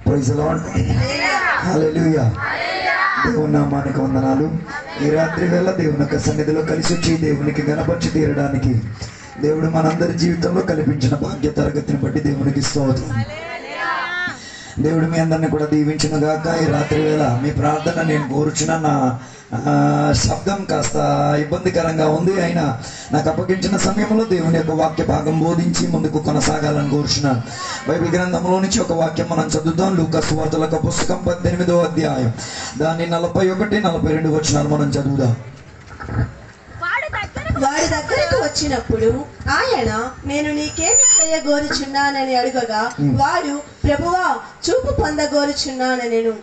Praise the lord. హల్లెలూయా. దేవుని నామానికి వందనాలు. ఈ రాత్రి వేళ దేవుని యొక్క సన్నిధిలో కలిసి వచ్చి దేవునికి గణపరిచి తీరడానికి దేవుడు మనందరి జీవితంలో కల్పించిన భాగ్య తరగతిని బట్టి దేవునికి స్తోత్రం. దేవుడు మీ అందరిని కూడా దీవించిన గాక. ఈ రాత్రి వేళ మీ ప్రార్థన నేను కోరుచున్న నా శబ్దం కాస్త ఇబ్బందికరంగా ఉంది. అయినా నాకు అప్పగించిన సమయంలో దేవుని యొక్క వాక్య భాగం బోధించి ముందుకు కొనసాగాలని కోరుచున్నాను. బైబిల్ గ్రంథంలో నుంచి ఒక వాక్యం మనం చదువుతాం. లూకా సువార్తల పుస్తకం 18వ అధ్యాయం దాని 41-42 వచనాలు మనం చదువుదాం. వాడి దగ్గరకు వచ్చినప్పుడు ఆయన, నేను నీకేమి చేయగోరుచున్నానని అడుగగా వాడు, ప్రభువా చూపు పొందగోరుచున్నానెను.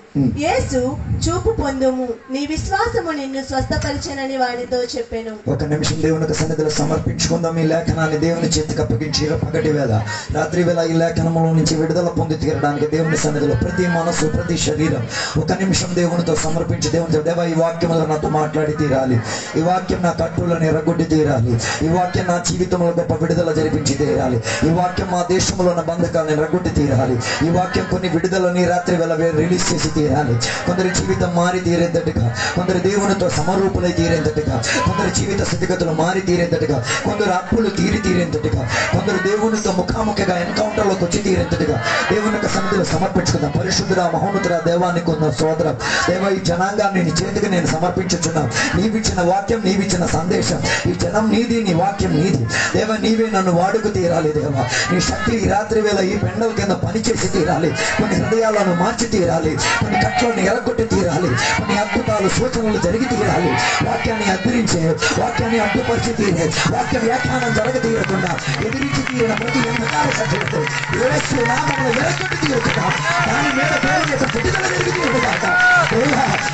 యేసు, చూపు పొందుము, నీ విశ్వాసము నిన్ను స్వస్థపరిచెనని వానితో చెప్పెను. ఒక నిమిషం దేవునికి సన్నిధిలో సమర్పించుకుందాం. ఈ లేఖనాన్ని దేవుని చేతికి అప్పగించి పగటి వేళ రాత్రి వేళ ఈ లేఖనంలో నుంచి విడుదల పొంది తీరడానికి దేవుని సన్నిధిలో ప్రతి మనసు ప్రతి శరీరం ఒక నిమిషం దేవునితో సమర్పించి దేవునితో, దేవా ఈ వాక్యంలో నాతో మాట్లాడి తీరాలి, ఈ వాక్యం నా కట్టులను ఎరగొట్టి తీరాలి, ఈ వాక్యం నా జీవితంలో గొప్ప విడుదల జరిపించి తీరాలి, ఈ వాక్యం మా దేశంలో ఉన్న బంధకాలను ఎరగొట్టి తీరాలి, ఈ వాక్యం కొన్ని విడుదలని రాత్రి వేళ రిలీజ్ చేసి తీరాలి. కొందరి జీవితం మారి తీరేంతటిగా, కొందరు దేవునితో సమరూపులై తీరేంతటిగా, కొందరు జీవిత స్థితిగతులు మారి తీరేంతటిగా, కొందరు అప్పులు తీరేంతటిగా, కొందరు దేవునితో ముఖాముఖిగా ఎన్కౌంటర్లోకి వచ్చి తీరేంతటిగా దేవుని యొక్క సన్నిధిలో సమర్పించుకుందాం. పరిశుద్ధుడా మహోన్నతుడా దేవానికి ఉన్న సోదరం, దేవ ఈ జనాంగాన్ని నీ చేతికి నేను సమర్పించుచున్నాం. నీవిచ్చిన వాక్యం, నీవిచ్చిన సందేశం, ఈ జనం నీది, నీ వాక్యం నీది. దేవ నీవే నన్ను వాడుకు తీరాలి. దేవ నీ శక్తి ఈ రాత్రి వేళ ఈ పెండల కింద పనిచేసి తీరాలి. కొన్ని హృదయాలను మార్చి తీరాలి, కొన్ని కట్లను ఎరగొట్టి తీరాలి, కొన్ని అద్భుతాలు సూచనలు జరిగి తీరాలి. వాక్యాన్ని అద్దిరించే, వాక్యాన్ని అడ్డుపరిచి తీరే, వాక్య వ్యాఖ్యానం జరగ తీరకుండా ఎదిరించి తీరిన ప్రతి ఎంతకాల సభ్యులతో యేసు నామములో ఎరగొట్టి తీరుతున్నా దాని మీద దేవుని యొక్క విడుదల జరిగి తీరుగాక.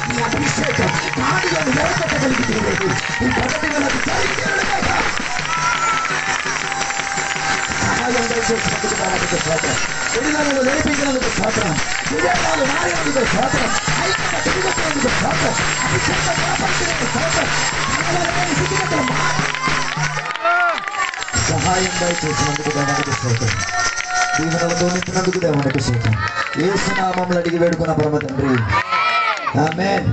నీ అభిషేకం కాడిలను ఎరగొట్టగలిగి తీరేది ఈ ప్రగతి వల్ల జరిగి తీరుగాక. సహాయం దయచేసినందుకు దానికి స్తోత్రం. విడుదలను నేర్పించినందుకు స్తోత్రం. వివేకాలు మారినందుకు స్తోత్రం. ఐక్యత తిరుగుతున్నందుకు స్తోత్రం. అభిషేకం కాపాడుతున్నందుకు స్తోత్రం. సహాయం దయచేసినందుకు దేవునికి స్తోత్రం. దీవెనలతో నింపినందుకు దేవునికి స్తోత్రం. యేసు నామములో అడిగి వేడుకున్న పరమ తండ్రి, ఆమేన్.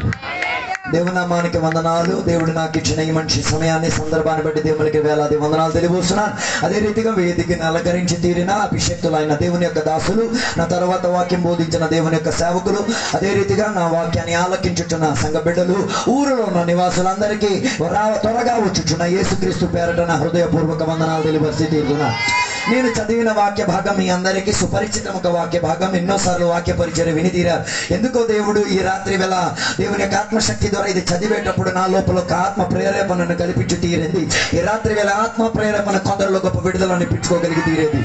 దేవునామానికి వందనాలు. దేవుడు నాకు ఇచ్చిన ఈ మనిషి సమయాన్ని సందర్భాన్ని బట్టి దేవునికి వేలాది వందనాలు తెలియజేస్తున్నాను. అదే రీతిగా వేదికని అలంకరించి తీరిన అభిషేక్తులైన దేవుని యొక్క దాసులు, నా తర్వాత వాక్యం బోధించిన దేవుని యొక్క సేవకులు, అదే రీతిగా నా వాక్యాన్ని ఆలకించుచున్న సంఘ బిడ్డలు, ఊరిలో ఉన్న నివాసులందరికీ త్వరగా వచ్చుచున్న యేసుక్రీస్తు పేరట నా హృదయపూర్వక వందనాలు తెలియపరిచి తీరుతున్నా. నేను చదివిన వాక్య భాగం మీ అందరికీ సుపరిచితం. ఒక వాక్య భాగం ఎన్నోసార్లు వాక్య పరిచయం విని తీరారు. ఎందుకో దేవుడు ఈ రాత్రి వేళ దేవుని యొక్క ఆత్మశక్తి ద్వారా ఇది చదివేటప్పుడు నా లోపల ఒక ఆత్మ ప్రేరేపణను కల్పించి తీరింది. ఈ రాత్రి వేళ ఆత్మ ప్రేరేపణ కొందరిలో గొప్ప విడుదలను ఇప్పించుకోగలిగి తీరేది.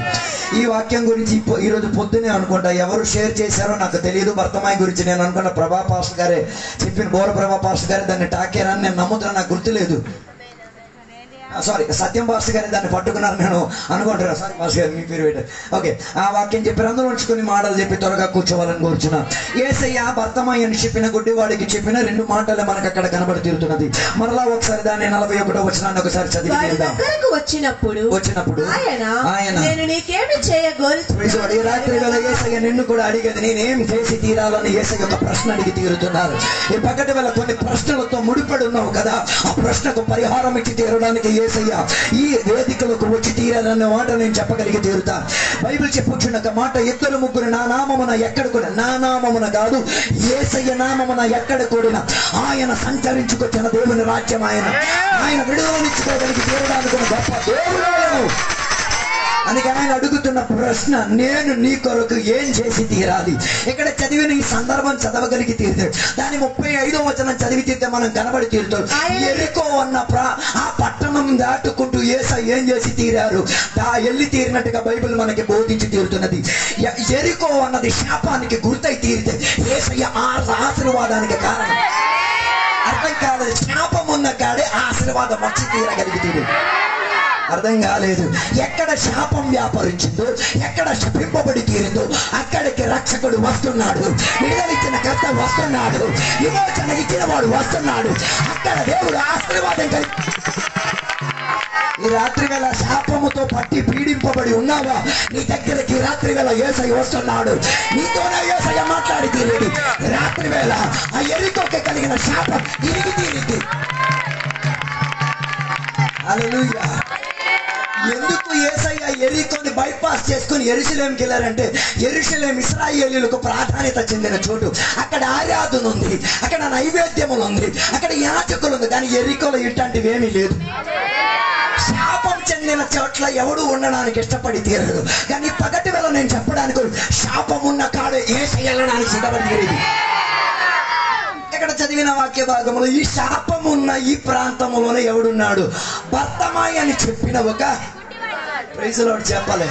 ఈ వాక్యం గురించి ఈరోజు పొద్దునే అనుకుంటా ఎవరు షేర్ చేశారో నాకు తెలియదు. భర్తమాయి గురించి నేను అనుకున్న ప్రభా పాస్టర్ గారే చెప్పిన, బోర ప్రభా పాస్టర్ గారే దాన్ని టాకేరని నేను నమ్ముతున్నా, నాకు గుర్తులేదు. సారీ, సత్యం పాస్టర్ గారి దాన్ని పట్టుకున్నారు నేను అనుకుంటున్నా. సారీ పాస్టర్ గారు, మీ పేరు పెట్టారు. ఓకే, ఆ వాక్యం చెప్పారు. అందులో ఉంచుకొని మాటలు చెప్పి త్వరగా కూర్చోవాలని కోరుచున్నా. యేసయ్య భర్తమాయి అని చెప్పిన గుడ్డివాడికి చెప్పిన 2 మాటలే మనకు అక్కడ కనబడి తీరుతున్నది. మరలా ఒకసారి దాన్ని 41వ వచనాన్ని ఒకసారి చదివి వచ్చినప్పుడు ఆయన, నేను నీకేమి చేయగోరుచున్నాను. ఈ రాత్రి వేళ యేసయ్య నిన్ను కూడా అడిగేది, నేనేం చేసి తీరాలని యేసయ్య ఒక ప్రశ్న అడిగి తీరుతున్నారు. ఈ పగటి వేళ కొన్ని ప్రశ్నలతో ముడిపడి ఉన్నావు కదా, ఆ ప్రశ్నకు పరిహారం ఇచ్చి తీరడానికి యేసయ్య ఈ వేదికలకు వచ్చి తీరాలన్న మాట నేను చెప్పగలిగి తీరుతా. బైబిల్ చెప్పుచున్న ఒక మాట, 2-3 నా నామమున ఎక్కడ కూడా, నా నామమున కాదు యేసయ్య నామమున ఎక్కడ కూడిన ఆయన సంచరించుకొచ్చిన దేవుని రాజ్యం. ఆయన విడుదలనిచ్చుకోగలిగి తీరడానికి గొప్ప దేవుడు. అందుకని ఆయన అడుగుతున్న ప్రశ్న, నేను నీ కొరకు ఏం చేసి తీరాలి. ఇక్కడ చదివిన ఈ సందర్భం చదవగలిగి తీరుతాడు. దాని 35వ వచనం చదివి తీరితే మనం కనబడి తీరుతాడు. ఎరికో అన్న ఆ పట్టణం దాటుకుంటూ యేసయ్య ఏం చేసి తీరారు, వెళ్ళి తీరినట్టుగా బైబిల్ మనకి బోధించి తీరుతున్నది. ఎరికో అన్నది శాపానికి గుర్తై తీరితే యేసయ్య ఆశీర్వాదానికి కారణం. అర్థం కాలేదు, శాపం ఉన్న కాడే ఆశీర్వాదం వచ్చి తీరగలిగి తీరు. అర్థం కాలేదు. ఎక్కడ శాపం వ్యాపరించిందో, ఎక్కడ శపింపబడి తీరిందో అక్కడికి రక్షకుడు వస్తున్నాడు, విడుదలిచ్చిన కర్త వస్తున్నాడు, విమోచన ఇచ్చిన వాడు వస్తున్నాడు. అక్కడ దేవుడు ఆశీర్వాదం కలిగి ఈ రాత్రి వేళ శాపముతో పట్టి పీడింపబడి ఉన్నావా? నీ దగ్గరికి రాత్రి వేళ యేసయ్య వస్తున్నాడు. నీతోనే యేసయ్య మాట్లాడి తీరేది. రాత్రి వేళ ఆ యెరికోకి కలిగిన శాపం తిరిగి తీరింది. హల్లెలూయా. ఎందుకు యేసయ్య యెరికోని బైపాస్ చేసుకుని యెరూషలేంకి వెళ్ళారంటే, యెరూషలేం ఇశ్రాయేలీయులకు ప్రాధాన్యత చెందిన చోటు. అక్కడ ఆరాధన ఉంది, అక్కడ నైవేద్యములు ఉంది, అక్కడ యాజకులు ఉంది. కానీ యెరికోలో ఇట్లాంటివి ఏమీ లేదు. శాపం చెందిన చోట్ల ఎవడు ఉండడానికి ఇష్టపడి తీరడు. కానీ పగటి వేళ నేను చెప్పడానికి శాపం ఉన్న కాడే యేసయ్య వెళ్ళడానికి సిద్ధపడి తీరేది. ఇక్కడ చదివిన వాక్య భాగంలో ఈ శాపం ఉన్న ఈ ప్రాంతంలోనే ఎవడున్నాడు? బర్తమాయి అని చెప్పిన ఒక ప్రైజ్ లార్డ్ చెప్పలే.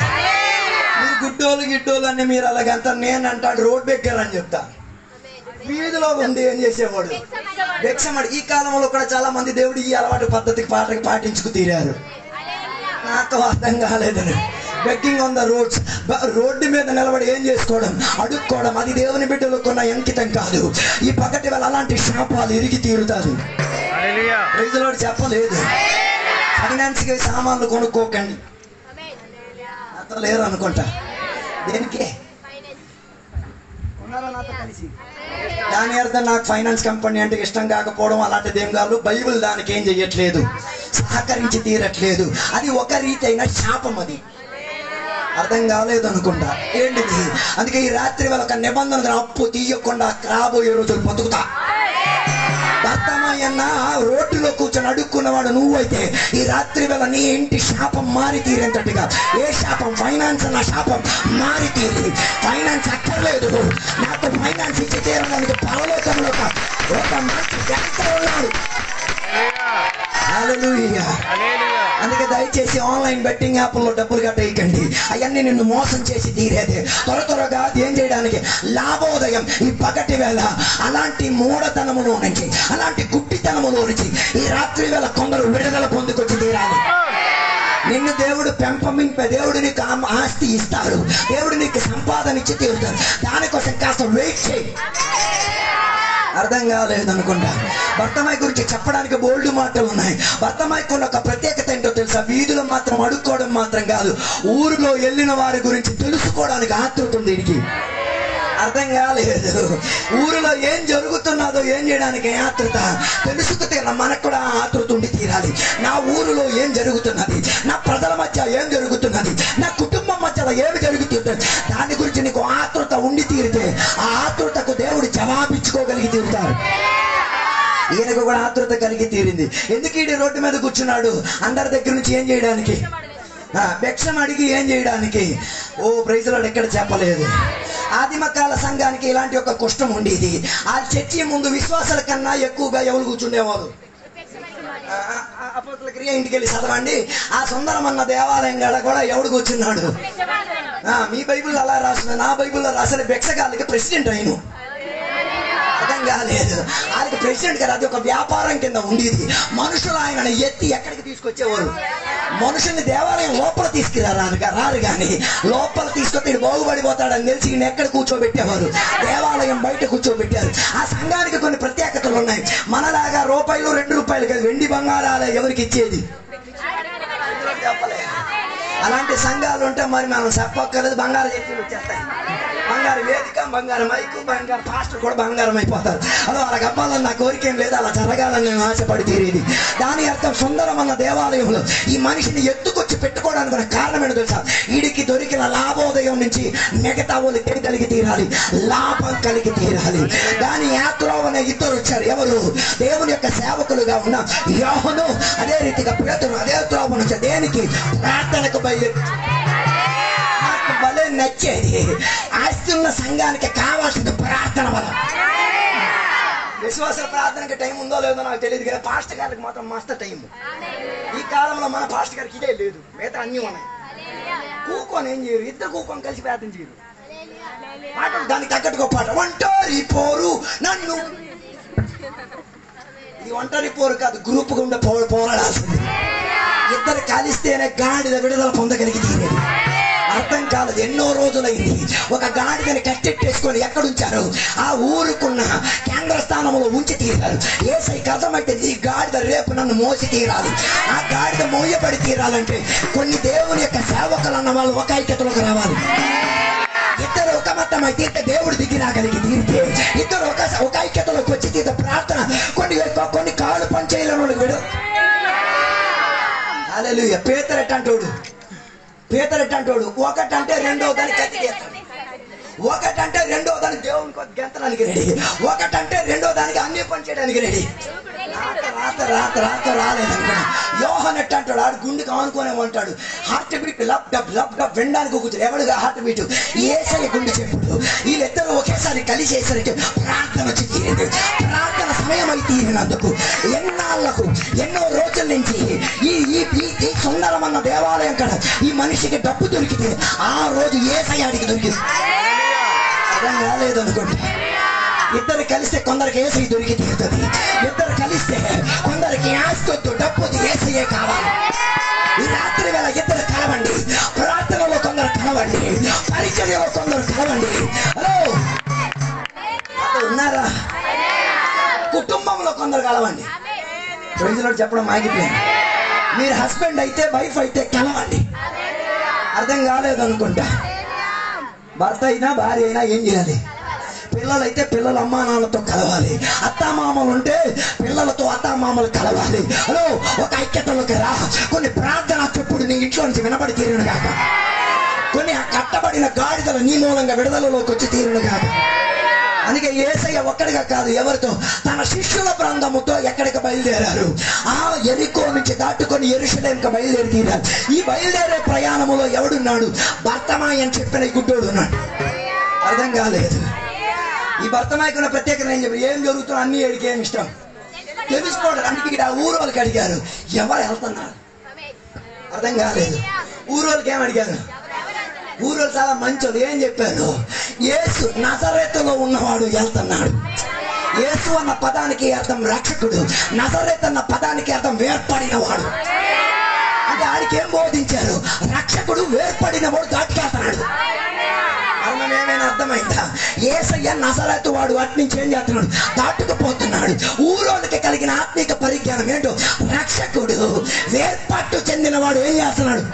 మీరు గుడ్డోలు గిడ్డోలు అని మీరు అలాగంతా నేను అంటాడు రోడ్ బెక్కర్ అని చెప్తా. వీధిలో ఉంది ఏం చేసేవాడు? భిక్షమడి. ఈ కాలంలో కూడా చాలా మంది దేవుడు ఈ అలవాటు పద్ధతికి పాటించుకు తీరారు. నాకు అర్థం కాలేదని begging on the roads, road మీద నిలబడి ఏం చేసుకోవడం, అడుక్కోవడం, అది దేవుని బిడ్డలకు ఉన్న అంకితం కాదు. ఈ పగటి వేళ అలాంటి శాపాలు ఇరిగి తీరుతారు. ప్రైజ్ లార్డ్ చెప్పలేదు. ఫైనాన్స్ కి సామాన్లు కొనుక్కోకండి, నాతో లేరు అనుకుంటా. దేనికి ఉన్నారా నాతో కలిసి? దాని అర్థం నాకు ఫైనాన్స్ కంపెనీ అంటే ఇష్టం కాకపోవడం అలాంటిది ఏం కాదు. బైబిల్ దానికి ఏం చెయ్యట్లేదు, సహకరించి తీరట్లేదు. అది ఒక రీతి అయిన శాపం. అది అర్థం కాలేదు అనుకుంటా. ఏంటిది? అందుకే ఈ రాత్రి వేళ ఒక నిబంధన, అప్పు తీయకుండా రాబోయే రోజులు బతుకుతా. భర్తమయ్యన్న రోడ్డులో కూర్చొని అడుక్కున్నవాడు నువ్వైతే ఈ రాత్రి వేళ నీ ఇంటి శాపం మారి తీరేంతటిగా ఏ శాపం? ఫైనాన్స్ అన్న శాపం మారి తీరి. ఫైనాన్స్ అక్కర్లేదు, నాకు ఫైనాన్స్ ఇచ్చి తీరడానికి పరలోకంలో ఒక మంచి బ్యాంకర్ ఉన్నాడు. హల్లెలూయా. అందుకే దయచేసి ఆన్లైన్ బెట్టింగ్ యాప్ల్లో డబ్బులు కట్టేయకండి. అవన్నీ నిన్ను మోసం చేసి తీరేదే. త్వరగా ఏం చేయడానికి లాభోదయం ఈ పగటి వేళ అలాంటి మూఢతనములో నుంచి, అలాంటి గుడ్డితనములో నుంచి ఈ రాత్రి వేళ కొందరు విడుదల పొందుకొచ్చి తీరాలి. నిన్ను దేవుడు దేవుడు నీకు ఆస్తి ఇస్తాడు, దేవుడు నీకు సంపాదన ఇచ్చి తీరుతాడు. దానికోసం కాస్త వెయిట్ చేయి. అర్థం కాలేదు అనుకుంటా. భర్తమాయి గురించి చెప్పడానికి బోల్డ్ మాటలు ఉన్నాయి. భర్తమాయికి ఉన్న ఒక ప్రత్యేకత ఏంటో తెలుసా? వీధులు మాత్రం అడుక్కోవడం మాత్రం కాదు, ఊరిలో వెళ్ళిన వారి గురించి తెలుసుకోవడానికి ఆతృత ఉంది వీడికి. అర్థం కాలేదు. ఊరిలో ఏం జరుగుతున్నదో ఏం చేయడానికి ఆతృత తెలుసుకుంటే మనకు కూడా ఆతృత ఉండి తీరాలి. నా ఊరిలో ఏం జరుగుతున్నది, నా ప్రజల మధ్య ఏం జరుగుతున్నది, నా కుటుంబం మధ్యలో ఏమి జరుగుతున్నది, దాని గురించి నీకు ఆతృత ఉండి తీరితే ఆ ఆతృతకు దేవుడు జవాబిచ్చుకోగలిగి తీరుతారు. ఈయనకు కూడా ఆతృత కలిగి తీరింది. ఎందుకు ఈడి రోడ్డు మీద కూర్చున్నాడు? అందరి దగ్గర నుంచి ఏం చేయడానికి? భిక్షం అడిగి ఏం చేయడానికి? ఓ ప్రైజ్ లార్డ్ ఎక్కడ చెప్పలేదు. ఆదిమకాల సంఘానికి ఇలాంటి ఒక కుష్టం ఉండేది. ఆ చర్చి ముందు విశ్వాసాల కన్నా ఎక్కువగా ఎవరు కూర్చుండేవారు? అపోస్తలుల క్రియ ఇంటికి వెళ్ళి చదవండి. ఆ సుందరమన్న దేవాలయం కాడ కూడా ఎవడు కూర్చున్నాడు? మీ బైబిల్లో అలా రాసిన, నా బైబిల్లో రాసిన భిక్షగాళ్ళకి ప్రెసిడెంట్ అయిను. అర్థం కాలేదు. ఆయనకి ప్రెసిడెంట్ గారు అది ఒక వ్యాపారం కింద ఉండేది. మనుషులు ఆయనను ఎత్తి ఎక్కడికి తీసుకొచ్చేవారు? మనుషుల్ని దేవాలయం లోపల రారు కానీ లోపల తీసుకొచ్చి బాగుపడిపోతాడని తెలిసి ఈయన ఎక్కడ కూర్చోబెట్టేవారు? దేవాలయం బయట కూర్చోబెట్టారు. ఆ సంఘానికి కొన్ని ప్రత్యేకతలు ఉన్నాయి. మనలాగా రూపాయలు 2 రూపాయలు కాదు, వెండి బంగారాలే ఎవరికి ఇచ్చేది. చెప్పలేదు. అలాంటి సంఘాలు ఉంటే మరి మనం చెప్పక్కర్లేదు, బంగారు చర్చలు వచ్చేస్తాయి. బంగారు వేదిక, బంగారు మైకు, బంగారు పాస్టర్ కూడా బంగారం అయిపోతారు. అలా వాళ్ళకి అవ్వాలని నా కోరికేం లేదు, అలా జరగాలని నేను ఆశపడి తీరేది. దాని అర్థం సుందరమన్న దేవాలయంలో ఈ మనిషిని ఎత్తుకొచ్చి పెట్టుకోవడానికి కారణం ఏంటో తెలుసా? వీడికి దొరికిన లాభోదయం నుంచి మిగతా వాళ్ళు కలిగి తీరాలి, లాభం కలిగి తీరాలి. దాని యాత్ర అనే ఇద్దరు వచ్చారు. ఎవరు? దేవుని యొక్క సేవకులుగా ఉన్న యోహను, అదే రీతిగా పేతురు, అదే త్రోవను వచ్చారు. దేనికి? ప్రార్థనకు బయలుదేరి. నాకు భలే నచ్చేది, ఆస్తున్న సంఘానికి కావాల్సిన ప్రార్థన బలం. విశ్వాస ప్రార్థనకి టైం ఉందో లేదో నాకు తెలియదు కదా, పాస్టర్ గారికి మాత్రం మస్తు టైం. ఈ కాలంలో మన పాస్టర్ గారికి ఇదే లేదు, మిగతా అన్నీ ఉన్నాయి. కూకొని ఏం చేయరు, ఇద్దరు కూకొని కలిసి ప్రార్థన చేయరు. పాటలు దానికి తగ్గట్టుగా పాట. ఒంటరి పోరు నన్ను, ఇది ఒంటరి పోరు కాదు, గ్రూప్ గుండా పోరాడాల్సింది. ఇద్దరు కలిస్తేనే గాడిద విడుదల పొందగలిగి తీరేది. అర్థం కాలేదు, ఎన్నో రోజులైంది. ఒక గాడిదని కట్టెట్టేసుకొని ఎక్కడుంచారు? ఆ ఊరుకున్న కేంద్ర స్థానంలో ఉంచి తీరారు. యేసయ్యకి అర్థమైతే ఈ గాడిద రేపు నన్ను మోసి తీరాలి. ఆ గాడిద మోయబడి తీరాలంటే కొన్ని దేవుని యొక్క సేవకులు అన్న వాళ్ళు ఒక ఐక్యతలోకి రావాలి. ఇద్దరు ఒక మతం అయితే దేవుడు దిగి రాగలిగి తీరితే, ఇద్దరు ఒక ఐక్యతలోకి వచ్చి తీరితే ప్రార్థన కొన్ని కాళ్ళు పనిచేయాలని వాళ్ళకి విడు. హల్లెలూయా. పేతురు ఎట్టంటోడు ఒకటంటే రెండో దానికి ఒకటంటే రెండో దానికి దేవుని గెంతడానికి రెడీ, ఒకటంటే రెండో దానికి అన్ని పని చేయడానికి రెడీ. రాత రాలేదనుకున్నా. యోహాన్ ఎట్టంటాడు, ఆడు గుండెకి ఆనుకునే ఉంటాడు. హార్ట్ బీట్ లబ్ డబ్ వినడానికి కూర్చొని ఎవడుగా హార్ట్ బీట్ ఏసయ్య గుండె చెప్పుడు. వీళ్ళిద్దరూ ఒకేసారి కలిసేసరికి ప్రార్థన వచ్చి తీరింది. ప్రార్థన సమయం అయి తీరినందుకు ఎన్నాళ్లకు ఎన్నో రోజుల నుంచి ఈ సుందరమన్న దేవాలయం కాడ ఈ మనిషికి డబ్బు దొరికితే ఆ రోజు ఏసయ్య అడిగి దొరికింది. అర్థం కాలేదు అనుకోండి. ఇద్దరు కలిస్తే కొందరికి ఏసయ్య దొరికి తీరుతుంది. ఇద్దరు కలిస్తే కొందరికి ఆస్తొద్దు, డబ్బు ఏసయ్యే కావాలి. ఈ రాత్రి వేళ ఇద్దరు కలవండి. ప్రార్థనలో కొందరు కలవండి, పరిచర్యలో కొందరు కలవండి. హలో ఉన్నారా? కుటుంబంలో కొందరు కలవండి. ప్రజలు చెప్పడం ఆగిపోయింది. మీరు హస్బెండ్ అయితే వైఫ్ అయితే కలవండి. అర్థం కాలేదు అనుకుంటా. భర్త అయినా భార్య అయినా ఏం చేయాలి? పిల్లలైతే పిల్లల అమ్మా నాన్నలతో కలవాలి. అత్తామామలు ఉంటే పిల్లలతో అత్తామామలు కలవాలి. హలో ఒక ఐక్యతలోకి రా. కొన్ని ప్రార్థన చెప్పుడు నీ ఇంట్లో నుంచి వినబడి తీరును కాక, కొన్ని కట్టబడిన గాడిదలు నీ మూలంగా విడుదలలోకి వచ్చి తీరును కాక. అందుకే యేసయ్య ఒక్కడిగా కాదు, ఎవరితో? తన శిష్యుల బృందముతో ఎక్కడికి బయలుదేరారు? ఆ యెరికో నుంచి దాటుకొని యెరూషలేముకి బయలుదేరి తీరారు. ఈ బయలుదేరే ప్రయాణములో ఎవడున్నాడు? బర్తమాయి అని చెప్పిన ఈ గుడ్డోడు ఉన్నాడు. అర్థం కాలేదు. ఈ బర్తమాయికున్న ప్రత్యేకత ఏం చెప్పి ఏం జరుగుతుందో అన్ని ఏడికి ఏమి ఇష్టం తెలుసుకోవడం. అందుకే ఇక్కడ ఊరు వాళ్ళకి అడిగారు, ఎవరు వెళ్తున్నారు? అర్థం కాలేదు. ఊరు వాళ్ళకి ఏం అడిగారు? ఊరు చాలా మంచోళ్ళు. ఏం చెప్పారు? యేసు నజరేతులో ఉన్నవాడు వెళ్తున్నాడు. యేసు అన్న పదానికి అర్థం రక్షకుడు, నజరేత్ అన్న పదానికి అర్థం వేర్పడినవాడు. అంటే ఆడికి ఏం బోధించారు? రక్షకుడు వేర్పడినవాడు దాటికెళ్తున్నాడు. అర్థం ఏమైనా అర్థమైందా? యేసయ్య నజరేతు వాడు అటు నుంచి ఏం చేస్తున్నాడు? దాటుకుపోతున్నాడు. ఊరోళ్ళకి కలిగిన ఆత్మీక పరిజ్ఞానం ఏంటో, రక్షకుడు వేర్పాటు చెందినవాడు ఏం చేస్తున్నాడు?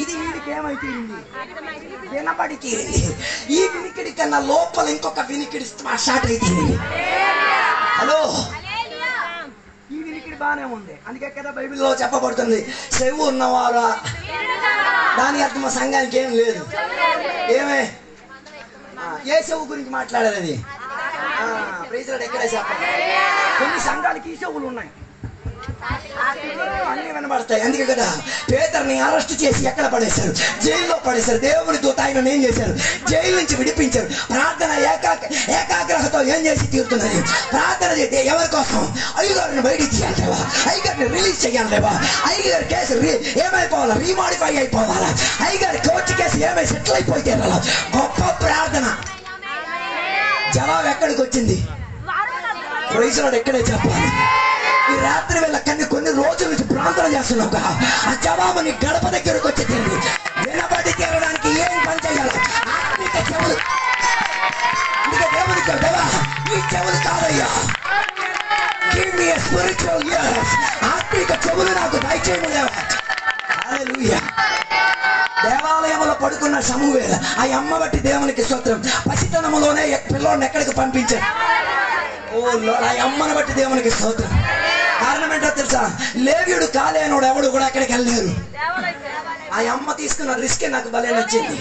ఇది వీడికి ఏమై తీరింది? వినబడి తీరింది. ఈ వినికిడి కన్నా లోపల ఇంకొక వినికిడి స్టార్ట్ అయి తీరింది. హలో, ఈ వినికిడి బాగానే ఉంది. అందుకే కదా బైబిల్లో చెప్పబడుతుంది, చెవు ఉన్నవారా. దాని అర్థం మా సంఘానికి ఏం లేదు. ఏమే ఏ చెవు గురించి మాట్లాడారు? అది ప్రైజ్లార్డ్ ఎక్కడే చెప్పాలి. కొన్ని సంఘాలకి ఈ చెవులు ఉన్నాయి, అన్ని వినబడతాయి. అందుకే కదా పేతురుని అరెస్ట్ చేసి ఎక్కడ పడేశారు? జైల్లో పడేశారు. దేవుని దూత ఆయన ఏం చేశారు? జైలు నుంచి విడిపించారు. ప్రార్థన ఏకాగ్రతతో ఏం చేసి తీరుతున్నది? ప్రార్థన చేస్తే ఎవరి కోసం? అయ్యగారిని బయటికి తీయాలేవా? అయ్యగారిని రిలీజ్ చేయాలేవా? అయ్యగారి కేసు ఏమైపోవాలా? రీమాడిఫై అయిపోవాలా? అయ్యగారి కోర్టు కేసు ఏమై సెటిల్ అయిపోతే గొప్ప ప్రార్థన. జవాబు ఎక్కడికి వచ్చింది? ప్రైజ్లార్డ్ ఎక్కడే చెప్పాలి. ఈ రాత్రి వేళ కొన్ని రోజుల నుంచి ప్రార్థన చేస్తున్నావు. ఆ జవాబు నీ గడప దగ్గరకు వచ్చి తిరిగి వినబడి తీరడానికి ఏం పని చేయాలి? ఆత్మిక చెవులు. అందుకే దేవుడికి దేవా ఈ చెవులు కాదయ్యా, గివ్ మీ స్పిరిచువల్ ఇయర్స్. ఆత్మిక చెవులు నాకు దయచేయము దేవా. హల్లెలూయా. దేవాలయంలో పడుకున్న సమూయేలు ఆ అమ్మ బట్టి దేవునికి స్తోత్రం. పసితనములోనే పిల్లోడిని ఎక్కడికి పంపించారు? ఓ ఆ అమ్మను బట్టి దేవునికి స్తోత్రం. కారణం ఏంటో తెలుసా? లేవీయుడు కాలేనోడు ఎవడు కూడా ఎక్కడికి వెళ్ళలేరు. ఆ అమ్మ తీసుకున్న రిస్కే నాకు భలే నచ్చింది.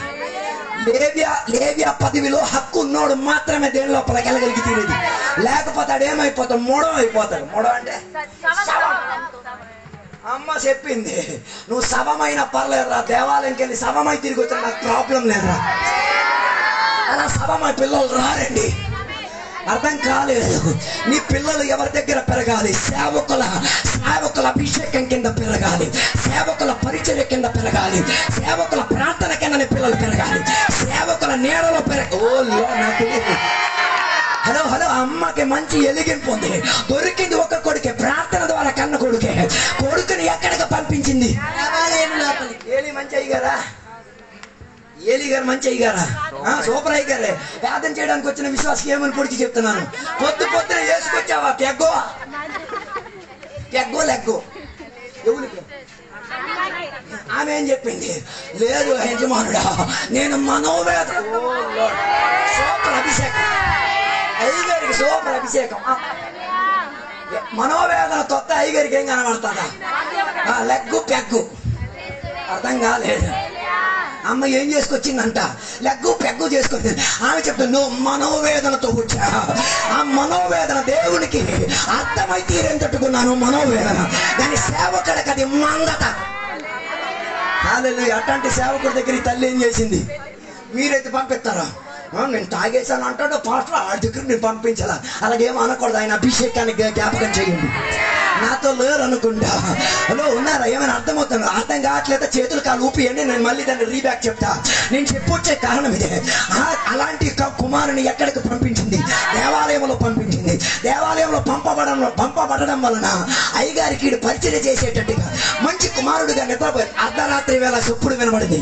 లేవియా పదవిలో హక్కు ఉన్నోడు మాత్రమే దేని లోపలికి వెళ్ళగలిగి తీరేది. లేకపోతే ఆడు ఏమైపోతాడు? మూడో అయిపోతాడు. మూడో అంటే అమ్మ చెప్పింది, నువ్వు శవమైనా పర్లేదురా, దేవాలయంకి వెళ్ళి శవమై తిరిగి వచ్చిన నాకు ప్రాబ్లం లేదురా. అలా శవమై పిల్లలు రారండి. అర్థం కాలేదు. నీ పిల్లలు ఎవరి దగ్గర పెరగాలి? సేవకుల అభిషేకం కింద పెరగాలి, సేవకుల పరిచర్య కింద పెరగాలి, సేవకుల ప్రార్థన కింద నీ పిల్లలు పెరగాలి, సేవకుల నీడలో నాకు హలో అమ్మకి మంచి ఎలిగింపు ఉంది. దొరికింది ఒక కొడుకే, ప్రార్థన ద్వారా కన్న కొడుకే. కొడుకుని ఎక్కడికి పంపించింది? ఏలి మంచి అయ్యారా? ఏలి గారు మంచి అయ్యారా? సూపర్ అయ్యారే. ప్రార్థన చేయడానికి వచ్చిన విశ్వాసకి ఏమని పొడిచి చెప్తున్నాను, పొద్దున వేసుకొచ్చావా పెగ్గో లెగ్గో ఎవరికి? ఆమె ఏం చెప్పింది, లేదు యజమానుడా నేను మనోవేదన. సూపర్ అభిషేకం అయ్యగారికి, సూపర్ అభిషేకం. మనోవేదన కొత్త అయ్యగారికి ఏం కనబడుతుందా? లెగ్గు పెగ్గు అర్థం కాలేదు. అమ్మ ఏం చేసుకొచ్చిందంట, లెగ్గు పెగ్గు చేసుకొచ్చింది. ఆమె చెప్తుంది నువ్వు మనోవేదనతో వచ్చా. ఆ మనోవేదన దేవునికి అర్థమై తీరేం తట్టుకున్నాను మనోవేదన, కానీ సేవకుడికి అది మందత. హల్లెలూయా. అట్లాంటి సేవకుడి దగ్గర ఈ తల్లి ఏం చేసింది, మీరైతే పంపిస్తారా? నేను తాగేశాను అంటాడు పాస్టర్, ఆ దగ్గర నేను పంపించాలా? అలాగేమో అనకూడదు. ఆయన అభిషేకానికి జ్ఞాపకం చేయండి. నాతో లేరు అనుకుంటా, హలో ఉన్నారా? ఏమైనా అర్థమవుతుంది? అర్థం కావట్లేదా? చేతులు కాలు ఊపియండి, నేను మళ్ళీ దాన్ని రీబ్యాక్ చెప్తా. నేను చెప్పొచ్చే కారణం ఇదే. అలాంటి కుమారుని ఎక్కడికి పంపించింది? దేవాలయంలో పంపించింది. దేవాలయంలో పంపబడడం వలన అయ్యగారికి ఈడు పరిచయం చేసేటట్టుగా మంచి కుమారుడుగా నిద్రపోయి అర్ధరాత్రి వేళ చెప్పుడు వినబడింది.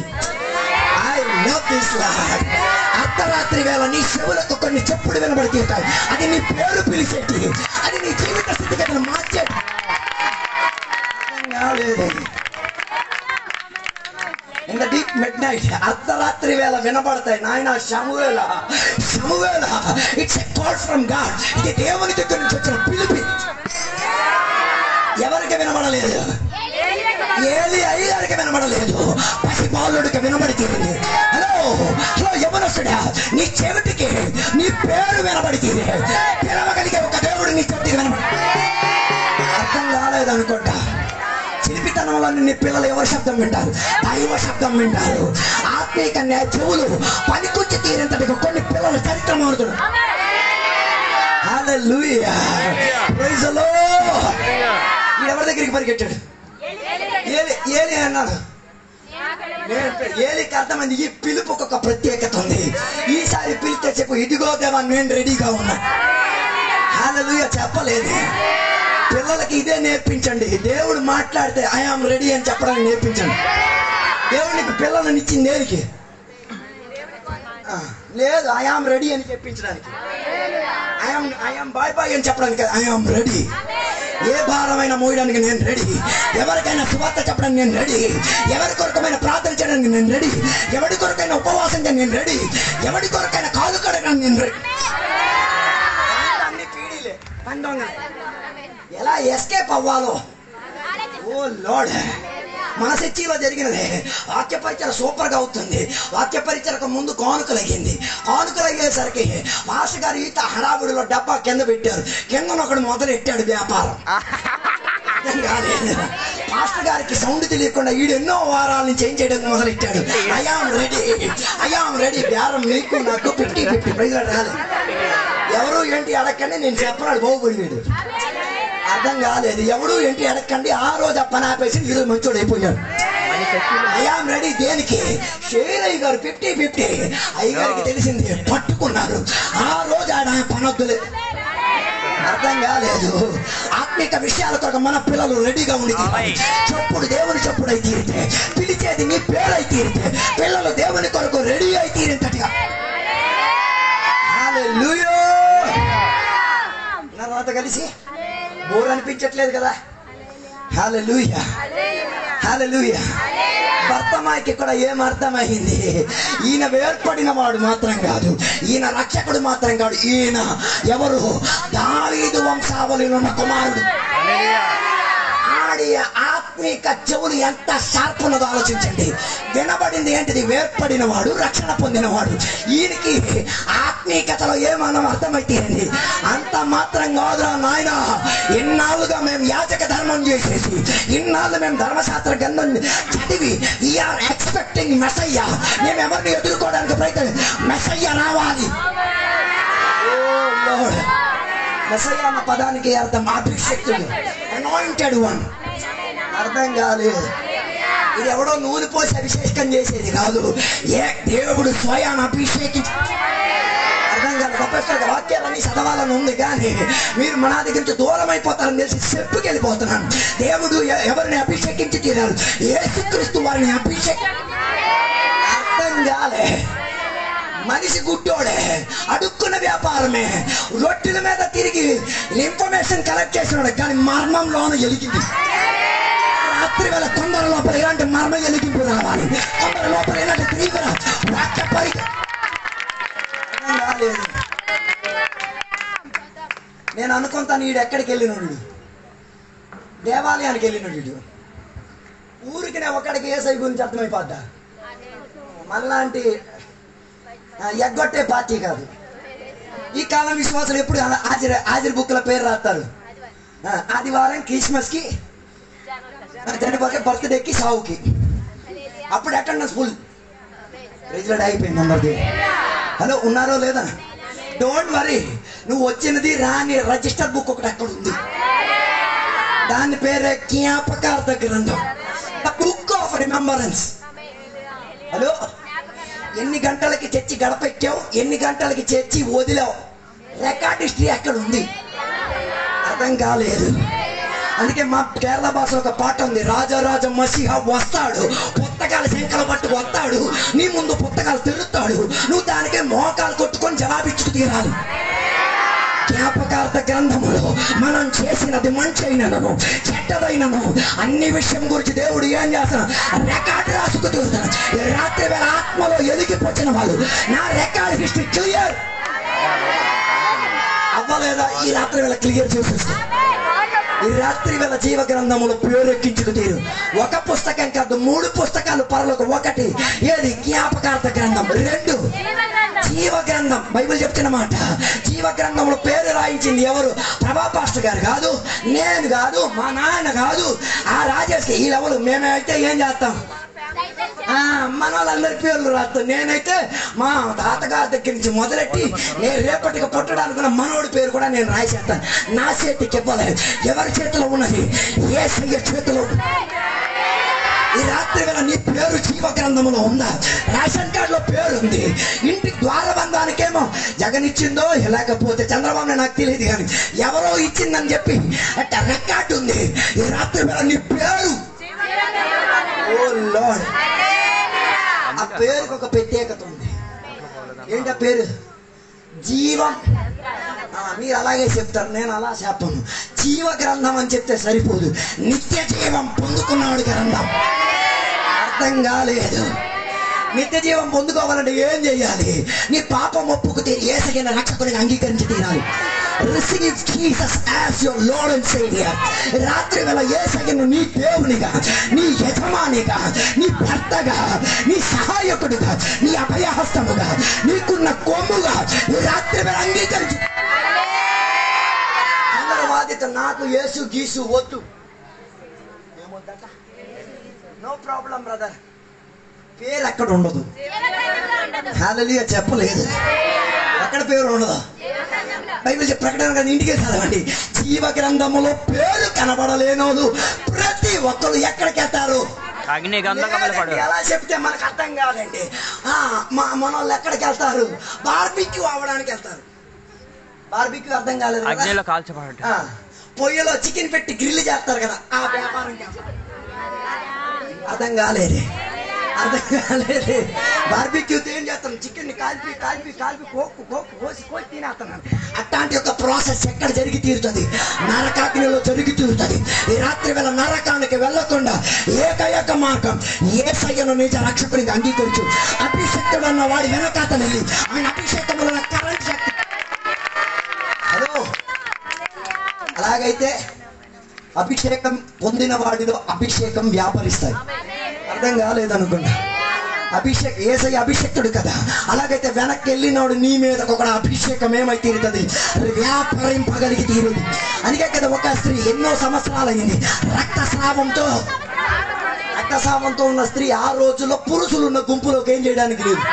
అర్ధరాత్రి వేళ నీ చెవులకు కొన్ని చెప్పుడు వినబడుతుంటాయి. అది నీ పేరు పిలిచేటి, అది నీ జీవిత స్థితిగతులు మార్చేది. In the deep midnight అర్ధరాత్రి వేళ వినబడతాయి. నాయన శమూయేలా, it's a call from God. ఇది దేవుని దగ్గర నుంచి వచ్చిన పిలిపి. ఎవరికి వినబడలేదు? ఏలి అయ్యగారికి వినబడలేదు, పసి బాలుడికి వినబడి తీరింది. హలో యవనస్తుడా, నీ చెవిటికి నీ పేరు వినబడి తీరి పిలవగలిగే ఒక దేవుడు నీ చెవిటికి వినబడి. అర్థం కాలేదు అనుకుంటా. చిలిపితనంలో నీ పిల్లలు ఎవరి శబ్దం వింటారు? దైవ శబ్దం వింటారు. ఆత్మీక చెవులు పనికొచ్చి తీరేంతటిగా కొన్ని పిల్లల చరిత్ర మారుతున్నారు. హల్లెలూయా, ప్రైజ్ ది లార్డ్. ఎవరి దగ్గరికి పరిగెట్టాడు? ఏలి అన్నాడు. ఏలికి అర్థమైంది, ఈ పిలుపుకు ఒక ప్రత్యేకత ఉంది. ఈసారి పిలిస్తే చెప్పు, ఇదిగో దేవా నేను రెడీగా ఉన్నా. హల్లెలూయా చెప్పలేదు. పిల్లలకి ఇదే నేర్పించండి. దేవుడు మాట్లాడితే ఐ యామ్ రెడీ అని చెప్పడానికి నేర్పించండి. దేవునికి పిల్లలను ఇచ్చింది దేనికి? లేదు, ఐ యామ్ రెడీ అని చెప్పించడానికి. ఐ యామ్ బాయ్ అని చెప్పడానికి. I am ready. ఏ భారమైన మోయడానికి నేను రెడీ. ఎవరికైనా సువార్త చెప్పడానికి నేను రెడీ. ఎవరి కొరకమైన ప్రార్థన చేయడానికి నేను రెడీ. ఎవరి కొరకైనా ఉపవాసం చేయడానికి నేను రెడీ. ఎవరి కొరకైనా కాలు కడగడానికి నేను రెడీ. అన్ని పీడీలే. ఎలా ఎస్కేప్ అవ్వాలో, ఓ లార్డ్. మన చర్చిలో జరిగినది వాక్య పరిచయం సూపర్ గా అవుతుంది. వాక్య పరిచయకు ముందు కానుకలు అయ్యేసరికి మాస్టర్ గారు ఈత హడావుడిలో డబ్బా కింద పెట్టారు. కింద ఒకడు మొదలెట్టాడు వ్యాపారం. మాస్టర్ గారికి సౌండ్ తెలియకుండా ఈడు ఎన్నో వారాల నుంచి ఏం చేయడానికి మొదలెట్టాడు. I am ready. బేరం నీకు నాకు 50-50 ప్రైజ్ రాలేదు. ఎవరు ఏంటి అడగండి, నేను చెప్పనాడు బాగుపడినాడు. అర్థం కాలేదు. ఎవడు ఏంటి అడగండి. ఆ రోజు ఆ పని ఆపేసి ఈరోజు మంచోడు అయిపోయాడు. I am ready. దేనికి? షేర్ అయ్య గారు 50-50 అయ్యగారికి తెలిసింది, పట్టుకున్నారు. ఆ రోజు ఆయన పనొద్దులే. అర్థం కాలేదు. ఆత్మిక విషయాల కొరకు మన పిల్లలు రెడీగా ఉండి చెప్పుడు దేవుని చెప్పుడు అయి తీరితే, పిలిచేది నీ పేరు అయి తీరితే, పిల్లలు దేవుని కొరకు రెడీ అయి తీరింతటిగా. హల్లెలూయా. తర్వాత కలిసి బోర్ అనిపించట్లేదు కదా? హల్లెలూయా, హల్లెలూయా. భర్తమాయికి కూడా ఏమర్థమైంది? ఈయన వేర్పడిన వాడు మాత్రం కాదు, ఈయన రక్షకుడు మాత్రం కాదు. ఈయన ఎవరు? దావీదు వంశావళిలో ఉన్న కుమారుడు. ఆడి ఆత్మీక చెవులు ఎంత షార్ప్ ఉన్నదో ఆలోచించండి. వినబడింది ఏంటిది? వేర్పడిన వాడు, రక్షణ పొందినవాడు. ఈయనకి ఆత్మీకతలో ఏమన్నా అర్థమైతేంది? అంత మాత్రం కాదురా నాయన. ఇన్నాళ్ళుగా మేము యాజక ధర్మం చేసేసి, ఇన్నాళ్ళు మేము ధర్మశాస్త్ర గ్రంథం చదివి, వీఆర్ ఎక్స్పెక్టింగ్ మెస్సయ్య. మేము ఎవరిని ఎదుర్కోవడానికి ప్రయత్నం, మెస్సయ్య రావాలి. మెస్సయ్య అన్న పదానికి అర్థం అభిషేక్తుడు, అనాయింటెడ్ వన్. అర్థం కాలేదు. ఇది ఎవడో నూనె పోసి అభిషేకం చేసేది కాదు, ఏ దేవుడు స్వయాన అభిషేకించి. అర్థం కాదు. గొప్ప వాక్యాలన్నీ చదవాలని ఉంది, కానీ మీరు మన దగ్గర నుంచి దూరం అయిపోతారని తెలిసి చెప్పుకెళ్ళిపోతున్నాను. దేవుడు ఎవరిని అభిషేకించి తీరారు? యేసుక్రీస్తు వారిని అభిషేకం. అర్థం కాలే. మనిషి గుడ్డోడే, అడుక్కున్న వ్యాపారమే, రొట్టెల మీద తిరిగి ఇన్ఫర్మేషన్ కలెక్ట్ చేసినాడు. కానీ మర్మంలోనూ ఎలిగింది. రాత్రి వేళ కొందరి లోపల ఇలాంటి మర్మ ఎలిగింపు రావాలి. కొందరి లోపల ఇలాంటి తీవ్ర వాక్య రాలేదు. నేను అనుకుంటాను వీడు ఎక్కడికి వెళ్ళినాడు, దేవాలయానికి వెళ్ళినాడు వీడు. ఊరికి నేను ఒక్కడికి ఏసై గురించి అర్థమైపోద్దా. మళ్ళాంటి ఎగ్గొట్టే పార్టీ కాదు. ఈ కాలం విశ్వాసులు ఎప్పుడు హాజరు బుక్ల పేరు రాస్తారు. ఆదివారం క్రిస్మస్కి, జనవరి బర్త్డేకి, సావుకి, అప్పుడు అటెండెన్స్ ఫుల్. రిజల్ట్ అయిపోయింది అందరిది. హలో, ఉన్నారో లేదా? డోంట్ వరీ, నువ్వు వచ్చినది రాని రిజిస్టర్ బుక్ ఒకటి అక్కడ ఉంది. దాని పేరే జ్ఞాపకార్థ గ్రంథం, the book of remembrance. Hello, ఎన్ని గంటలకి చర్చి గడపెక్కావు, ఎన్ని గంటలకి చర్చి వదిలావు, రికార్డ్ హిస్టరీ అక్కడ ఉంది. అర్థం కాలేదు. అందుకే మా కేరళ భాషలో ఒక పాట ఉంది, రాజారాజ మసిహా వస్తాడు, పుస్తకాలు శంకలు పట్టుకు వస్తాడు, నీ ముందు పుస్తకాలు తిరుగుతాడు, నువ్వు దానికే మోకాలు కొట్టుకొని జవాబిచ్చుకు తీరాలి. జ్ఞాపకార్థ గ్రంథములో మనం చేసినది మంచి అయినను చెడ్డదైనను అన్ని విషయం గురించి దేవుడు ఏం చేస్తున్నా రికార్డు రాసుకు తీరుతాను. రాత్రి వేళ ఆత్మలో ఎదిగిపోచిన వాళ్ళు నా రికార్డు హిస్టరీ క్లియర్ అవ్వలేదా? ఈ రాత్రి వేళ క్లియర్ చేసేస్తా. ఈ రాత్రి వేళ జీవ గ్రంథములు పేరెక్కించుకు తీరు. ఒక పుస్తకం కాదు, 3 పుస్తకాలు పరలోక. ఒకటి ఏది? జ్ఞాపకార్థ గ్రంథం. 2 జీవ గ్రంథం. బైబిల్ చెప్తున్న మాట, జీవ గ్రంథంలో పేరు రాయించింది ఎవరు? ప్రభా పాస్టర్ గారు కాదు, నేను కాదు, మా నాన్న కాదు, ఆ రాజేష్కి. ఈ లెవెల్ మేమైతే ఏం చేస్తాం, మన వాళ్ళందరి పేర్లు రాస్తాం. నేనైతే మా తాతగారి దగ్గర నుంచి మొదలెట్టి నేను రేపటికి పుట్టడానికి మనోడి పేరు కూడా నేను రాసేస్తాను. నా చేతికి ఇవ్వలేదు. ఎవరి చేతిలో ఉన్నది? యేసయ్య చేతిలో. ఈ రాత్రి వేళ నీ పేరు జీవ గ్రంథంలో ఉందా? రేషన్ కార్డులో పేరు ఉంది. ఇంటి ద్వారబంధానికేమో జగన్ ఇచ్చిందో, లేకపోతే చంద్రబాబు నాకు తెలియదు, కానీ ఎవరో ఇచ్చిందని చెప్పి అట్ట రికార్డు ఉంది. ఈ రాత్రి వేళ నీ పేరు, ఓ లార్డ్, ఆ పేరుకి ఒక ప్రత్యేకత ఉంది. ఏంటి ఆ పేరు? జీవం. మీరు అలాగే చెప్తారు, నేను అలా చెప్పను. జీవ గ్రంథం అని చెప్తే సరిపోదు, నిత్య జీవం పొందుకున్నాడు గ్రంథం. అర్థం కాలేదు. నిత్య జీవం పొందుకోవాలంటే ఏం చేయాలి? నీ పాపం ఒప్పుకు తీరి యేసయ్యన రక్షకుడిని అంగీకరించి తీరాలి. Receive Jesus as your lord and saviour. రాత్రి వేళ యేసయ్యను నీ దేవునిగా, నీ యజమానిగా, నీ భర్తగా, నీ సహాయకుడిగా, నీ అభయహస్తముగా, నీకున్న కొమ్ముగా ఈ రాత్రి వేళ అంగీకరించి. అందరూ బాధ్యత, నాకు యేసు గీసు వద్దు. ఏమొద్దట? నో ప్రాబ్లం బ్రదర్, పేరు అక్కడ ఉండదు. హల్లెలూయా చెప్పలేదు, అక్కడ పేరు ఉండదు. బైబిల్ ప్రకటన ఇంటికే చదవండి. జీవ గ్రంథములో పేరు కనబడలేనోళ్ళు ప్రతి ఒక్కరు ఎక్కడికి వెళ్తారు? ఎలా చెప్తే మనకు అర్థం కాదండి. మన వాళ్ళు ఎక్కడికి వెళ్తారు? బార్బిక్యూ అవ్వడానికి వెళ్తారు. బార్బిక్యూ అర్థం కాలేదు. పొయ్యిలో చికెన్ పెట్టి గ్రిల్ చేస్తారు కదా, ఆ వ్యాపారంకి అర్థం కాలేదు. అర్థం కాలేదు. బార్బిక్యూతో ఏం చేస్తాను? చికెన్ని కాల్పి కాల్పి కాల్పి కోసి కోసి తినేస్తున్నాను. అట్లాంటి యొక్క ప్రాసెస్ ఎక్కడ జరిగి తీరుతుంది? నరకాగ్నిలో జరిగి తీరుతుంది. ఈ రాత్రి వేళ నరకానికి వెళ్ళకుండా ఏకైక మార్గం యేసయ్యను నిజ రక్షకుడిగా అంగీకరించు. అభిషేకుడు అన్న వాడి వెనకాతలు వెళ్ళి ఆయన అభిషేకంలో కరెంట్ శక్తి. హలో, అలాగైతే అభిషేకం పొందిన వాడిలో అభిషేకం వ్యాపరిస్తాయి. అర్థం కాలేదనుకున్నా. యేసయ్య అభిషేక్తుడు కదా. అలాగైతే వెనక్కి వెళ్ళినోడు నీ మీద ఒక అభిషేకం ఏమై తీరుతుంది? వ్యాపరింపగలిగి తీరుతుంది. అందుకే కదా ఒక స్త్రీ ఎన్నో సంవత్సరాలైంది రక్తస్రావంతో ఉన్న స్త్రీ ఆ రోజుల్లో పురుషులు ఉన్న గుంపులోకి ఏం చేయడానికి లేదు,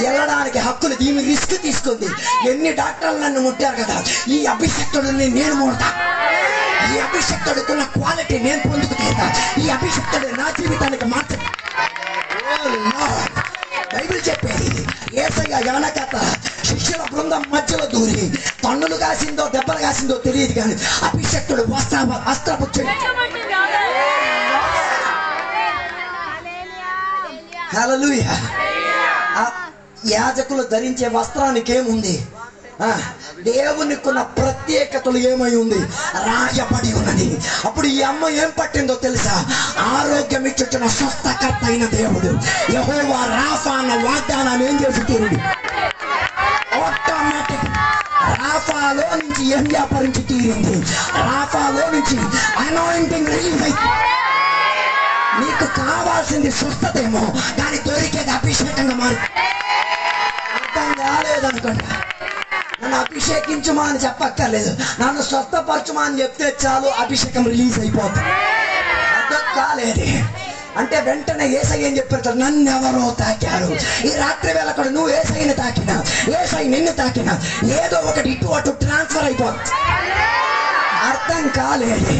వెళ్ళడానికి హక్కులు. దీని రిస్క్ తీసుకుంది. ఎన్ని డాక్టర్లు నన్ను ముట్టారు కదా, ఈ అభిషేక్తుడిని నేను ముడతా, ఈ అభిషేక్తుడికున్న క్వాలిటీ నేను పొందుకు తీరుతా, ఈ అభిషేక్తుడు నా జీవితానికి మార్చ. బైబిల్ చెప్పేది యేసయ్య వెనకాత శిష్యుల బృందం మధ్యలో దూరి తన్నులు కాసిందో దెబ్బలు కాసిందో తెలియదు, కానీ అభిషేక్తుడు వస్త్రపు హల్లెలూయా యాజకులు ధరించే వస్త్రానికి ఏముంది? దేవునికున్న ప్రత్యేకతలు ఏమై ఉంది? రాయబడి ఉన్నది. అప్పుడు ఈ అమ్మ ఏం పట్టిందో తెలుసా? ఆరోగ్యం ఇచ్చిన స్వస్థకర్త అయిన దేవుడు యెహోవా రాఫా అన్న వాగ్దానాన్ని ఏం చేసి తీరుడు? ఆటోమేటిక్ రాఫాలో నుంచి ఏం వ్యాపరించి తీరింది? రాఫాలో నుంచి అనాయింటింగ్ రిలీజ్ అయింది. నీకు కావాల్సింది స్వస్థతేమో, కానీ దొరికేది అభిషేకంగా మారి. అర్థం కాలేదనుకోండి, నన్ను అభిషేకించుమా అని చెప్పక్కర్లేదు, నన్ను స్వస్థపరచుమా అని చెప్తే చాలు, అభిషేకం రిలీజ్ అయిపోతుంది. అర్థం కాలేదు అంటే వెంటనే యేసయ్య ఏం చెప్పారు? నన్ను ఎవరో తాకారు. ఈ రాత్రి వేళ కూడా నువ్వు యేసయ్యని తాకినా, యేసయ్య నిన్ను తాకినా, ఏదో ఒకటి ఇటు అటు ట్రాన్స్ఫర్ అయిపోతుంది. అర్థం కాలేదు.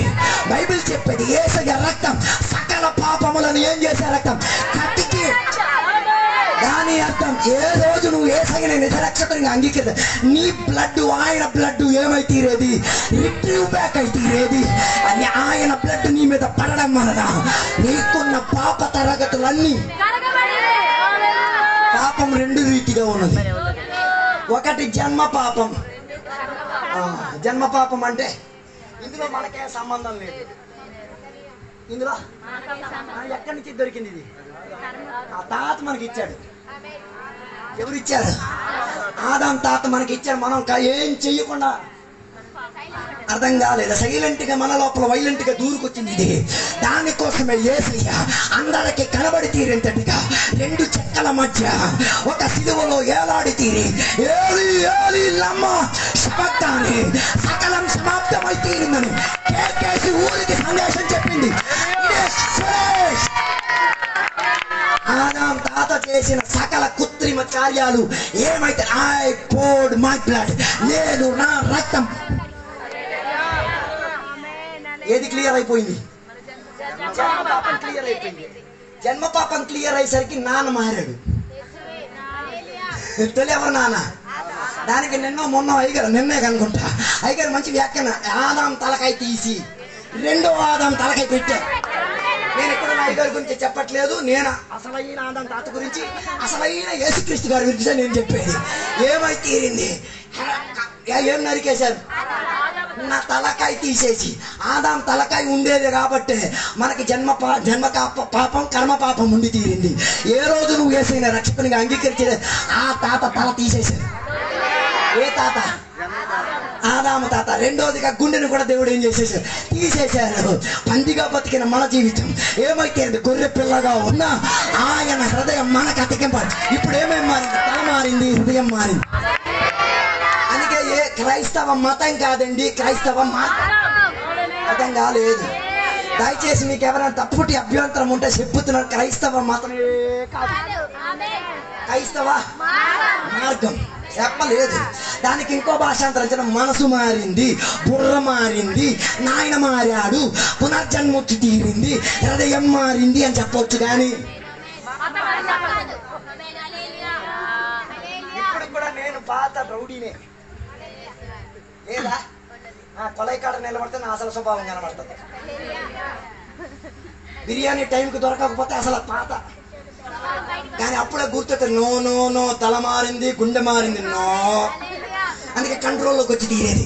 బైబిల్ చెప్పేది యేసయ్య రక్తం సకల పాపములను ఏం చేసే రక్తం కట్టికి. దాని అర్థం ఏ రోజు నువ్వు యేసయ్యని నిజరక్షకునిగా అంగీకరిస్తే నీ బ్లడ్ ఆయన బ్లడ్ ఏమై తీరేది? రిట్రీవ్ బ్యాక్ అయి తీరేది. అని ఆయన బ్లడ్ నీ మీద పడడం వలన నీకున్న పాప తరగతులన్నీ. పాపం రెండు రీతిగా ఉన్నది. ఒకటి జన్మ పాపం. జన్మ పాపం అంటే ఇందులో మనకే సంబంధం లేదు. ఇందులో ఎక్కడి నుంచి దొరికింది? ఇది ఆ తాత మనకి ఇచ్చాడు. ఎవరిచ్చారు? ఆదాం తాత మనకి ఇచ్చాడు. మనం ఏం చెయ్యకుండా. అర్థం కాలేదు. సైలెంట్ గా మన లోపల వైలెంట్ గా దూరుకొచ్చింది ఇది. దానికోసమే యేసయ్య అందరికి కనబడి తీరేంతటిగా రెండు చెక్కల మధ్య ఒక సిలువలో ఏలాడి తీరి ఏలి ఏలి లమ్మా శబక్తాని సకలం సమాప్తమై తీరిందని కేకేసి ఊరికి సందేశం చెప్పింది. ఆదాం తాత చేసిన సకల కృత్రిమ కార్యాలు ఏమైతే ఐ పోర్డ్ మై బ్లడ్, నేను నా రక్తం. ఏది క్లియర్ అయిపోయింది? జన్మ పాపం క్లియర్ అయిపోయింది. జన్మ పాపం క్లియర్ అయ్యేసరికి నాన్న మారాడు. తెలియవరు నాన్న? దానికి నిన్నో మొన్న అయ్యగారు, నిన్నే కనుకుంటా, అయ్యగారు మంచి వ్యాఖ్యానం. ఆదాం తలకాయ తీసి రెండో ఆదాం తలకాయ పెట్టారు. నేను ఎక్కడ అయ్యగారి గురించి చెప్పట్లేదు, నేను అసలైన ఆదాం తాత గురించి, అసలైన యేసుక్రీస్తు గారి గురించి నేను చెప్పేది. ఏమై తీరింది? ఏం నరికేశారు? నా తలకాయ తీసేసి. ఆదాం తలకాయ ఉండేది కాబట్టి మనకి జన్మ పాపం కర్మ పాపం ఉండి తీరింది. ఏ రోజు నువ్వు యేసయ్యని రక్షకునిగా అంగీకరించే ఆ తాత తల తీసేశారు. ఏ తాత? ఆదాము తాత. రెండోదిగా గుండెను కూడా దేవుడు ఏం చేసేసారు? తీసేశారు. పందిగా బతికిన మన జీవితం ఏమైతే గొర్రె పిల్లగా ఉన్నా ఆయన హృదయం మనకు అతికింపాలి. ఇప్పుడు ఏమేమి మారింది? తల మారింది, హృదయం మారింది. అందుకే ఏ క్రైస్తవ మతం కాదండి, క్రైస్తవ మతం కాలేదు. దయచేసి మీకు ఎవరైనా తప్పుటి అభ్యంతరం ఉంటే చెప్పుతున్నారు. క్రైస్తవ మతమే కాదు, క్రైస్తవ మార్గం చెప్పలేదు. దానికి ఇంకో భాషాంతరం మనసు మారింది, బుర్ర మారింది, నాయన మారాడు, పునర్జన్మొచ్చి తీరింది, హృదయం మారింది అని చెప్పొచ్చు. కానీ ఇప్పుడు కూడా నేను పాత రౌడీనే లేదా? కొలైకాడ నిలబడితే నా అసలు స్వభావం కనబడుతుంది. బిర్యానీ టైంకి దొరకకపోతే అసలు పాత. కానీ అప్పుడే గుర్తొస్తుంది, నో నో నో, తల మారింది, గుండె మారింది, నో. అందుకే కంట్రోల్లోకి వచ్చి తీరేది.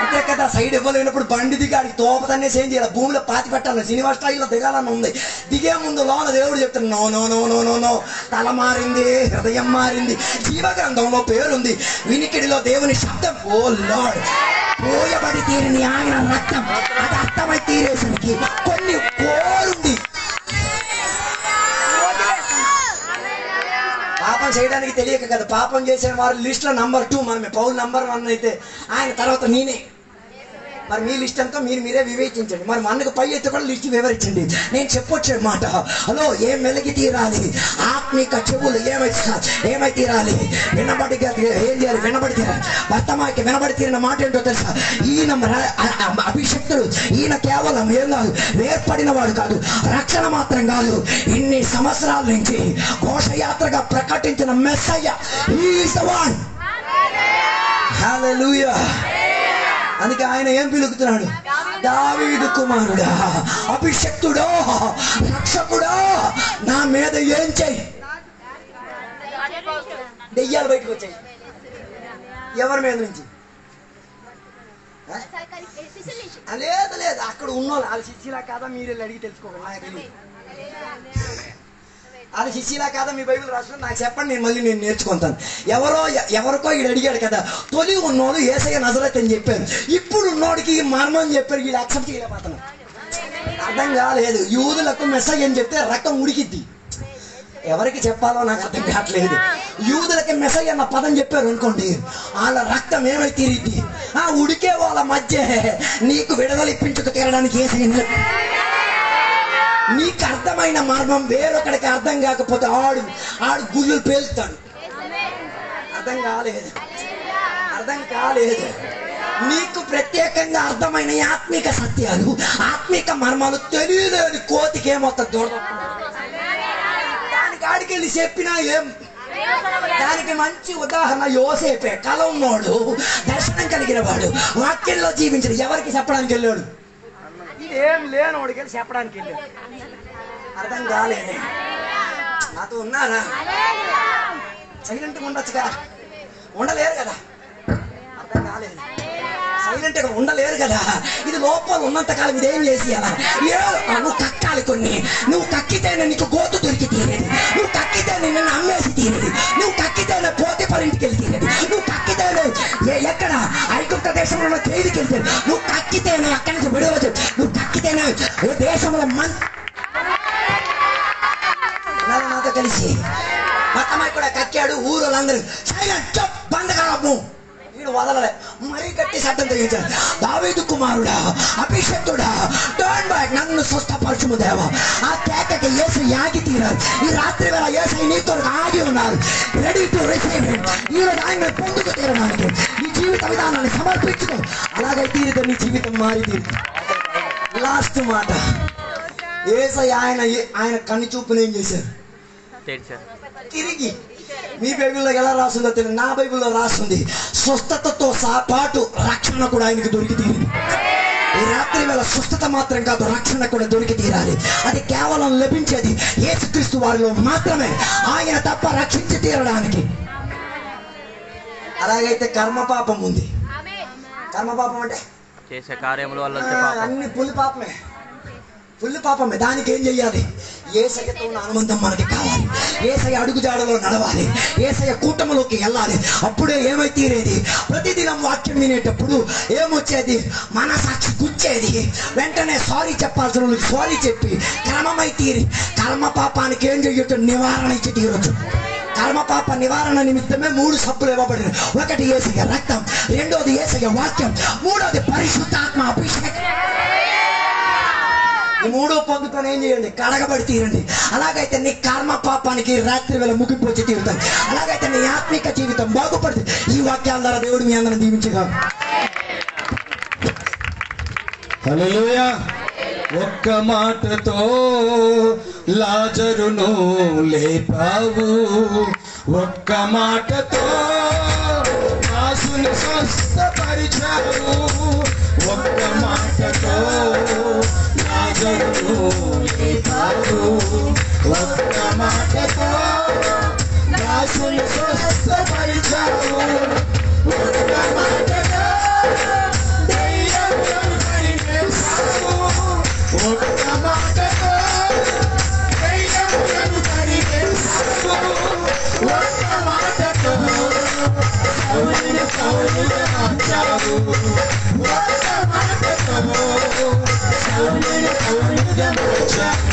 అంతే కదా. సైడ్ ఇవ్వలేనప్పుడు బండి దిగి ఆడికి తోపతన్నే సేమ్ చేయాలి, భూమిలో పాతి పెట్టాలని, సినిమా స్టైల్లో దిగాలని ఉంది. దిగే ముందు లోన దేవుడు చెప్తాడు, no no no no no no, తల మారింది, హృదయం మారింది, జీవగ్రంథంలో పేరుంది, వినికిడిలో దేవుని శబ్దం. ఓ లార్డ్, పోయబడి తీరిని ఆయన రక్తం. అది అర్థమై తీరేసరికి కొన్ని కోరుంది. పాపం చేయడానికి తెలియక కదా. పాపం చేసిన వారి లిస్ట్ లో నంబర్ 2 మనమే. పౌలు నంబర్ 1 అయితే ఆయన తర్వాత నేనే. మరి మీ లిస్ట్ అంతా మీరే వివేచించండి. మరి మనకు పై ఎత్తు కూడా లిస్ట్ వివరించండి. నేను చెప్పొచ్చే మాట, హలో, ఏం మెలిగి తీరాలి? ఆత్మిక చెవులు ఏమై తీరాలి? వినబడి ఏం చేయాలి? వినబడి తీరాలి. వర్తమానికి వినబడి తీరిన మాట ఏంటో తెలుసా? ఈయన అభిషక్తుడు, ఈయన కేవలం ఏం కాదు, వేర్పడిన వాడు కాదు, రక్షణ మాత్రం కాదు, ఇన్ని సంవత్సరాల నుంచి ఘోషయాత్రగా ప్రకటించిన Messiah. He is the one. Hallelujah. అందుకే ఆయన ఏం పిలుగుతున్నాడు? దావీదు కుమారుడా, అభిషక్తుడా, రక్షకుడా, నా మీద ఏం చెయ్యి? దెయ్యాలు బయటకు వచ్చాయి. ఎవరి మీద నుంచి? లేదు లేదు, అక్కడ ఉన్నోళ్ళు వాళ్ళ శిష్యులా కాదా మీరే అడిగి తెలుసుకోకండి, నాకు తెలియదు. వాళ్ళ శిష్యులా కాదా మీ బైబిల్ రాసుకుని నాకు చెప్పండి, నేను నేర్చుకుంటాను. ఎవరికో వీడు అడిగాడు కదా, తొలి ఉన్నోడు యేసయ్య నజరేతు అని చెప్పారు. ఇప్పుడు ఉన్నోడికి మర్మం చెప్పారు, వీళ్ళు యాక్సెప్ట్ చేయలేకపోతున్నారు. అర్థం కాలేదు. యూదులకు మెసేజ్ అని చెప్తే రక్తం ఉడికిద్ది. ఎవరికి చెప్పాలో నాకు అర్థం కావట్లేదు. యూదులకి మెసేజ్ అన్న పదం చెప్పారు అనుకోండి, వాళ్ళ రక్తం ఏమై తీరిద్ది. ఉడికే వాళ్ళ మధ్య నీకు విడుదల ఇప్పించుకు తీరడానికి యేసయ్య. నీకు అర్థమైన మర్మం వేరొకడికి అర్థం కాకపోతే ఆడు గుళ్ళు పేలుతాడు. అర్థం కాలేదు. నీకు ప్రత్యేకంగా అర్థమైన ఆత్మిక సత్యాలు, ఆత్మిక మర్మాలు తెలియలేని కోతికి ఏమవుతుంది? దూరం దానికి ఆడికెళ్ళి చెప్పినా ఏం. దానికి మంచి ఉదాహరణ యోసేపే. కల ఉన్నోడు, దర్శనం కలిగిన వాడు, వాక్యంలో జీవించడు. ఎవరికి చెప్పడానికి వెళ్ళాడు? ఇదేం లేనోడికి వెళ్ళి చెప్పడానికి వెళ్ళాడు. అర్థం కాలేదు. నాతో ఉన్నారా? సైలెంట్గా ఉండొచ్చుగా, ఉండలేరు కదా. అర్థం కాలేదు. సైలెంట్గా ఉండలేరు కదా. ఇది లోపల ఉన్నంతకాలం ఇదేం చేసేయాలా? నువ్వు కక్కాలి కొన్ని. నువ్వు కక్కితేనే నీకు గోతు దొరికి తీరేది. నువ్వు కక్కితేనే నిన్ను అమ్మేసి తీరేది. నువ్వు కక్కితేనే పోతేపర్ ఇంటికి వెళ్ళి తీరేది. నువ్వు కక్కితేనే ఎక్కడ ఐగుప్త దేశంలో జైలుకి వెళ్తాడు. నువ్వు కక్కితేనే అక్కడి నుంచి విడవచ్చు. నువ్వు కక్కితేనే దేశంలో నాతో కలిసి మొత్తమై కూడా కక్కాడు. ఊరోళ్ళందరూ సైలెంట్, బంధకాలము. వీడు వదలలే, మరీ గట్టి శబ్దం తగ్గించాడు. దావీదు కుమారుడా, అభిషక్తుడా, టర్న్ బ్యాక్, నన్ను స్వస్థపరచుము దేవా. ఆ కేకకి యేసు యాగి తీరారు. ఈ రాత్రి వేళ యేసు నీతో ఆగి ఉన్నారు, రెడీ టు రిసీవ్ హిమ్. ఈ రోజు ఆయన పొందుకు తీరడానికి ఈ జీవిత విధానాన్ని సమర్పించుకో. అలాగే తీరితే నీ జీవితం మారి తీరు. లాస్ట్ మాట, యేసయ్య ఆయన కన్ను చూపుని ఏం చేశారు? తిరిగి. మీ బైబిల్లో ఎలా రాస్తుందో తెలియదు, నా బైబిల్లో రాస్తుంది స్వస్థతతో పాటు రక్షణ కూడా ఆయనకు దొరికి తీరింది. ఈ రాత్రి వేళ స్వస్థత మాత్రం కాదు, రక్షణ కూడా దొరికి తీరాలి. అది కేవలం లభించేది యేసుక్రీస్తు వారిలో మాత్రమే, ఆయన తప్ప రక్షించి తీరడానికి. అలాగైతే కర్మపాపం ఉంది. కర్మపాపం అంటే చేసే కార్యముల వల్ల అన్ని పుల్లి పాపమే. దానికి ఏం చెయ్యాలి? యేసయ్యతో ఉన్న అనుబంధం మనకి కావాలి. యేసయ్య అడుగుజాడలో నడవాలి. యేసయ్య కూటమిలోకి వెళ్ళాలి. అప్పుడే ఏమై తీరేది? ప్రతిదినం వాక్యం వినేటప్పుడు ఏమొచ్చేది? మన సాక్షి గుచ్చేది. వెంటనే సారీ చెప్పాల్సిన సారీ చెప్పి క్రమమై తీరి కర్మ పాపానికి ఏం చెయ్యొచ్చు? నివారణ ఇచ్చి తీరొచ్చు. కర్మపాప నివారణ నిమిత్తమే 3 సబ్బులు ఇవ్వబడిన. ఒకటి యేసయ్య రక్తం, రెండోది యేసయ్య వాక్యం, మూడోది పరిశుద్ధాత్మ అభిషేకం. ఈ 3 పొందుకొని ఏం చేయండి? కడగబడి తీరండి. అలాగైతే నీ కర్మ పాపానికి రాత్రి వేళ ముగింపు వచ్చి తీరుతాయి. అలాగైతే నీ ఆత్మిక జీవితం బాగుపడుతుంది. ఈ వాక్యాల ద్వారా దేవుడు మీ అందరిని దీవించగా. హల్లెలూయా. ఒక్క మాటతో లాజరును లేపావు, ఒక్క మాటతో రాసును స్వస్థపరిచావు, ఒక్క మాటతో లాజరును లేపావు, ఒక్క మాటతో రాసును స్వస్థపరిచావు, ఒక్క మాటతో దయ్యాలను పరిగెత్తావు, ఒక్క మాటతో దయ్యాలను పరిగెత్తావు, ఒక్క మాటతో సౌలుని సౌలుగా మార్చావు, ఒక్క మాటతో సౌలుని సౌలుగా మార్చావు.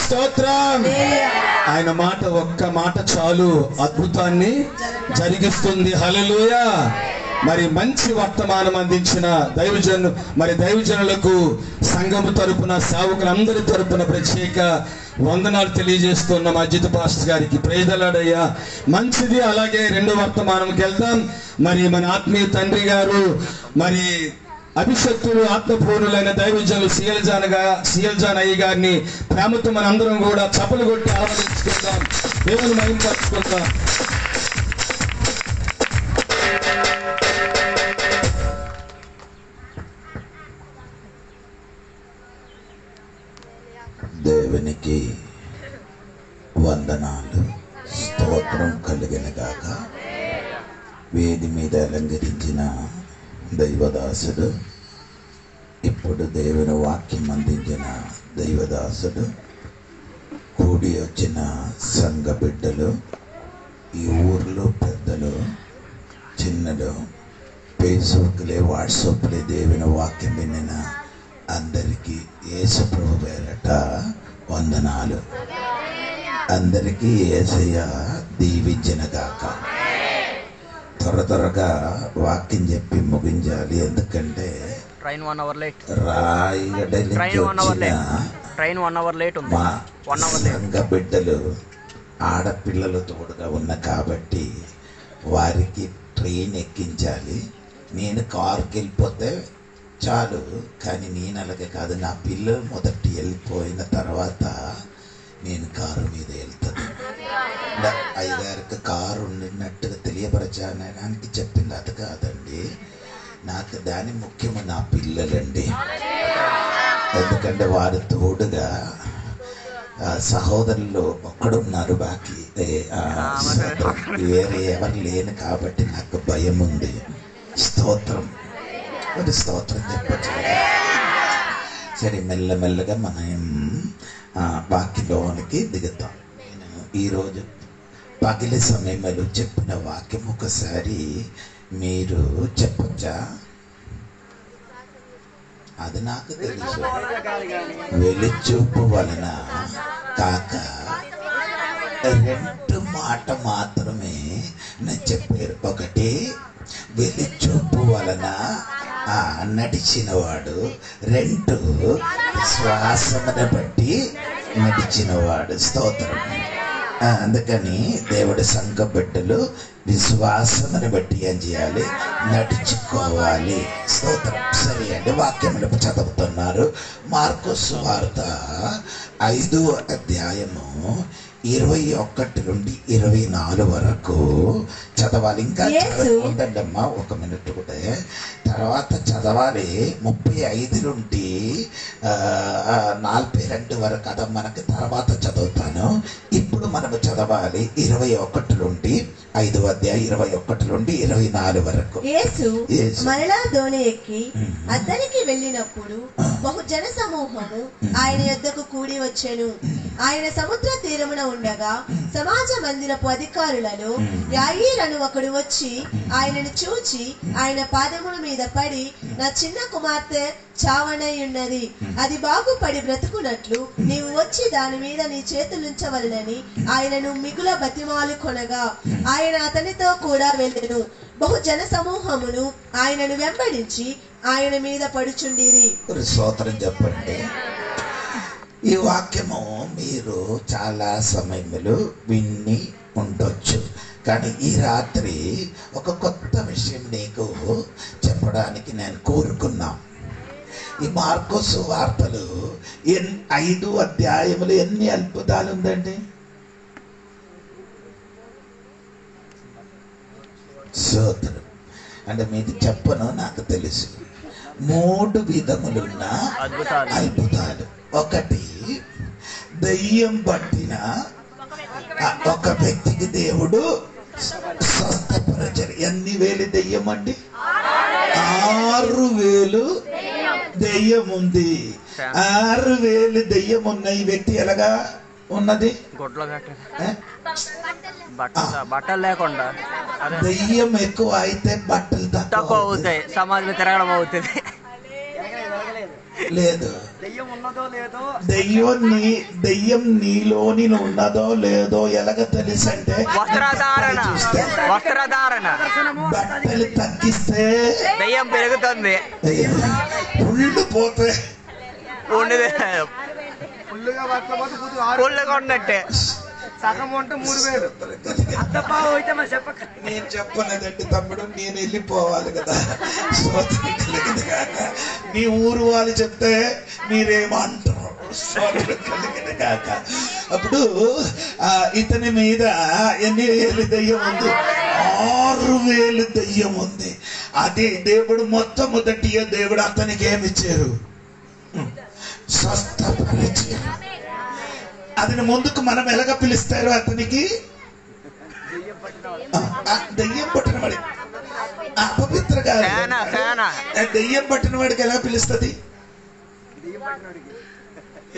స్తోత్రం. ఆయన మాట, ఒక్క మాట చాలు అద్భుతాన్ని జరిగిస్తుంది. హల్లెలూయా. మరి మంచి వర్తమానం అందించిన దైవజనులకు సంఘము తరపున, సేవకులందరి తరపున ప్రత్యేక వందనాలు తెలియజేస్తున్న అజిత్ పాస్టర్ గారికి. ప్రైజ్ ది లార్డ్ అయ్యా. మంచిది. అలాగే రెండో వర్తమానంకి వెళ్దాం. మరి మన ఆత్మీయ తండ్రి గారు, మరి అభిషక్తులు, ఆత్మపూర్ణులైన దైవజనులు సిఎల్ జాన్ అయ్య గారిని ప్రేమతో మన అందరం కూడా చప్పలు కొట్టి ఆరాధించుకుందాం, దేవుని మహిమపరుచుకుందాం. దేవునికి వందనాలు, స్తోత్రం కలిగిన గాక. వేది మీద అలంకరించిన దైవదాసుడు, ఇప్పుడు దేవుని వాక్యం అందించిన దైవదాసుడు, కూడి వచ్చిన సంఘ బిడ్డలు, ఈ ఊర్లో పెద్దలు, చిన్నలు, ఫేస్బుక్లే, వాట్సాప్లే దేవుని వాక్యం వినిన అందరికీ యేసు ప్రభు పేరట వందనాలు. అందరికీ యేసయ్య దీవించిన గాక. త్వరగా వాక్యం చెప్పి ముగించాలి, ఎందుకంటే రాయగడ నుంచి వచ్చిన మా సంఘ బిడ్డలు ఆడపిల్లలు తోడుగా ఉన్న కాబట్టి వారికి ట్రైన్ ఎక్కించాలి. నేను కారుకి వెళ్ళిపోతే చాలు, కానీ నేను అలాగే కాదు. నా పిల్లలు మొదటి వెళ్ళిపోయిన తర్వాత నేను కారు మీద వెళ్తాను. అయ్యగారికి కారు ఉండినట్టుగా తెలియపరచడానికి చెప్పింది అది కాదండి. నాకు దాని ముఖ్యము నా పిల్లలండి. ఎందుకంటే వారి తోడుగా సహోదరులు ఒక్కడున్నారు, బాకీ వేరే ఎవరు లేను కాబట్టి నాకు భయం ఉంది. స్తోత్రం, స్తోత్రం చెప్పచ్చు. సరే, మెల్లమెల్లగా మనం వాక్యంలోనికి దిగుతాం. నేను ఈరోజు పగిలి సమయంలో చెప్పిన వాక్యం ఒకసారి మీరు చెప్పచ్చా? అది నాకు తెలుసు. వెలిచూపు వలన కాక రెండు మాట మాత్రమే నేను చెప్పారు. ఒకటి, వెలిచూపు వలన నడిచినవాడు. రెండు, శ్వాసమును బట్టి నడిచినవాడు. స్తోత్రం. అందుకని దేవుడి సంఘ బిడ్డలు విశ్వాసమును బట్టి ఏం చేయాలి? నడుచుకోవాలి. స్తోత్రం. సరే అండి, వాక్యములు చదువుతున్నారు. మార్కు సువార్త 5వ అధ్యాయము 21 నుండి 24 వరకు చదవాలి. ఇంకా ఉందండమ్మా, ఒక మినిట్ కూడా. తర్వాత చదవాలి 35 నుండి 42 వరకు. కదా మనకి తర్వాత చదువుతాను. ఇప్పుడు మనము చదవాలి 21 నుండి 5వ అధ్యాయం 21 నుండి 24 వరకు. యేసు మరలా దోణి ఎక్కి అద్దరికి వెళ్ళినప్పుడు బహు జన సమూహము ఆయన యొద్దకు కూడి వచ్చెను. ఆయన సముద్ర తీరమున ఉండగా సమాజ మందిరపు అధికారులలో యాయీరను ఒకడు వచ్చి ఆయనను చూచి ఆయన పాదముల మీద పడి, నా చిన్న కుమార్తె చావనై ఉన్నది, అది బాగుపడి బ్రతుకున్నట్లు నీవు వచ్చి దాని మీద నీ చేతులుంచవలనని ఆయనను మిగుల బతిమాలు కొనగా ఆయన అతనితో కూడా వెళ్ళెను. బహు జన సమూహమును ఆయనను వెంబడించి ఆయన మీద పడుచుండిరి. స్తోత్రం చెప్పండి. ఈ వాక్యము మీరు చాలా సమయములు విని ఉండొచ్చు, కానీ ఈ రాత్రి ఒక కొత్త విషయం నీకు చెప్పడానికి నేను కోరుకున్నా. ఈ మార్కు సువార్తలు 5 అధ్యాయములు ఎన్ని అద్భుతాలు ఉందండి. స్తోత్రం. అంటే మీకు చెప్పను, నాకు తెలుసు. 3 విధములున్న అద్భుతాలు. ఒకటి, దయ్యం పట్టిన ఒక వ్యక్తికి దేవుడు స్వస్థపరచరు. ఎన్ని వేలు దెయ్యం అండి? 6,000 దెయ్యం ఉంది. 6,000 దెయ్యం ఉన్న ఈ వ్యక్తి ఎలాగా ఉన్నది? బట్టలు లేకుండా. దెయ్యం ఎక్కువ అయితే బట్టలు తక్కువ అవుతాయి, సమాజంలో తిరగడం అవుతుంది. లేదు, దెయ్యం నీలోని ఉన్నదో లేదో ఎలాగ తెలుసంటే బట్టలు తగ్గిస్తే దెయ్యం పెరుగుతుంది, పుళ్ళు పోతే పుల్లుగా ఉన్నట్టే. సగం ఉంటే 3000 నేను చెప్పలేదండి తమ్ముడు, నేను వెళ్ళిపోవాలి కదా. స్తోత్రం కలిగింది కాక. మీ ఊరు వాళ్ళు చెప్తే మీరేమంటారు? స్తోత్రం కలిగింది కాక. అప్పుడు ఇతని మీద ఎన్ని వేలు దెయ్యం ఉంది? 6000 దెయ్యం ఉంది. అది దేవుడు మొట్టమొదటిగా దేవుడు అతనికి ఏమిచ్చారు? స్వస్థపరిచారు. అతని ముందుకు మనం ఎలాగ పిలుస్తారు? అతనికి దెయ్యం పట్టిన వాడి అపవిత్ర కాదు, దెయ్యం పట్టిన వాడికి ఎలా పిలుస్తుంది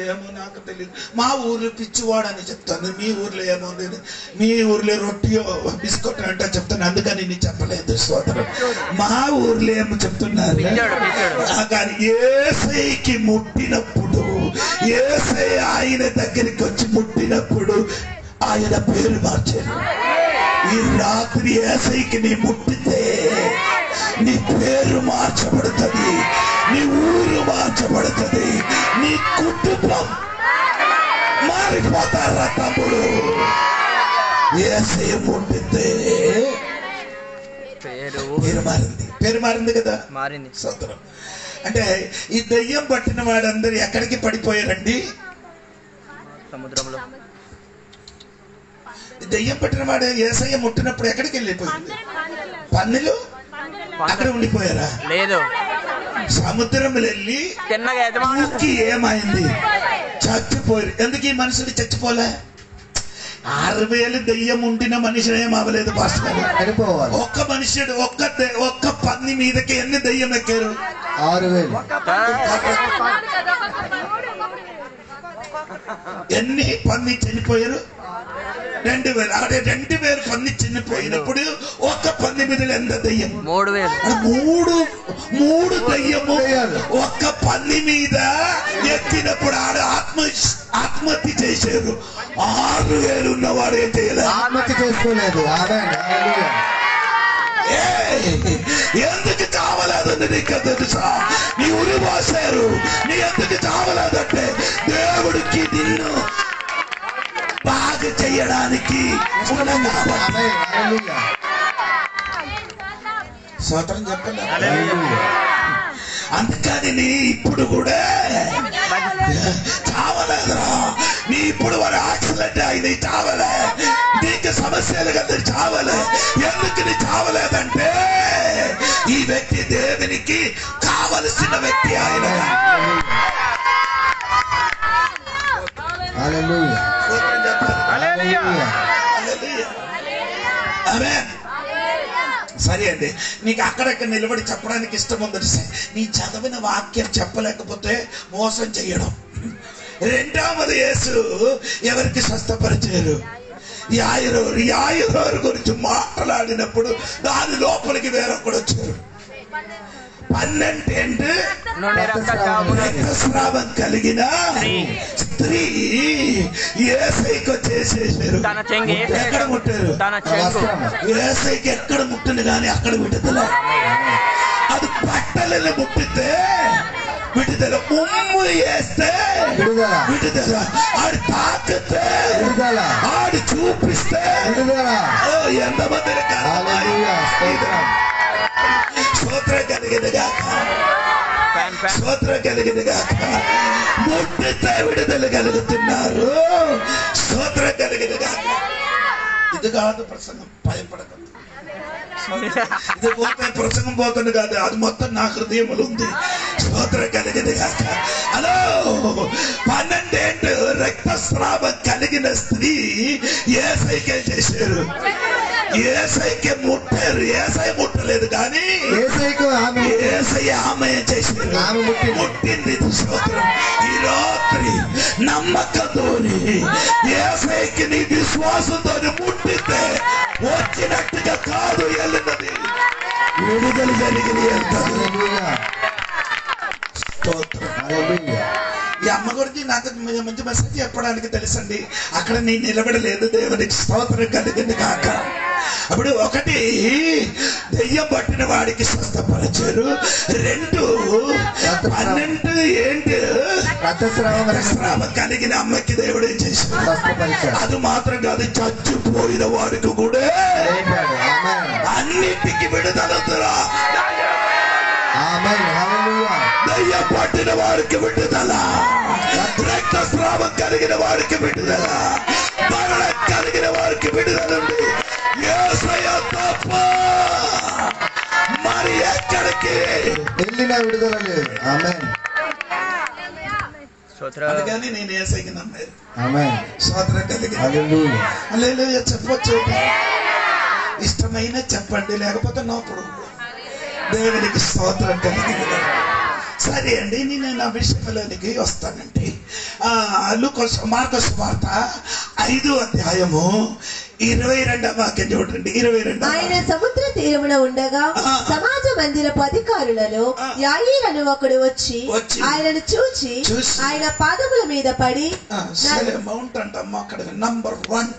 ఏమో నాకు తెలియదు. మా ఊర్లో పిచ్చివాడు అని చెప్తాను, మీ ఊర్లో ఏమో మీ ఊర్లో రొట్టియో బిస్కెట్ అంటే చెప్తాను, అందుకని నేను చెప్పలేదు. సోదరు మా ఊర్లో ఏమో చెప్తున్నారు, కానీ యేసయ్యకి ముట్టినప్పుడు, యేసయ్య ఆయన దగ్గరికి వచ్చి ముట్టినప్పుడు ఆయన పేరు మార్చారు. ఈ రాత్రి యేసయ్యకి నీ ముట్టితే నీ పేరు మార్చబడుతుంది, నీ ఊరు మార్చబడుతుంది, నీ కుటుంబం మారిపోతారా తమ్ముడు? యేసయ్య ముట్టితే పేరు మారింది కదా. సోదరం అంటే ఈ దెయ్యం పట్టిన వాడందరూ ఎక్కడికి పడిపోయారండి? సముద్రంలో. దెయ్యం పట్టిన వాడు యేసయ్య ముట్టినప్పుడు ఎక్కడికి వెళ్ళిపోయింది? పన్నులు అక్కడ ఉండిపోయారా? లేదు, సముద్రం వెళ్ళి ఏమైంది? చచ్చిపోయారు. ఎందుకు ఈ మనుషులు చచ్చిపోలే? 6000 దెయ్యం ఉండిన మనిషి ఏం అవ్వలేదు పాస్టర్ గారు. ఒక్క మనుషుడు ఒక్క పన్ని మీదకి ఎన్ని దెయ్యం ఎక్కారు? 6000. ఎన్ని పన్ని చనిపోయారు? 2000. అదే 2000 పన్ని చనిపోయినప్పుడు ఒక్క పన్ని మీద ఎంత దెయ్యం? 3000. మూడు దెయ్యము ఒక్క పన్ని మీద ఎక్కినప్పుడు ఆడ ఆత్మహత్య చేశారు. 6000 ఉన్నవాడు ఏం చేయలేదు, ఆత్మహత్య చేసుకోలేదు. ఎందుకు చావలేదని నీకు తెలుసా? నీ ఉరి పోసారు. నీ ఎందుకు చావలేదంటే దేవుడికి నిన్ను బాగా చెయ్యడానికి సోత్రం చెప్పండి. అందుకని నీ ఇప్పుడు కూడా చావలేదురా. నీ ఇప్పుడు వారు యాక్సిడెంట్ అయింది, చావలే. నీకు సమస్యలు కదా, చావలే. ఎందుకు నీ చావలేదంటే ఈ వ్యక్తి దేవునికి కావలసిన వ్యక్తి. ఆయన సరే అండి, నీకు అక్కడక్కడ నిలబడి చెప్పడానికి ఇష్టం ఉందని నీ చదివిన వాక్యం చెప్పలేకపోతే మోసం చేయడం. రెండవది యేసు ఎవరికి స్వస్థపరిచారు? యాయిరు గురించి మాట్లాడినప్పుడు దాని లోపలికి వేరొకడు వచ్చారు. 12 రక్తస్రావం కలిగిన స్త్రీ యేసయ్యకి వచ్చేసేసారు. ఎక్కడ ముట్టారు? యేసయ్యకి ఎక్కడ ముట్టను కానీ అక్కడ విడుదల. అది బట్టలను ముట్టితే విడుదల, ఉమ్ము వేస్తే విడుదల, ఆడి తాకితే విడుదల, ఆడి చూపిస్తే విడుదల. ఎంతమంది స్తోత్రం కలిగినగా, స్తోత్రం కలిగినగా. ముట్టితే విడుదల కలుగుతున్నారు. స్తోత్రం కలిగినగా. ఇది కాదు ప్రసంగం, భయపడదు. ఇది పోతే ప్రసంగం పోతుంది కాదు, అది మొత్తం నా హృదయంలో ఉంది. స్తోత్రం కలిగింది కాక. హలో, 12 రక్తస్రావం కలిగిన స్త్రీ యేసయ్యకి చేశారు. యేసయ్యకి ముట్టారు. యేసయ్య ముట్టలేదు కానీ యేసయ్య ఆమె చేశారు. ముట్టింది. స్తోత్రం. ఈ రాత్రి నమ్మకంతోని యేసయ్యకి నీ విశ్వాసంతో ముట్టితే వచ్చినట్టుగా కాదు వెళ్ళినది, విడుదల జరిగింది. స్తోత్రం. గురించి నాకు మంచి మెసేజ్ చెప్పడానికి తెలుసండి. అక్కడ నేను నిలబడలేదు. దేవునికి స్తోత్రం కలిగింది కాక. అప్పుడు ఒకటి, దెయ్యం పట్టిన వాడికి స్వస్థపరిచారు. 2 12 ఏంటి, రక్తస్రావం కలిగిన అమ్మకి దేవుడు ఏం చేశాడు? అది మాత్రం కాదు, చచ్చిపోయిన వాడికి కూడా అన్నిటికీ విడుదలవుతారా? దయ్యం పట్టిన వారికి విడుదల, రక్తస్రావం కలిగిన వారికి విడుదల, మరణం కలిగిన వారికి విడుదల ఉంది. యేసయ్య తప్ప మరి ఎక్కడికి వెళ్ళిన విడుదల లేదు. ఆమేన్. అందుకని నేను యేసయ్యకి నమ్మాను. ఆమేన్. స్తోత్రం కలిగింది. హల్లెలూయా. హల్లెలూయా చెప్పొచ్చు. ఇష్టమైన చెప్పండి, లేకపోతే నో ప్రాబ్లం. దేవునికి స్తోత్రం కలిగింది. సరే అండి, నేను నా విషయంలోనికి వస్తానండి. మార్కు సువార్త 5వ అధ్యాయము 22వ వాక్యం చూడండి. 22. ఆయన సముద్ర తీరమున ఉండగా సమాజ మందిరపు అధికారులలో యాయీరు అను ఒకడు వచ్చి ఆయనను చూచి ఆయన పాదముల మీద పడి, మౌంట్ అంటమ్మా అక్కడ నంబర్ 1.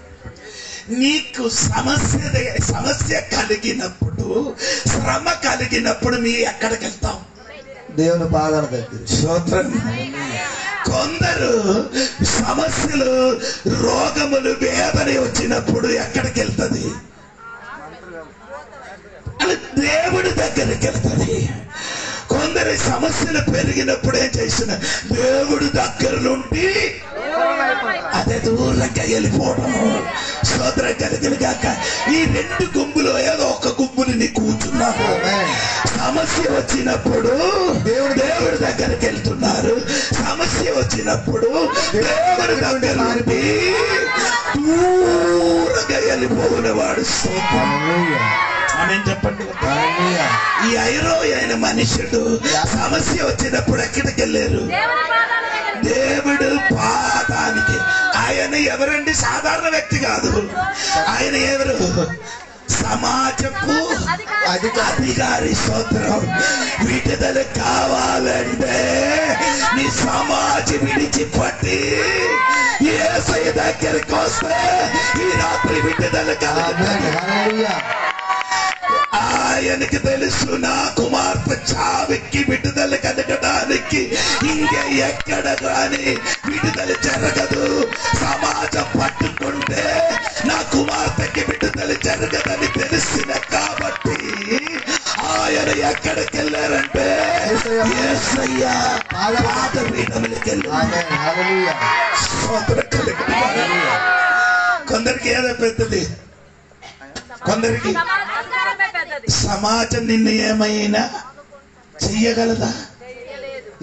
నీకు సమస్య కలిగినప్పుడు, శ్రమ కలిగినప్పుడు మీ ఎక్కడికి వెళ్తాం? దేవుని పాదాల దగ్గర. స్తోత్రం. కొందరు సమస్యలు, రోగములు, వేదన వచ్చినప్పుడు ఎక్కడికి వెళ్తుంది? అది దేవుడి దగ్గరికి వెళ్తుంది. కొందరి సమస్యలు పెరిగినప్పుడు ఏం చేసిన, దేవుడి దగ్గర నుండి అదే దూరంగా వెళ్ళిపోవడం. స్తోత్రం కలిగిన గాక. ఈ 2 గుంపులో ఏదో ఒక గుంపుని నీ కూర్చున్నావు. సమస్య వచ్చినప్పుడు దేవుడి దగ్గరికి వెళ్తున్నారు. సమస్య వచ్చినప్పుడు దేవుడి దగ్గర నుండి దూరంగా వెళ్ళిపోయినవాడు. చెప్పండి. ఈ ఐరో అయిన మనుషుడు సమస్య వచ్చినప్పుడు ఎక్కడికి వెళ్ళారు? దేవుడు పాదానికి. ఆయన ఎవరండి? సాధారణ వ్యక్తి కాదు. ఆయన ఎవరు? సమాజపు అధికారి. స్తోత్రం. విడుదల కావాలంటే నీ సమాజం విడిచిపట్టి యేసయ్య దగ్గరికి వస్తే ఈ రాత్రి విడుదల కలుగుతుంది. ఆయనకి తెలుసు నా కుమార్తె చావుకి విడుదల కలగడానికి ఇంకే ఎక్కడ కానీ విడుదల జరగదు. సమాజం పట్టుకుంటే నా కుమార్తెకి విడుదల జరగదని తెలిసిన కాబట్టి ఆయన ఎక్కడికి వెళ్ళారంటే యేసయ్య పాదపీఠములకి వెళ్ళారు. కొందరికి ఏదో పెద్దది, కొందరికి సమాజం నిన్ను ఏమైనా చెయ్యగలదా?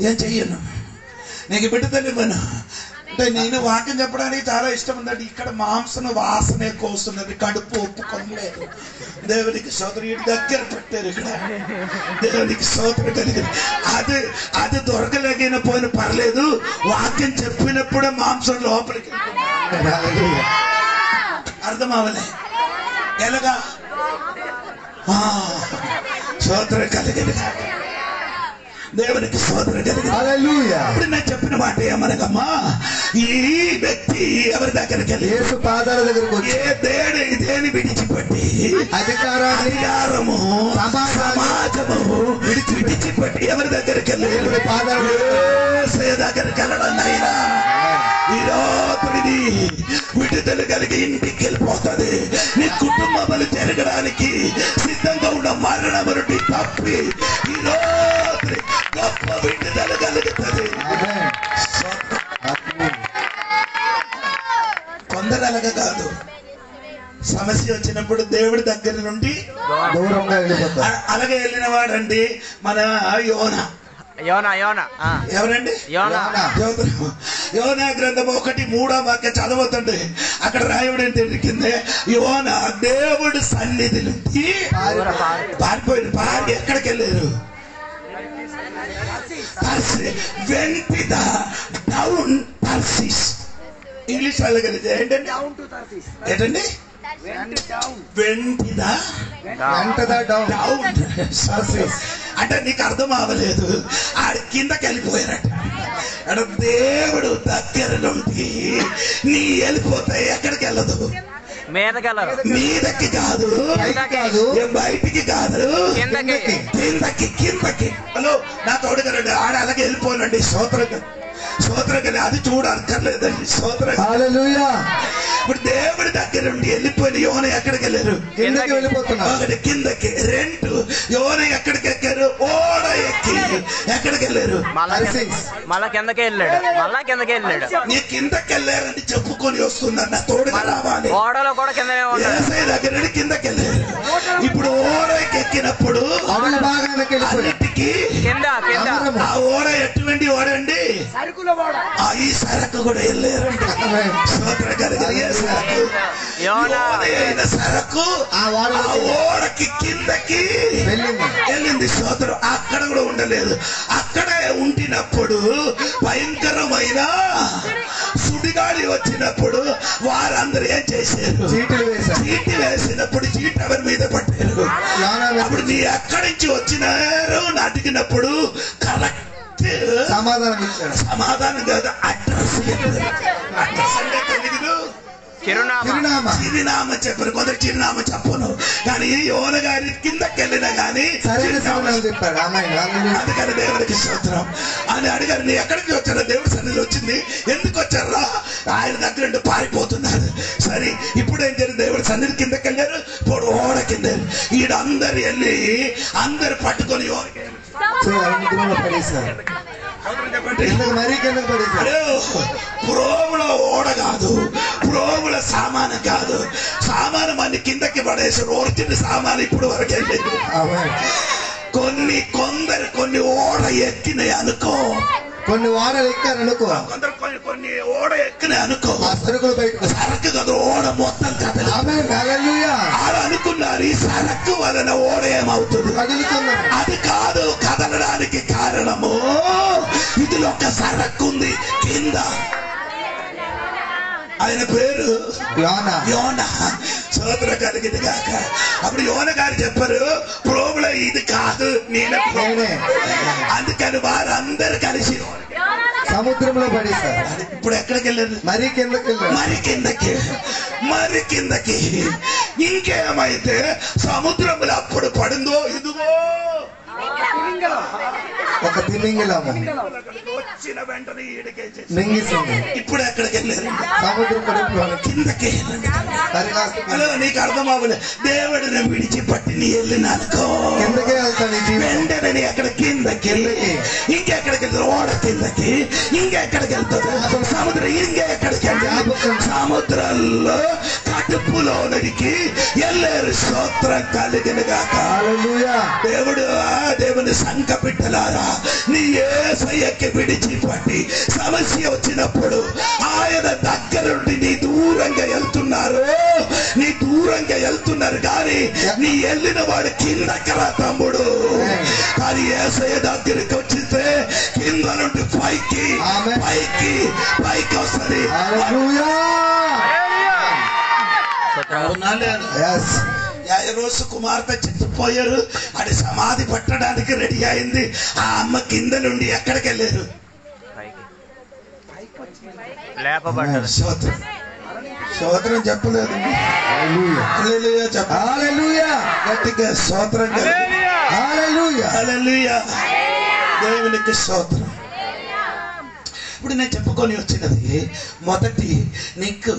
ఏం చెయ్యను. నీకు బిడ్డతలివ్వను అంటే నేను వాక్యం చెప్పడానికి చాలా ఇష్టం ఉందండి. ఇక్కడ మాంసం వాసన ఎక్కువ వస్తున్నది, కడుపు ఒప్పుకోలేదు. దేవునికి స్తోత్రం. దగ్గర పెట్టారు ఇక్కడ. దేవునికి స్తోత్రం కలిగింది. అది దొరకలేగిన పోయిన పర్లేదు, వాక్యం చెప్పినప్పుడే మాంసం లోపలికి అర్థం అవ్వలే. ఎలాగా? స్తోత్రం కలిగింది. దేవునికి స్తోత్రం కలిగింది. ఇప్పుడు నేను చెప్పిన మాట ఏమనగమ్మా, ఈ వ్యక్తి ఎవరి దగ్గరికి వెళ్ళి యేసు పాదాల దగ్గరకు వచ్చి దేని విడిచిపెట్టి అధికారము సమాజము విడిచిపెట్టి ఎవరి దగ్గరికి వెళ్ళి దగ్గరికి వెళ్ళడం అయినా ఈ రాత్రిని విడుదల కలిగి ఇంటికి వెళ్ళిపోతుంది. నీ కుటుంబములు జరగడానికి సిద్ధంగా ఉన్న మరణము నుండి తప్పి ఈ రాత్రి గొప్ప విడుదల కలుగుతుంది. కొందరు అలాగా కాదు. సమస్య వచ్చినప్పుడు దేవుడి దగ్గర నుండి దూరంగా వెళ్ళిపోతారు. అలాగే వెళ్ళిన వాడండి మన ఎవరండి? యోనా గ్రంథం 1:3 వాక్యం చదవద్దండి. అక్కడ రాయబడి ఏంటంటే యోనా దేవుడి సన్నిధి నుంచి పారిపోయింది. పారి ఎక్కడికి వెళ్ళారు? వెంటి ద డౌన్ టర్సిస్. ఇంగ్లీష్ వాళ్ళకి ఏంటండి? ఏంటండి? అంటే నీకు అర్థం అవ్వలేదు. ఆడి కిందకి వెళ్ళిపోయారట. అక్కడ దేవుడు దగ్గర నుండి నీ వెళ్ళిపోతే ఎక్కడికి వెళ్ళదు, మీదకెళ్ళరు, మీదకి కాదు, బయటికి కాదు, కిందకి. హలో నా తోడుగా రండి, ఆడ అలాగే వెళ్ళిపోనండి. స్తోత్రం అది చూడక్కర్లేదండి. స్తోత్రం. ఇప్పుడు దేవుడి దగ్గర నుండి వెళ్ళిపోయిన యోన ఎక్కడికి వెళ్ళారు? కిందకి వెళ్ళిపోతున్నారు. ఒకటి కిందకి, రెండు యోన ఎక్కడికి ఎక్కారు? ఓడ ఎక్కి ఎక్కడికి వెళ్ళారు? మళ్ళా కిందకి వెళ్ళాడు. నీ కిందకి వెళ్ళారని చెప్పుకొని వస్తున్నారు, నా తోడుగా రావాలి. ఓడలో కూడా కిందనే ఏసై దగ్గర నుండి కిందకి వెళ్ళారు. ఇప్పుడు ఓడకి ఎక్కినప్పుడు అన్నిటికీ ఆ ఓడ ఎటువంటి ఓడ అండి? ఈ సరకు కూడా వెళ్ళారండి. సరకు ఆ ఓడకి కిందకి వెళ్ళింది. స్తోత్రం. అక్కడ కూడా ఉండలేదు. అక్కడే ఉండినప్పుడు భయంకరమైన సుడిగాలి వచ్చినప్పుడు వారందరూ ఏం చేశారు? చీటి వేసినప్పుడు చీటి ఎవరి మీద పట్టారు? అప్పుడు నీ ఎక్కడి నుంచి వచ్చినారు అని అడిగినప్పుడు కరెక్ట్ సమాధానం కాదు, అడ్రస్ అంటే తెలుగులో చిరునామా చెప్పారు. కొందరు చిరునామా చెప్పను, కానీ యోన గారి కిందకి వెళ్ళినా కానీ చెప్పాడు. అందుకని దేవుడికి స్తోత్రం అని అడిగారు. నీ ఎక్కడికి వచ్చారా? దేవుడి సన్నిధిలో వచ్చింది. ఎందుకు వచ్చారా? ఆయన దగ్గర పారిపోతున్నారు. సరే ఇప్పుడు ఏం చేయాలి? దేవుడి సన్నిధి కిందకి వెళ్ళారు. ఇప్పుడు ఓడ కింద ఈడ అందరు వెళ్ళి అందరు పట్టుకొని పురోగుల ఓడ కాదు, పురోగుల సామాను కాదు, సామాను మంది కిందకి పడేసారు. ఒరిజినల్ సామాను ఇప్పుడు వరకు వెళ్ళలేదు. కొన్ని ఓడ ఎక్కినాయి అనుకో, కొన్ని ఓడలు ఎక్కారనుకో, కొన్ని ఓడ ఎక్కినాయి అనుకో, సరకు కదా ఓడ మొత్తం కదలు. ఆడ అనుకున్నారు ఈ సరకు వలన ఓడ ఏమవుతుంది? అది కాదు కదలడానికి కారణము. ఇది ఒక సరకు ఉంది కింద, ఆయన పేరు యోన. సోదర కలిగింది కాక. అప్పుడు యోన గారు చెప్పారు, ప్రోగుల ఇది కాదు, నేనే. అందుకని వారందరూ కలిసి సముద్రంలో పడేశారు. ఇప్పుడు ఎక్కడికి వెళ్ళారు? మరి కిందకి. ఇంకేమైతే సముద్రంలో అప్పుడు పడిందో ఇదిగో ఒక తిమింగలము వచ్చిన వెంటనే మింగిసింది. ఇప్పుడు ఎక్కడికి వెళ్ళారు? సముద్రం కిందకి. హలో నీకు అర్థం అవ్వలే. దేవుడిని విడిచిపట్టి నీ వెళ్ళినానుకో కిందకే వెళ్తాను. వెంటనే నీ ఎక్కడ కిందకి, ఇంకెక్కడికి వెళ్తారు? ఓడ కిందకి. ఇంకెక్కడికి వెళ్తారు? సముద్రం. ఇంకెక్కడికి వెళ్తారు? సముద్రంలో కడుపులో నడికి వెళ్ళారు. స్తోత్రం కలిగిన గాక. దేవుని సంఘ బిడ్డలారా, నీ యేసయ్యకి విడిచిపట్టి సమస్య వచ్చినప్పుడు ఆయన దగ్గర నుండి నీ దూరంగా వెళ్తున్నారు కానీ నీ వెళ్ళిన వాడు కిందకి రా తమ్ముడు. కానీ యేసయ్య దగ్గరికి వచ్చితే కింద నుండి పైకి వస్తుంది. రోజు కుమార్తె చచ్చిపోయారు. అది సమాధి పట్టడానికి రెడీ అయింది. ఆ అమ్మ కింద నుండి ఎక్కడికి వెళ్ళారు? స్తోత్రం చెప్పలేదు. గట్టిగా స్తోత్రం. దేవునికి స్తోత్రం. ఇప్పుడు నేను చెప్పుకొని వచ్చినది, మొదటి నీకు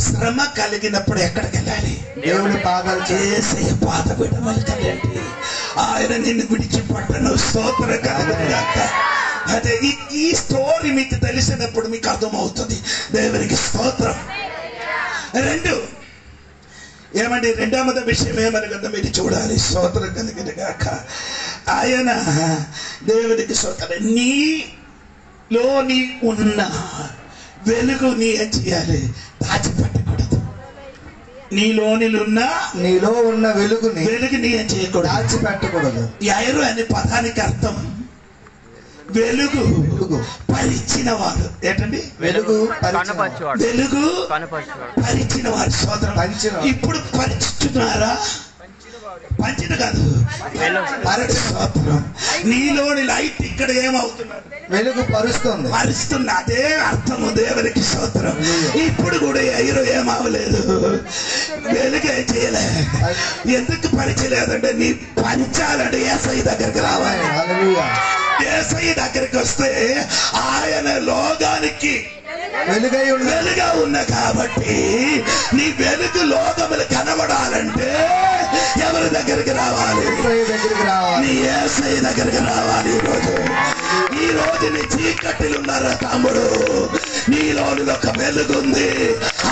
శ్రమ కలిగినప్పుడు ఎక్కడికి వెళ్ళాలి? దేవుని పాదాలు యేసయ్య పాద విడవలకండి. ఆయన నిన్ను విడిచిపట్టను. స్తోత్రం కలుగుగాక. అదే ఈ స్టోరీ మీకు తెలిసినప్పుడు మీకు అర్థమవుతుంది. దేవునికి స్తోత్రం. రెండు ఏమండి, రెండవది విషయం ఏమని కదా మీరు చూడాలి. స్తోత్రం కలిగినగాక. ఆయన దేవునికి స్తోత్రం. నీలోని ఉన్న వెలుగు నీ ఏం చేయాలి? దాచిపెట్టకూడదు. నీలో ఉన్న వెలుగుని ఏం చేయకూడదు? దాచిపెట్టకూడదు. ఎరు అనే పదానికి అర్థం వెలుగు పరిచిన వాడు. ఏంటండి? వెలుగు పరిచిన వాడు. సోదరం, ఇప్పుడు పరిచుతున్నారా? పంచిత కాదు, స్తోత్రం. నీలోని లైట్ ఇక్కడ ఏమవుతున్నారు? వెలుగు పరుస్తుంది. పరుస్తున్న అదే అర్థము. దేవునికి స్తోత్రం. ఇప్పుడు కూడా ఎయిరో ఏమవలేదు, వెలుగే చేయలే. ఎందుకు పరిచయలేదంటే నీ పంచాలంటే ఏసై దగ్గరికి రావాలి. ఏసై దగ్గరికి వస్తే ఆయన లోకానికి వెలుగా ఉన్న కాబట్టి నీ వెలుగు లోకములు కనబడాలంటే ఎవరి దగ్గరికి రావాలి? నీ ఏసై దగ్గరికి రావాలి. ఈ రోజు నీ చీకటిలు ఉన్నారా తమ్ముడు? నీలోని ఒక వెలుగు ఉంది.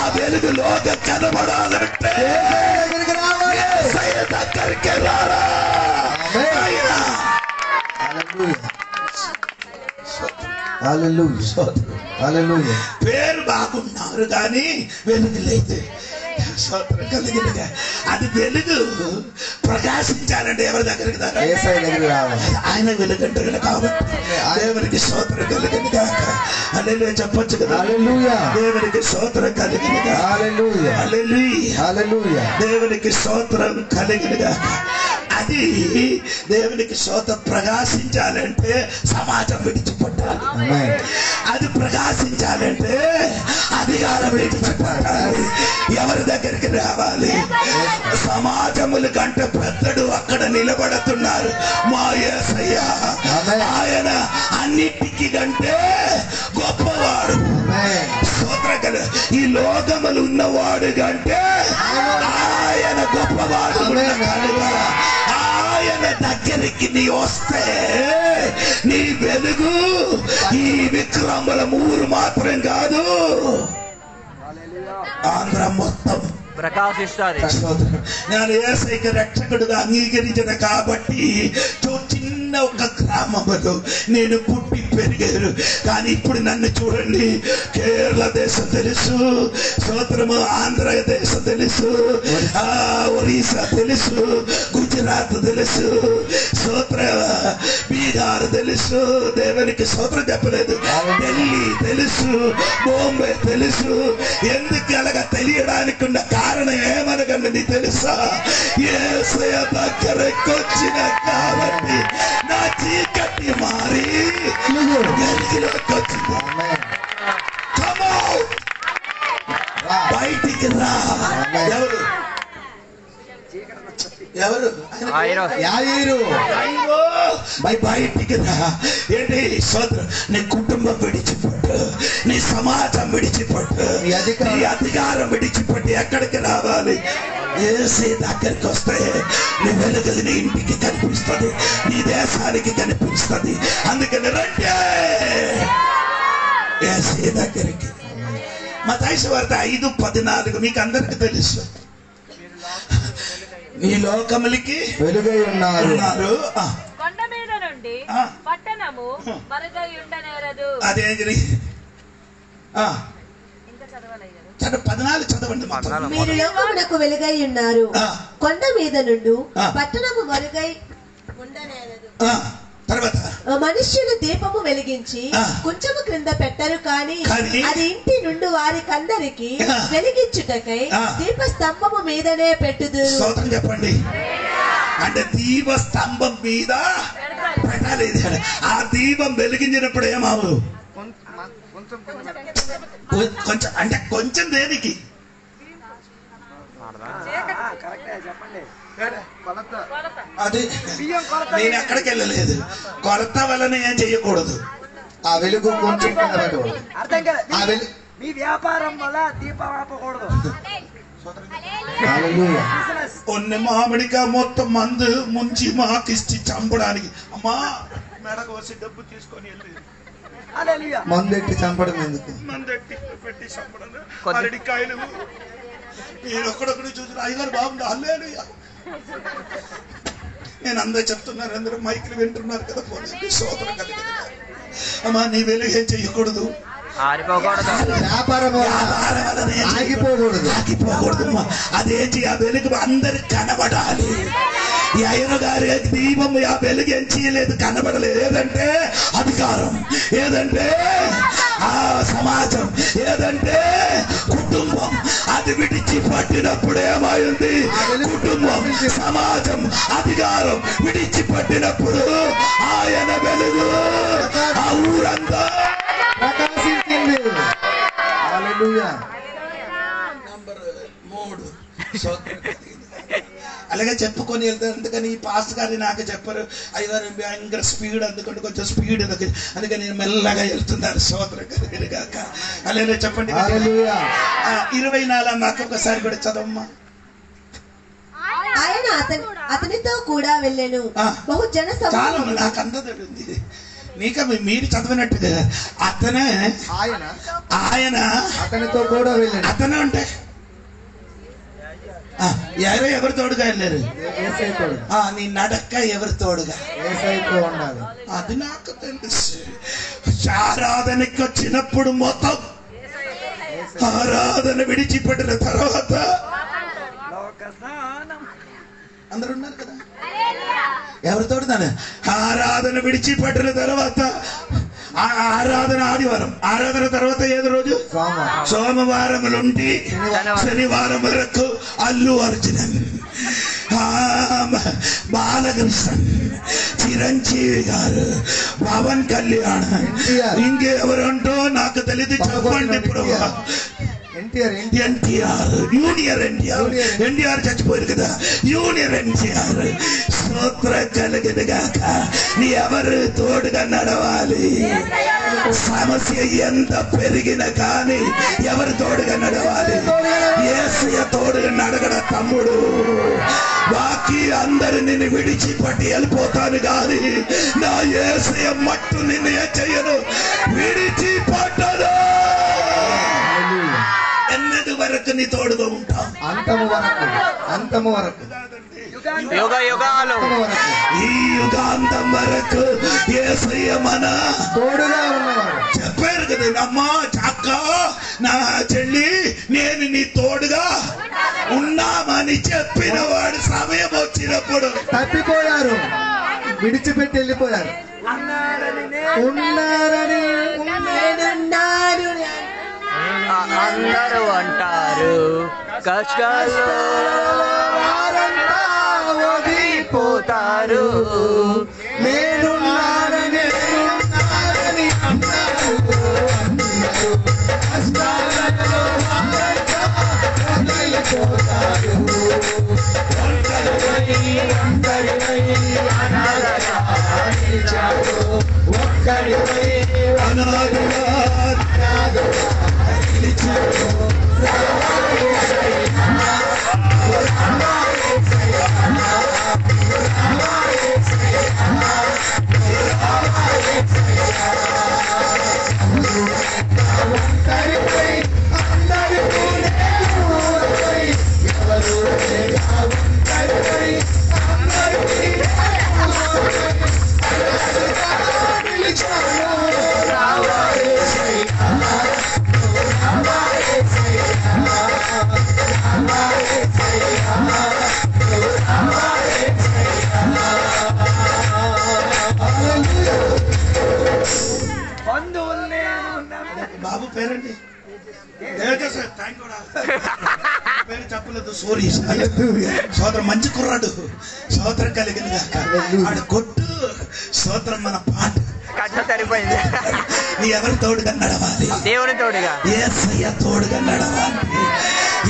ఆ వెలుగు లోక కనబడాలంటే ఏసై దగ్గరికి రారా. పేరు బాగున్నారు కానీ వెలుగు లేదు. అది వెలుగు ప్రకాశించాలంటే ఎవరి దగ్గరికి ఆయన వెలుగు అంటారు కాబట్టి దేవునికి స్తోత్రం కలిగిన గాక. హల్లెలూయా చెప్పొచ్చు కదా. దేవునికి స్తోత్రం కలిగిన గాక. హల్లెలూయా దేవునికి స్తోత్రం కలిగిన గాక. అది దేవునికి స్తోత్రం ప్రకాశించాలంటే సమాజం విడిచిపెట్టాలి. అది ప్రకాశించాలంటే అధికారం విడిచిపెట్టాలి. ఎవరి దగ్గరికి రావాలి? సమాజముల కంటే పెద్దడు అక్కడ నిలబడుతున్నారు. మా యేసయ్య ఆయన అన్నిటికీ కంటే గొప్పవాడు. స్తోత్రం. ఈ లోకములు ఉన్నవాడు కంటే ఆయన గొప్పవాడు. ఆయన దగ్గరికి నీ వస్తే నీ వెలుగు ఈ విక్రముల ఊరు మాత్రం కాదు, ఆంధ్ర మొత్తం ప్రకాశిస్తుంది. నేను యేసయ్యకి రక్షకుడుగా అంగీకరించిన కాబట్టి చిన్న ఒక గ్రామంలో నేను పుట్టి పెరిగారు. కానీ ఇప్పుడు నన్ను చూడండి, కేరళ దేశం తెలుసు, స్తోత్రము, ఆంధ్ర దేశం తెలుసు, ఒరిస్సా తెలుసు, గుజరాత్ తెలుసు, స్తోత్ర బీహార్ తెలుసు. దేవునికి స్తోత్రం చెప్పలేదు. ఢిల్లీ తెలుసు, బాంబే తెలుసు. ఎందుకు అలాగా తెలియడానికి ఉన్న కారణం ఏమనగండి నీ తెలుసా? యేసయ్య దగ్గరకు వచ్చిన కాబట్టి నా చీకటి మారి వెలుగులోకి వచ్చింది. బయటికి రా. ఎవరు బయటికి రా. ఏంటి స్తోత్రం? నీ కుటుంబం విడిచిపెట్టు, నీ సమాజం విడిచిపెట్టు, నీ అధికారం విడిచిపెట్టి ఎక్కడికి రావాలి? యేసయ్య దగ్గరికి వస్తే నీ వెలుగు నీ ఇంటికి కనిపిస్తుంది, నీ దేశానికి కనిపిస్తుంది. అందుకని రండి యేసయ్య దగ్గరికి. మత్తయి సువార్త 5:14 మీకు అందరికి తెలుసు. ఈ లోకములకి వెలుగై ఉన్నారు. కొండ మీద నుండి పట్టణము మరుగై ఉండనేరదు. అదేంటి? 14 చదవండి. మీరు లోకమునకు వెలుగై ఉన్నారు, కొండ మీద నుండి పట్టణము మరుగై ఉండనేరదు. తర్వాత మనుష్యులు దీపము వెలిగించి కొంచెము క్రింద పెట్టరు కానీ అది ఇంటి నుండి వారికందరికి వెలిగించుటకై దీప స్తంభము మీదనే పెట్టుదురు. స్తోత్రం చెప్పండి. అంటే దీప స్తంభం మీద పెట్టాలి. ఆ దీపం వెలిగించినప్పుడు ఏమావు? కొంచెం. అంటే కొంచెం దేనికి? అది నేను ఎక్కడికి వెళ్ళలేదు. కొలత వలన ఏం చెయ్యకూడదు. ఆ వెలుగు కొంచెం అర్థం కదా. మీ వ్యాపారం వల్ల దీపం ఆపకూడదు. కొన్ని మామిడిగా మొత్తం మందు ముంచి మాకిచ్చి చంపడానికి అమ్మా మెడకు వచ్చి డబ్బు తీసుకొని వెళ్ళి మందెట్టి చంపడం ఎందుకు? మందెట్టి పెట్టి చంపడం. అరటికాయలు మీరు ఒక్కడొక్కడి చూసిన అయ్యగారు బాగుంది హల్లెలూయా. నేను అందరూ చెప్తున్నారు, అందరూ మైకులు వింటున్నారు కదా. స్తోత్రం కలిగిన అమ్మా నీ వెలుగు ఏం చెయ్యకూడదు, వ్యాపారం ఆగిపోకూడదు. అదేంటి? ఆ వెలుగు అందరికి కనబడాలి. ఈ అయ్యన గారి దీపం ఆ వెలుగు ఏం చేయలేదు, కనబడలేదు. ఏదంటే అధికారం, ఏదంటే ఆ సమాజం ఏదంటే కుటుంబం. అది విడిచిపట్టినప్పుడు ఏమైంది? కుటుంబం, సమాజం, అధికారం విడిచిపట్టినప్పుడు ఆయన వెలుగు ఆ ఊరంతా ప్రకాశించింది. హల్లెలూయా. నంబర్ 3 అలాగే చెప్పుకొని వెళ్తారు. అందుకని ఈ పాస్ గారి నాకు చెప్పరు, అయ్యారు భయంకర స్పీడ్, అందుకంటే కొంచెం స్పీడ్, అందుకని నేను మెల్లగా వెళ్తున్నారు. సోదరు గాక అలాగే చెప్పండి. 24 మాకు ఒకసారి కూడా చదవమ్మా. ఆయన అతనితో కూడా వెళ్ళెను. బహు జన చాలా నాకు అందది నీక మీరు చదివినట్టుగా అతనే ఆయన అతనితో కూడా వెళ్ళాడు. అతనే అంటే ఎవరు తోడుగా వెళ్ళారు? నీ నడక ఎవరు తోడుగా? ఉండాలి. అది నాకు తెలుసు. ఆరాధనకి వచ్చినప్పుడు మొత్తం ఆరాధన విడిచిపెట్టిన తర్వాత అందరు ఉన్నారు కదా, ఎవరు తోడుతాను? ఆరాధన విడిచిపెట్టిన తర్వాత ఆరాధన ఆదివారం, ఆరాధన తర్వాత ఏదో రోజు సోమవారం నుండి శనివారం వరకు అల్లు అర్జునన్, బాలకృష్ణన్, చిరంజీవి గారు, పవన్ కళ్యాణ్, ఇంకెవరంటో నాకు తెలియదు, చెప్పండి ప్రభు. ఎన్టీఆర్, జూనియర్ ఎన్టీఆర్ చచ్చిపోయారు కదా, జూనియర్ ఎన్టీఆర్. స్తోత్ర కలిగిన గాక. నీ ఎవరు తోడుగా నడవాలి? సమస్య ఎంత పెరిగిన కానీ ఎవరు తోడుగా నడవాలి? యేసయ్య తోడుగా నడగడ తమ్ముడు. బాకీ అందరు నిన్ను విడిచిపట్టి వెళ్ళిపోతాను కానీ నా యేసయ్య మట్టు నిన్ను ఏం చెయ్యను, విడిచిపట్టను. ఎన్నటి వరకు నీ తోడుగా ఉంటాం? అంతము వరకు యుగ యుగాలు, ఈ యుగాంతం వరకు యేసయ్య మన తోడుగా ఉన్నవాడు. చెప్పారు కదా, అమ్మా చక్క నా చెల్లి నేను నీ తోడుగా ఉన్నామని చెప్పిన వాడు సమయం వచ్చినప్పుడు తప్పిపోయారు, విడిచిపెట్టి వెళ్ళిపోయారు. ఉన్నారని అందరూ అంటారు కష్టాలు పోతారు. నేనున్నానని బాబు పేరండి పేరు చెప్పలేదు. సోరీ సోదరం మంచి కుర్రాడు, సోదరం కలిగిన ఆడు కొట్టు సోదరం మన పాట కట్ట సరిపోయింది. నీ ఎవరు తోడుగా నడవాలి? దేవుని తోడుగా, యేసయ్య తోడుగా నడవాలి.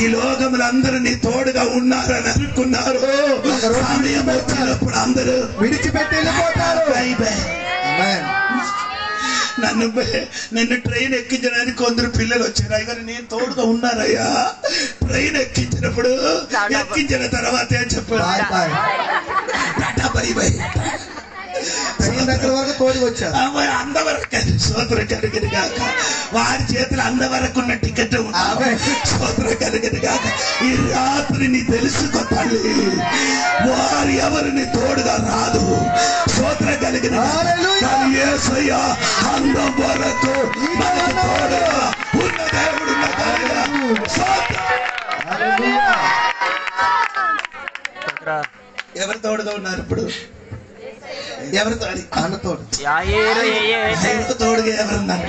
ఈ లోకములు అందరూ నీ తోడుగా ఉన్నారని అనుకున్నారు, సమయం వచ్చినప్పుడు అందరూ విడిచిపెట్టి వెళ్ళిపోతారు. నన్ను ట్రైన్ ఎక్కించడానికి కొందరు పిల్లలు వచ్చారు. అయ్యా నేను తోడుగా ఉన్నారయ్యా. ట్రైన్ ఎక్కించినప్పుడు ఎక్కించిన తర్వాత ఏం చెప్పారు? Tata bye by. దగ్గర వరకు తోడు వచ్చారు. అంతవరకు సోదరు కలిగిన గాక. వారి చేతులు అంతవరకు ఉన్న టికెట్ సోదరు కలిగిన గాక. ఈ రాత్రి నీ తెలుసుకో తల్లి, వారు ఎవరిని తోడుగా రాదు. సోదరు కలిగిన యేసయ్య అందం వరకు మనకు తోడుగా ఉన్న దేవుడు ఎవరు తోడుగా ఉన్నారు? ఇప్పుడు ఎవరితో అది అన్నతోడు ఆయనకు తోడుగా ఎవరున్నారు?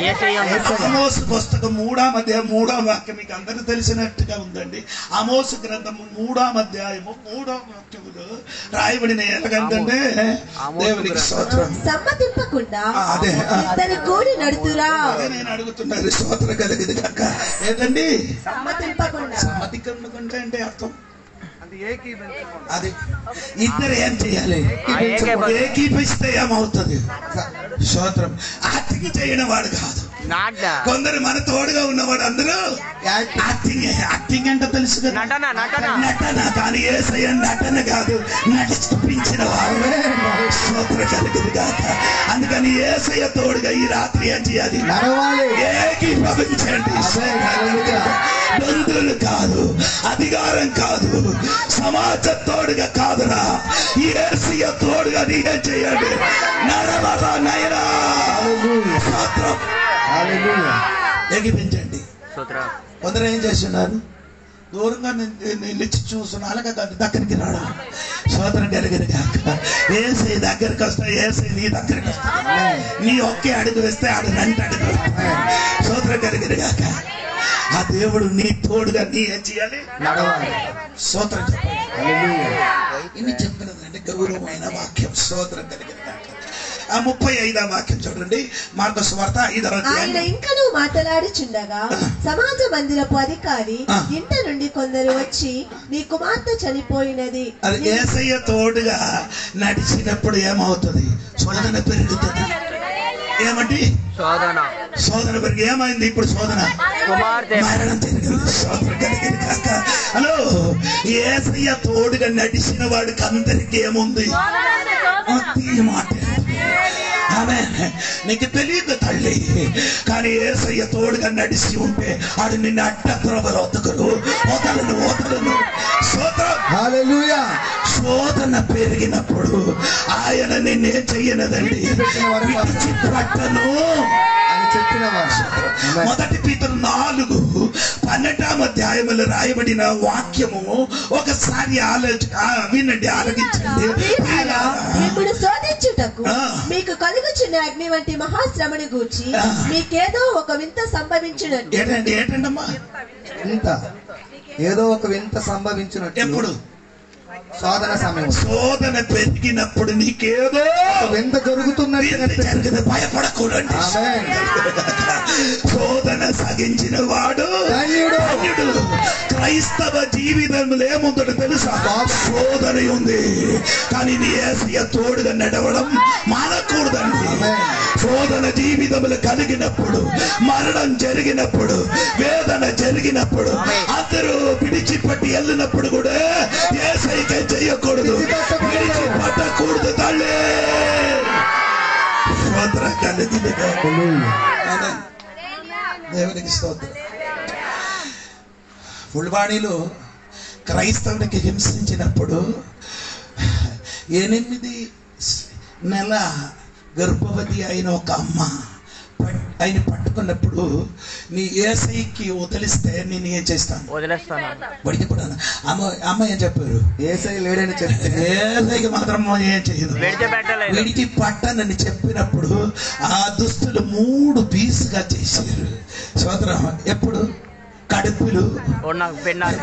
ఆమోసు పుస్తకం 3వ అధ్యాయం 3వ వాక్యం మీకు అందరూ తెలిసినట్టుగా ఉందండి. ఆమోసు గ్రంథము 3వ అధ్యాయము 3వ వాక్యములో రాయబడిన ఎలాగంటే దేవునికి స్తోత్రం. సమ్మతింపకుండా అదే ఇద్దరు కూడి నడుతురా. అదే నేను అడుగుతున్నాను, స్తోత్రం కలిగింది కాక ఏంటండి సమ్మతింపకుండా. సమ్మతింపకుండా అంటే అర్థం అది ఇద్దరు ఏం చేయాలి? ఏకీపిస్తే ఏమవుతుంది? స్తోత్రం. యాక్టింగ్ చేయని వాడు కాదు. కొందరు మన తోడుగా ఉన్నవాడు అందరూ యాక్టింగ్ అంటే తెలుసు కదా, నటన. కానీ యేసయ్య నటన కాదు, నటి చూపించిన వాడు. స్తోత్రం కలిగింది కాక. అందుకని యేసయ్య తోడుగా ఈ రాత్రి ఏం చేయాలి? ఏకీభవించండి. బంధువులు కాదు, అధికారం కాదు, సమాజ తోడుగా కాదురా, యేసయ్య తోడుగా నీకేం చేయండి? నడవరా నయనా. స్తోత్రం. ఏకీపించండి. కొందరు ఏం చేస్తున్నారు? దూరంగా నిలిచి చూస్తున్నా, అలాగే దగ్గరికి రావడం. స్తోత్రం కలిగిన కాక. ఏసై దగ్గరికి వస్తా, ఏసై నీ దగ్గరికి వస్తా. నీ ఒకే అడుగు వేస్తే ఆడు 2 అడుగులు. స్తోత్రం కలిగిన కాక. ఆ దేవుడు నీ తోడుగా నీ ఏం చేయాలి? నడవాలి. స్తోత్రం చెప్పండి. ఇన్ని చెప్పినదంటే గౌరవమైన వాక్యం. స్తోత్రం కలిగిన కాక. 35వ వాక్యం చూడండి, మార్కు సువార్త 5వ అధ్యాయం. ఆయన ఇంకనూ మాట్లాడుచుండగా సమాజ మందిరపు అధికారి ఇంట నుండి కొందరు వచ్చి, నీ కుమార్తె చనిపోయినది. అది యేసయ్య తోడుగా నడిచినప్పుడు ఏమవుతుంది? శోధన పెరుగుతుంది. ఏమండి? శోధన పెరిగి ఏమైంది? ఇప్పుడు శోధన మరణం జరిగింది. శోధన కలిగింది కాక. హలో, యేసయ్య తోడుగా నడిచిన వాడికి అందరికి ఏముంది? మాట. నీకు తెలియదు తల్లి, కానీ యేసయ్య తోడుగా నడిచి ఉంటే ఆడు నిన్ను అడ్డత్రోవలు వదలరు. శోధన పెరిగినప్పుడు ఆయన నిన్నేం చెయ్యనదండి, విడిచిపెట్టను అని చెప్పిన మొదటి పీతరు 4:12 అధ్యాయములు రాయబడిన వాక్యము ఒకసారి వినండి, ఆలోచించండి. ఇప్పుడు శోధించుటకు మీకు కలుగుచున్న అగ్ని వంటి మహాశ్రమని గూర్చి మీకేదో ఒక వింత సంభవించినట్టు. ఏంటండమ్మా వింత? ఏదో ఒక వింత సంభవించినట్టు. ఎప్పుడు? శోధన సమయం. శోధన పెరిగినప్పుడు నీకేదో వింత జరుగుతున్నట్టు. భయపడకూడదు. శోధన సాగించిన వాడు ధన్యుడు. క్రైస్తవ జీవితంలో ఏముందో తెలుసా? శోధన ఉంది, కానీ నీ యేసయ్య తోడుగా నడవడం మానకూడదండి. శోధన జీవితంలో కలిగినప్పుడు, మరణం జరిగినప్పుడు, వేదన జరిగినప్పుడు, అందరూ విడిచిపెట్టి వెళ్ళినప్పుడు కూడా యేసయ్యకే చేయకూడదు, విడిచిపెట్టకూడదు తల్లి. స్తోత్రం కలిగింది దేవునికి స్తోత్రం. ఫుల్బాణిలో క్రైస్తవునికి హింసించినప్పుడు 8 నెల గర్భవతి అయిన ఒక అమ్మ ఆయన పట్టుకున్నప్పుడు, నీ యేసయ్యకి వదిలిస్తే నేను ఏం చేస్తాను? బడికి కూడా అమ్మ ఏం చెప్పారు? యేసయ్య లేడని చెప్తే యేసయ్యకి మాత్రం ఏం చేయదు, వీడికి పట్టనని చెప్పినప్పుడు ఆ దుస్తులు 3 పీసుగా చేశారు. సోదరం, ఎప్పుడు? కడుపులు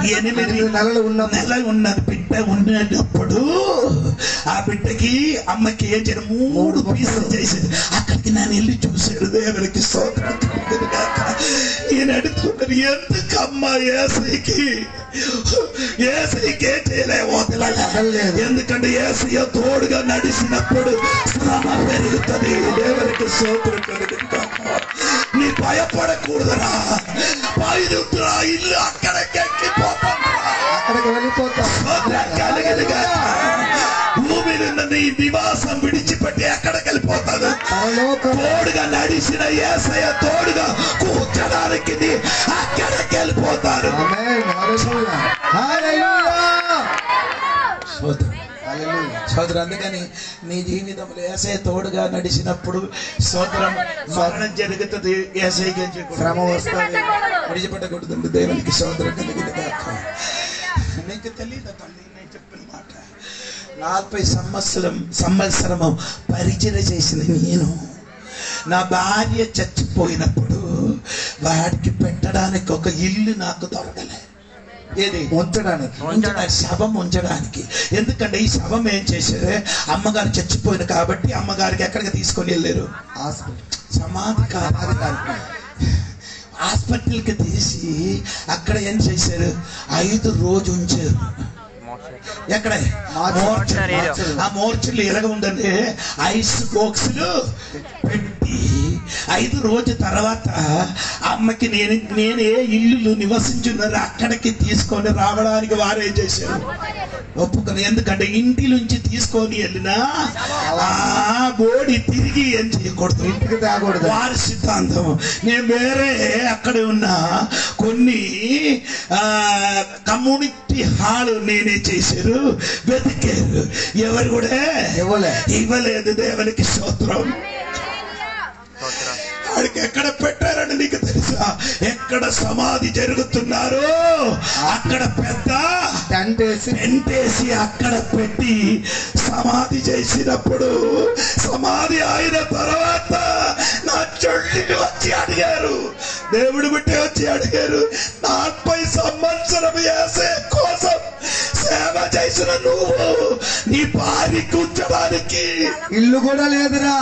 8 నెలలు ఉన్న బిడ్డ ఉన్నప్పుడు ఆ బిడ్డకి అమ్మకి ఏం చేయడం? 3 పీసులు చేసేది. అక్కడికి నేను వెళ్ళి చూశాడు. దేవునికి స్తోత్రం. ఈయన అడుగుతున్నారు, ఎందుకు అమ్మ యేసయ్యకి ఏం చేయలే వదలలేదు? ఎందుకంటే యేసయ్య తోడుగా నడిచినప్పుడు శ్రమ పెరుగుతుంది. దేవునికి స్తోత్రం కలుగుతుంది. నీ భయపడకూడదురా, బయలుతురా, ఇల్లు అక్కడికి వెళ్ళిపోతా. భూమి నుండి నీ నివాసం విడిచిపెట్టి ఎక్కడికి వెళ్ళిపోతాడు? తోడుగా నడిచిన యేసయ్య తోడుగా కూర్చడానికి అక్కడికి వెళ్ళిపోతాడు. సోదరు, అందుకని నీ జీవితంలో యేసయ్య తోడుగా నడిచినప్పుడు సోదరం మరణం జరుగుతుంది. యేసయ్యకి శ్రమ వస్తుంది, విడిచిపెట్టకూడదు. దేవునికి సోదరం కలిగింది కాక. నీకు తెలియదు తల్లి, నేను చెప్పిన మాట. 40 సంవత్సరము పరిచయం చేసిన నేను నా భార్య చచ్చిపోయినప్పుడు వాడికి పెట్టడానికి ఒక ఇల్లు నాకు దొరకలే. ఏది ఉంచడానికి శవం ఉంచడానికి. ఎందుకంటే ఈ శవం ఏం చేశారు, అమ్మగారు చచ్చిపోయింది కాబట్టి అమ్మగారికి ఎక్కడికి తీసుకొని వెళ్ళారు, సమాధి హాస్పిటల్కి తీసి అక్కడ ఏం చేశారు, 5 రోజులు ఉంచారు. ఎక్కడ ఆ మోర్చర్లు ఎలాగ ఉందంటే ఐస్ బాక్సులు పెట్టి 5 రోజుల తర్వాత అమ్మకి నేను ఏ ఇల్లు నివసించున్నారో అక్కడికి తీసుకొని రావడానికి వారేం చేశారు, ఒప్పుకొని. ఎందుకంటే ఇంటి నుంచి తీసుకొని వెళ్ళినా ఆ బోడి తిరిగి ఏం చేయకూడదు, ఇంటికి తేకూడదు, వారి సిద్ధాంతం. నేను వేరే అక్కడ ఉన్న కొన్ని కమ్యూనిటీ హాల్ నేనే చేశారు, వెతికారు, ఎవరు కూడా ఇవ్వలేదు. దేవునికి స్తోత్రం. వాడికి ఎక్కడ పెట్టారని నీకు తెలుసా? ఎక్కడ సమాధి జరుగుతున్నారో అక్కడ పెద్ద టెంటేసి అక్కడ పెట్టి సమాధి చేసినప్పుడు, సమాధి అయిన తర్వాత నా చెల్లిని వచ్చి అడిగారు, దేవుడు బిడ్డ వచ్చి అడిగారు, 40 సంవత్సరం యేసే కోసం సేవ చేసిన నువ్వు నీ భార్య కూర్చోడానికి ఇల్లు కూడా లేదురా,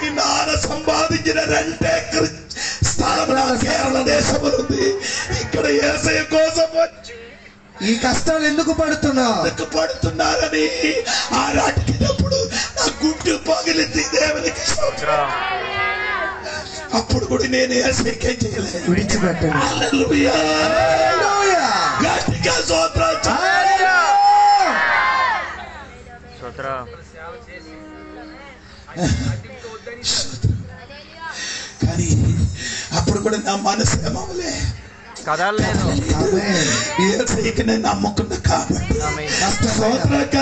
ఈ నాన్న సంపాదించిన 2 ఎకర్ స్థలం కేరళ దేశంలో ఉంది. ఇక్కడ యేసయ్య కోసం వచ్చి ఈ కష్టాలు ఎందుకు పడుతున్నారని ఆరాటినప్పుడు నా గుడ్డు పగిలింది. దేవునికి అప్పుడు కూడా నేను యేసయ్యకే చేయలేదు, విడిచిపెట్టాను. హల్లెలూయా, గట్టిగా స్తోత్రం. కానీ అప్పుడు కూడా నా మనసు ఏమవలే, నేను నమ్ముకున్నా కాబట్టి తోడుగా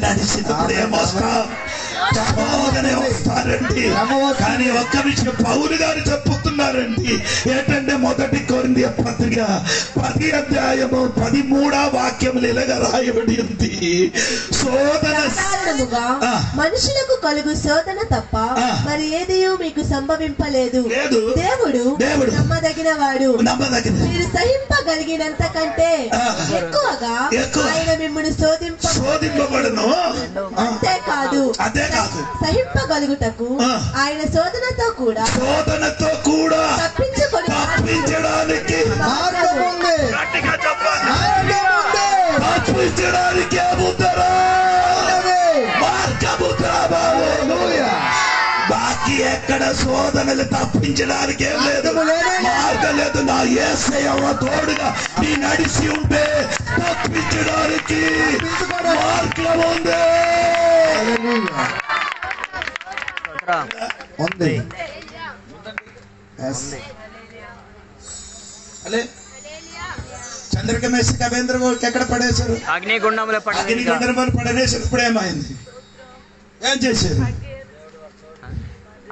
నడిచినప్పుడు ఏమోగానే వస్తారండి. కానీ ఒక్క విషయం పౌలు గారు చెప్పుతున్నారండి, ఏంటంటే 1 కొరింథీ పత్రిక 10 అధ్యాయము 13వ వాక్యములు ఇలాగా రాయబడి ఉంది, శోధన మనుషులకు కలుగు శోధన తప్ప మరి ఏది మీకు సంభవింపలేదు. దేవుడు నమ్మదగిన వాడు, మీరు సహింపగలిగినంత కంటే ఎక్కువగా ఆయన మిమ్మల్ని శోధింపబడును. అంతేకాదు సహింపగలుగుటకు ఆయన శోధనతో కూడా తప్పించడానికి బాకీ ఎక్కడ శోధనలు తప్పించడానికి ఏం లేదు, మార్గం లేదు. నా యేసయ్య తోడుగా నీ నడిచి ఉంటే తప్పించడానికి మార్గం ఉంది. చంద్రిక మేసి కవేంద్ర ఎక్కడ పడేశారు, అగ్నిగుండంలో పడేశారు. ఇప్పుడు ఏమైంది, ఏం చేశారు?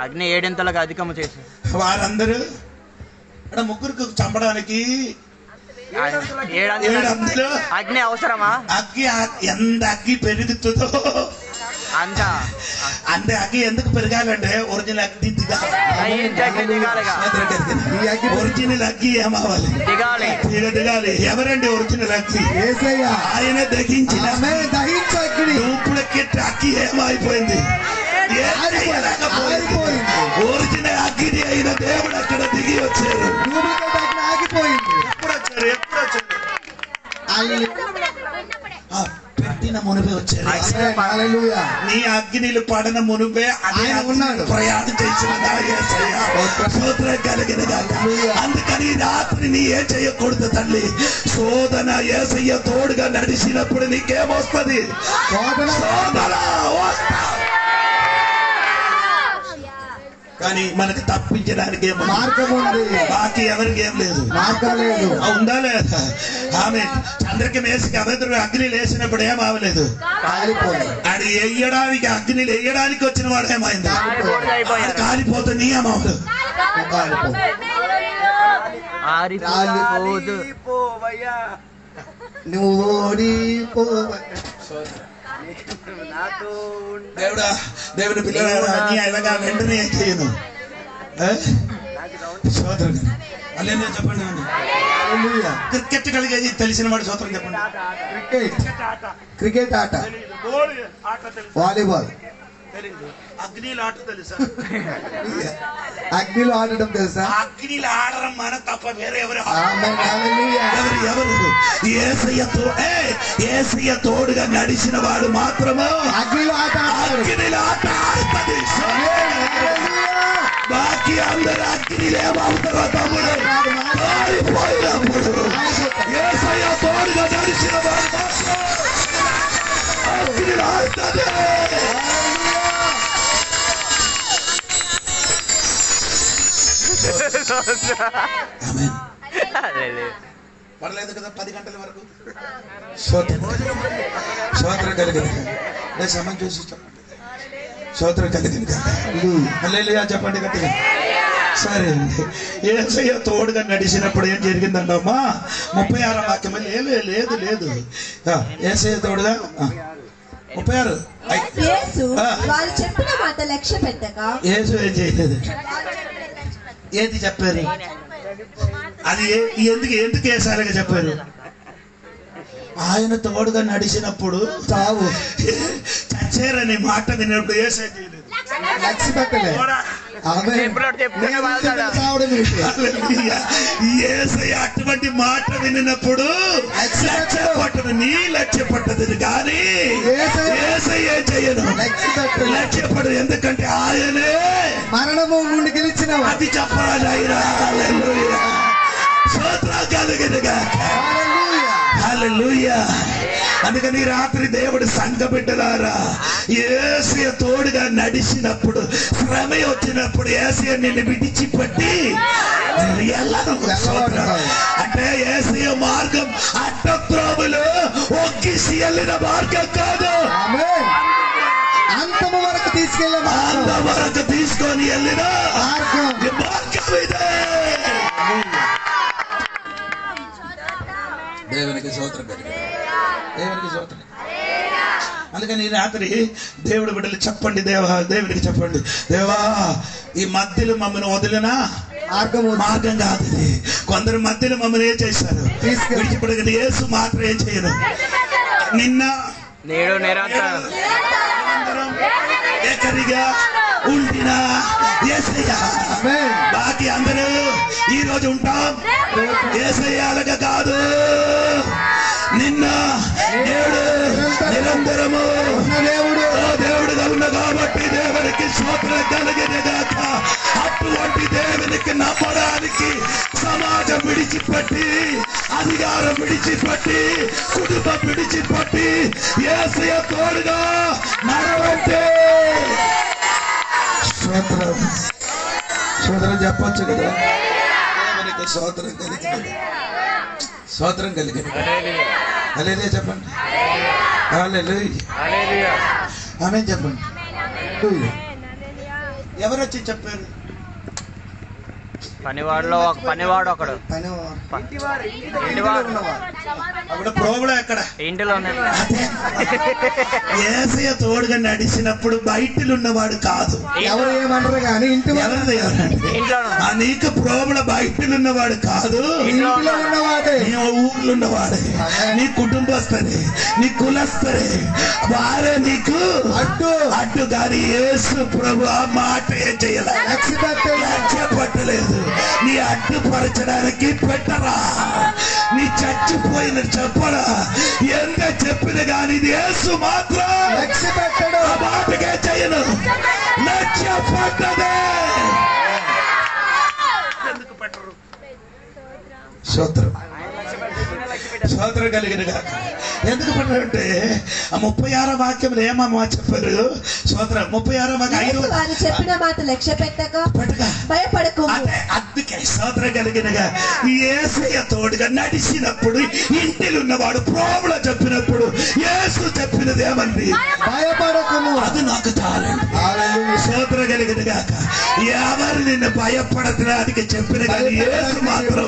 అగ్ని 7 ఇంతలకు అధికము చేశారు. వారందరూ ఇక్కడ ముగ్గురికి చంపడానికి 7 అంతలు అగ్ని అవసరమా? అగ్గి ఎంత అగ్గి పెరుగుతుందో అంత అగ్గి ఎందుకు పెరగాలంటే ఒరిజినల్ అగ్గి ఒరిజినల్ అగ్గి ఏమవ్వాలి, దిగాలి. ఎవరండి ఒరిజినల్ అగ్గి? ఆయన దహించిన డూప్లికేట్ అగ్గి ఏమైపోయింది, ఒరిజినల్ అగ్గిని అయిన దేవుడు అక్కడ దిగి వచ్చారు. ఎప్పుడు వచ్చారు? పెట్టిన మునిపే వచ్చారు. నీ అగ్నిలు పడిన మునిపే అదే ఉన్నాడు, ప్రయాణం చేసిన స్తోత్రం కలిగిన. అందుకని రాత్రి నీ ఏం చేయకూడదు తల్లి, శోధన యేసయ్య తోడుగా నడిచినప్పుడు నీకేమొస్తుంది, శోధన వస్తా. కానీ మనకు తప్పించడానికి మార్గం ఉంది, బాకీ ఎవరికి ఏం లేదు, మార్గం లేదు. ఉందా లేదా? ఆమె చంద్రకి మేసికి అభద్రుడు అగ్ని లేసినప్పుడు ఏం అవ్వలేదు, అది వేయడానికి అగ్ని వేయడానికి వచ్చిన వాడు ఏమైంది, కాలిపోతే నీ ఏమవుతుంది. ఆరిపోదు. నువ్వు ఓడిపోవ. దేవుడా, దేవుని పిల్లలారా, నీ అలాగా వెంటనే ఏం చేయను. స్తోత్రం. అల్లెలుయా చెప్పండి. క్రికెట్ కలిగేది తెలిసిన వాడు స్తోత్రం చెప్పండి. క్రికెట్ ఆట, వాలీబాల్, అగ్నిలో ఆట తెలుసా? అగ్నిలో ఆడడం తెలుసా? అగ్నిలో ఆడడం మన తప్ప వేరే ఎవరు ఆమేన్, హల్లెలూయా. ఎవరు యేసయ్య తోడుగా నడిచిన వాడు మాత్రమే అగ్నిలో ఆట ఆడతాడు. అగ్నిలో ఆట ఆడుతుంది. బాకీ అందరూ అగ్నిలో ఏమవుతారో తమ్ముడు ఆడిపోయినప్పుడు యేసయ్య తోడుగా నడిచిన వాడు మాత్రం అగ్నిలో ఆడుతుంది. పడలేదు కదా 10 గంటల వరకు. స్తోత్రం కలిగింది. సమయం చూసి చెప్పండి. స్తోత్రం కలిగింది. హల్లెలూయా చెప్పండి గట్టిగా. సరే అండి. యేసయ్య తోడుగా నడిచినప్పుడు ఏం జరిగిందండమ్మా? 36వ వాక్యం. లేదు యేసయ్య తోడుగా 36. యేసు వారు చెప్పిన మాట లక్ష్య పెట్టక యేసు ఏం చేయలేదు. ఏది చెప్పారు? అది ఎందుకు ఏసారిగా చెప్పారు? ఆయన తోడుగా నడిచినప్పుడు చావు చచ్చారనే మాట విన్నప్పుడు ఏసై చేయలేదు. లక్ష్య పెట్టలే. ఏసయ్య అటువంటి మాట విన్నప్పుడు లక్ష్య పట్టదు కానీ ఏసయ్య చేయను. లక్ష్యపడు. ఎందుకంటే ఆయనే మరణము నుండి గెలిచిన అది చెప్పరాజు. స్తోత్రం కలుగునుగా. హల్లెలూయా. అందుకని రాత్రి దేవుడు సంఘ బిడ్డలారా, యేసయ్య తోడుగా నడిచినప్పుడు శ్రమ వచ్చినప్పుడు యేసయ్య నిన్ను విడిచిపెట్టి వెళ్ళను. అంటే యేసయ్య మార్గం అడ్డత్రోములు ఒక్కిసి వెళ్ళిన మార్గం కాదు. అంతము వరకు తీసుకెళ్ళే అంతవరకు తీసుకొని వెళ్ళిన మార్గం ఇదే. దేవునికి స్తోత్రం. దేవునికి స్తోత్రం. అందుకని రాత్రి దేవుడు బిడ్డలు చెప్పండి, దేవునికి చెప్పండి, దేవా ఈ మధ్యలో మమ్మల్ని వదిలినా మార్గం కాదు ఇది. కొందరు మధ్యలో మమ్మల్ని ఏం చేశారు? విడిచిపెట్టకండి. యేసు మాత్రం ఏం చేయను. నిన్న నేడు నిరంతరం ఏకరిగా ఉండిన యేసయ్య. బాకీ అందరూ ఈ రోజు ఉంటాం. యేసయ్యలాగా కాదు. నిన్న నేడు నిరంతరము దేవుడుగా ఉన్న కాబట్టి దేవునికి స్తోత్రం కలిగినగాక. అటువంటి దేవునికి నమ్మడానికి సమాజం విడిచిపెట్టి, అధికారం విడిచిపెట్టి, కుటుంబం విడిచిపెట్టి యేసయ్య తోడుగా నడవంటే స్తోత్రం చెప్పొచ్చు కదా. దేవునికి స్తోత్రం కలిగినది. స్తోత్రం కలిగినది. హల్లెలూయా చెప్పండి. హల్లెలూయా. ఆమేన్ చెప్పండి. ఎవరు వచ్చి చెప్పారు? పనివాడు ఒకడు. అప్పుడు ప్రోగులు ఎక్కడ? ఇంటిలో యేసయ్య తోడుగా నడిచినప్పుడు బయటలు ఉన్నవాడు కాదు. ఎవరు ఏమంటారు కానీ ఎవరిది? నీకు ప్రోగుల బయటలు ఉన్నవాడు కాదు. ఇంట్లో ఉన్నవాడే. నీ ఊర్లో ఉన్నవాడే. నీ కుటుంబస్తుడే, నీ కులస్తుడే. వారే నీకు అడ్డు కానీ యేసు ప్రభు ఆ మాట ఏం చేయలేదు. లక్ష్య పట్టలేదు. నీ అడ్డుపరచడానికి పెట్టరా. నీ చచ్చిపోయిన చెప్పరా. ఎంత చెప్పిన కానీ యేసు మాత్రం లక్ష్య పెట్టడు. ఆ మాటకే చేయను. లక్ష్య పట్టదే. ఎందుకు పెట్టరు? స్తోత్రం. సోదరు కలిగిన కాక. ఎందుకు పడ్డాడంటే ఆ 36వ వాక్యంలో ఏమమ్మా చెప్పారు సోదర? 36వ వాక్యం వారు చెప్పిన మాట లక్ష్య పెట్టక భయపడకు. అందుకే సోదర కలిగినగా యేసయ్య తోడుగా నడిచినప్పుడు ఇంటిలో ఉన్నవాడు ప్రోములో చెప్పినప్పుడు యేసు చెప్పినది ఏమంది? భయపడకుము. అది నాకు చాలండి. సోదర కలిగిన గాక. ఎవరు నిన్ను భయపడడానికి చెప్పిన కానీ యేసు మాత్రం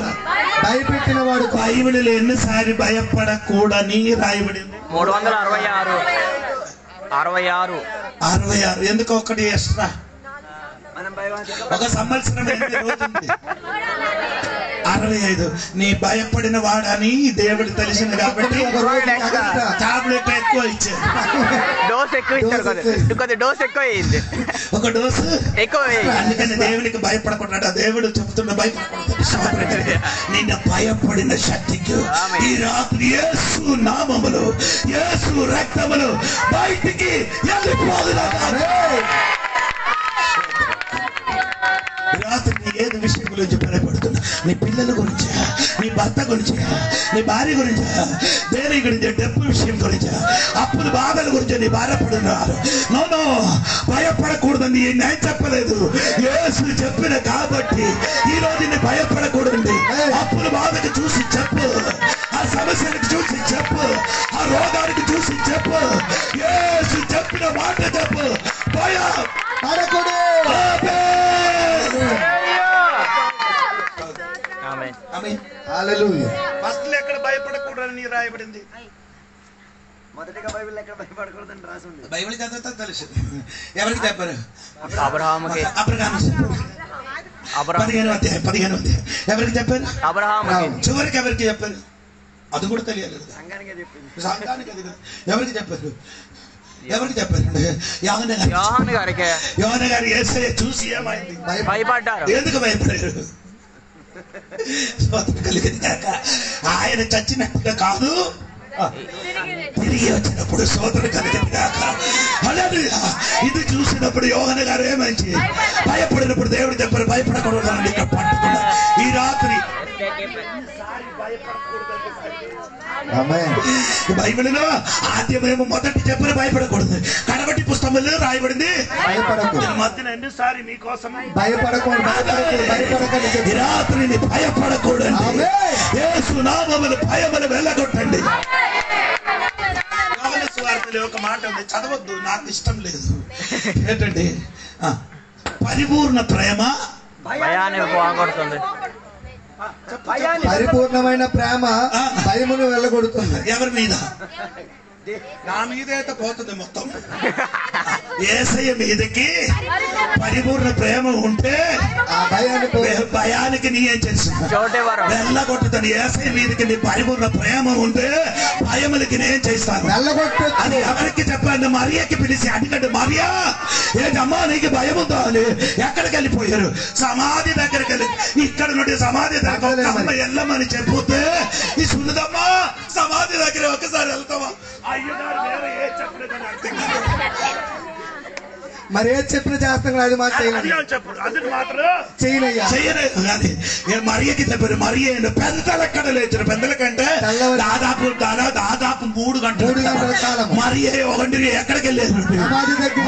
భయపెట్టిన వాడు. బైబిల్ ఎన్నిసారి భయపడకూడని రాయబడింది? 366 ఎందుకు ఒకటి ఎక్స్ట్రా? ఒక సంవత్సరం 65. నీ భయపడిన వాడని దేవుడు తెలిసింది కాబట్టి టాబ్లెట్ ఎక్కువ ఇచ్చారు. డోస్ ఎక్కువ ఇచ్చారు కదా, డోస్ ఎక్కువ అయింది, ఒక డోసు ఎక్కువ. అందుకని దేవునికి భయపడకుండా దేవుడు చెప్తున్న భయపడకూడదు. నిన్ను భయపడిన శక్తికి ఈ రాత్రి యేసు నామములో యేసు రక్తములో బయటికి వెళ్ళిపోదురా. రాత్రి నీ ఏది విషయం గురించి భయపడుతున్నా? నీ పిల్లల గురించా, నీ భర్త గురించా, నీ భార్య గురించా, దేని గురించి? డబ్బు విషయం గురించా, అప్పుల బాధల గురించి నీ బాధపడుతున్నారు. నో భయపడకూడదని నేను చెప్పలేదు, యేసు చెప్పిన కాబట్టి ఈ రోజు నీ భయపడకూడదండి. అప్పుల బాధకు చూసి చెప్పు, ఆ సమస్యలకు చూసి చెప్పు, ఆ రోగానికి చూసి చెప్పు, యేసు చెప్పిన మాట చెప్పు. భయపడకూడదు. ఫస్ట్ ఎక్కడ భయపడకూడదని రాయబడింది? మొదటిగా బైబిల్ ఎక్కడ భయపడకూడదని రాసి ఉంది. బైబిల్ చదివితే తెలుసు. ఎవరికి చెప్పారు? అబ్రహాముకి. 15వ అధ్యాయం. ఎవరికి చెప్పారు? అబ్రహాముకి. చివరికి ఎవరికి చెప్పారు? అది కూడా తెలియలేదు. సంఘానికే చెప్పింది. సంఘానికి అది ఎవరికి చెప్పారు? ఎవరికి చెప్పారు? యోహాను గారు యేసయ్య చూసి ఏమైంది? భయపడ్డారు. ఎందుకు భయపడారు? ఆయన చచ్చినట్టుగా కాదు, తిరిగి వచ్చినప్పుడు సోదరు కలిగింది కాక. ఇది చూసినప్పుడు యోహాను గారు ఏమంచి భయపడినప్పుడు దేవుడు చెప్పారు భయపడకూడదు. ఇక్కడ పట్టుకున్నా ఈ రాత్రి బైబిల్లో ఆద్యమేమో మొదటి చెప్పని భయపడకూడదు, కడబట్టి పుస్తకంలో రాయబడింది మధ్యన ఎన్నిసారి మీకోసం రాత్రిని భయపడకూడదు. యేసు నామమును భయమును వెళ్ళగొట్టండి. యోహాను సువార్తలో ఒక మాట ఉంది, చదవద్దు, నాకు ఇష్టం లేదు. ఏంటండి? పరిపూర్ణ ప్రేమ భయాన్ని పోగొడుతుంది. పరిపూర్ణమైన ప్రేమ భయమును వెళ్ళగొడుతుంది. ఎవరి మీద? నా మీద అయితే పోతుంది మొత్తం. యేసయ్య మీదకి పరిపూర్ణ ప్రేమ ఉంటే ఆ భయానికి నీ ఏం తెలుసు? వెళ్ళగొట్టుతాను. యేసయ్య మీదకి నీ పరిపూర్ణ ప్రేమ ఉంటే భయములకి నేను చేస్తాను. అది ఎవరికి చెప్పాను? మరియకి పిలిచి అడిగండి, మరియా ఏంటమ్మా నీకు భయం ఉందా అని. ఎక్కడికి వెళ్ళిపోయారు? సమాధి దగ్గరికి వెళ్ళి, ఇక్కడ నుండి సమాధి దగ్గర వెళ్ళమని చెప్పుతే ఈ సున్నదమ్మా సమాధి దగ్గర ఒకసారి వెళ్తావా? అయ్యగారు వేరే ఏ చెప్పలేదని అర్థం కాదు. మరి ఏది చెప్పిన చేస్తాం అది మాకు చేయలేదు. కానీ మరియకి చెప్పారు, మరియ పెద్దలెక్కడ లేచారు. పెద్దల కంటే దాదాపు 3 గంటలు మరియ ఒకటి ఎక్కడికి వెళ్ళారు?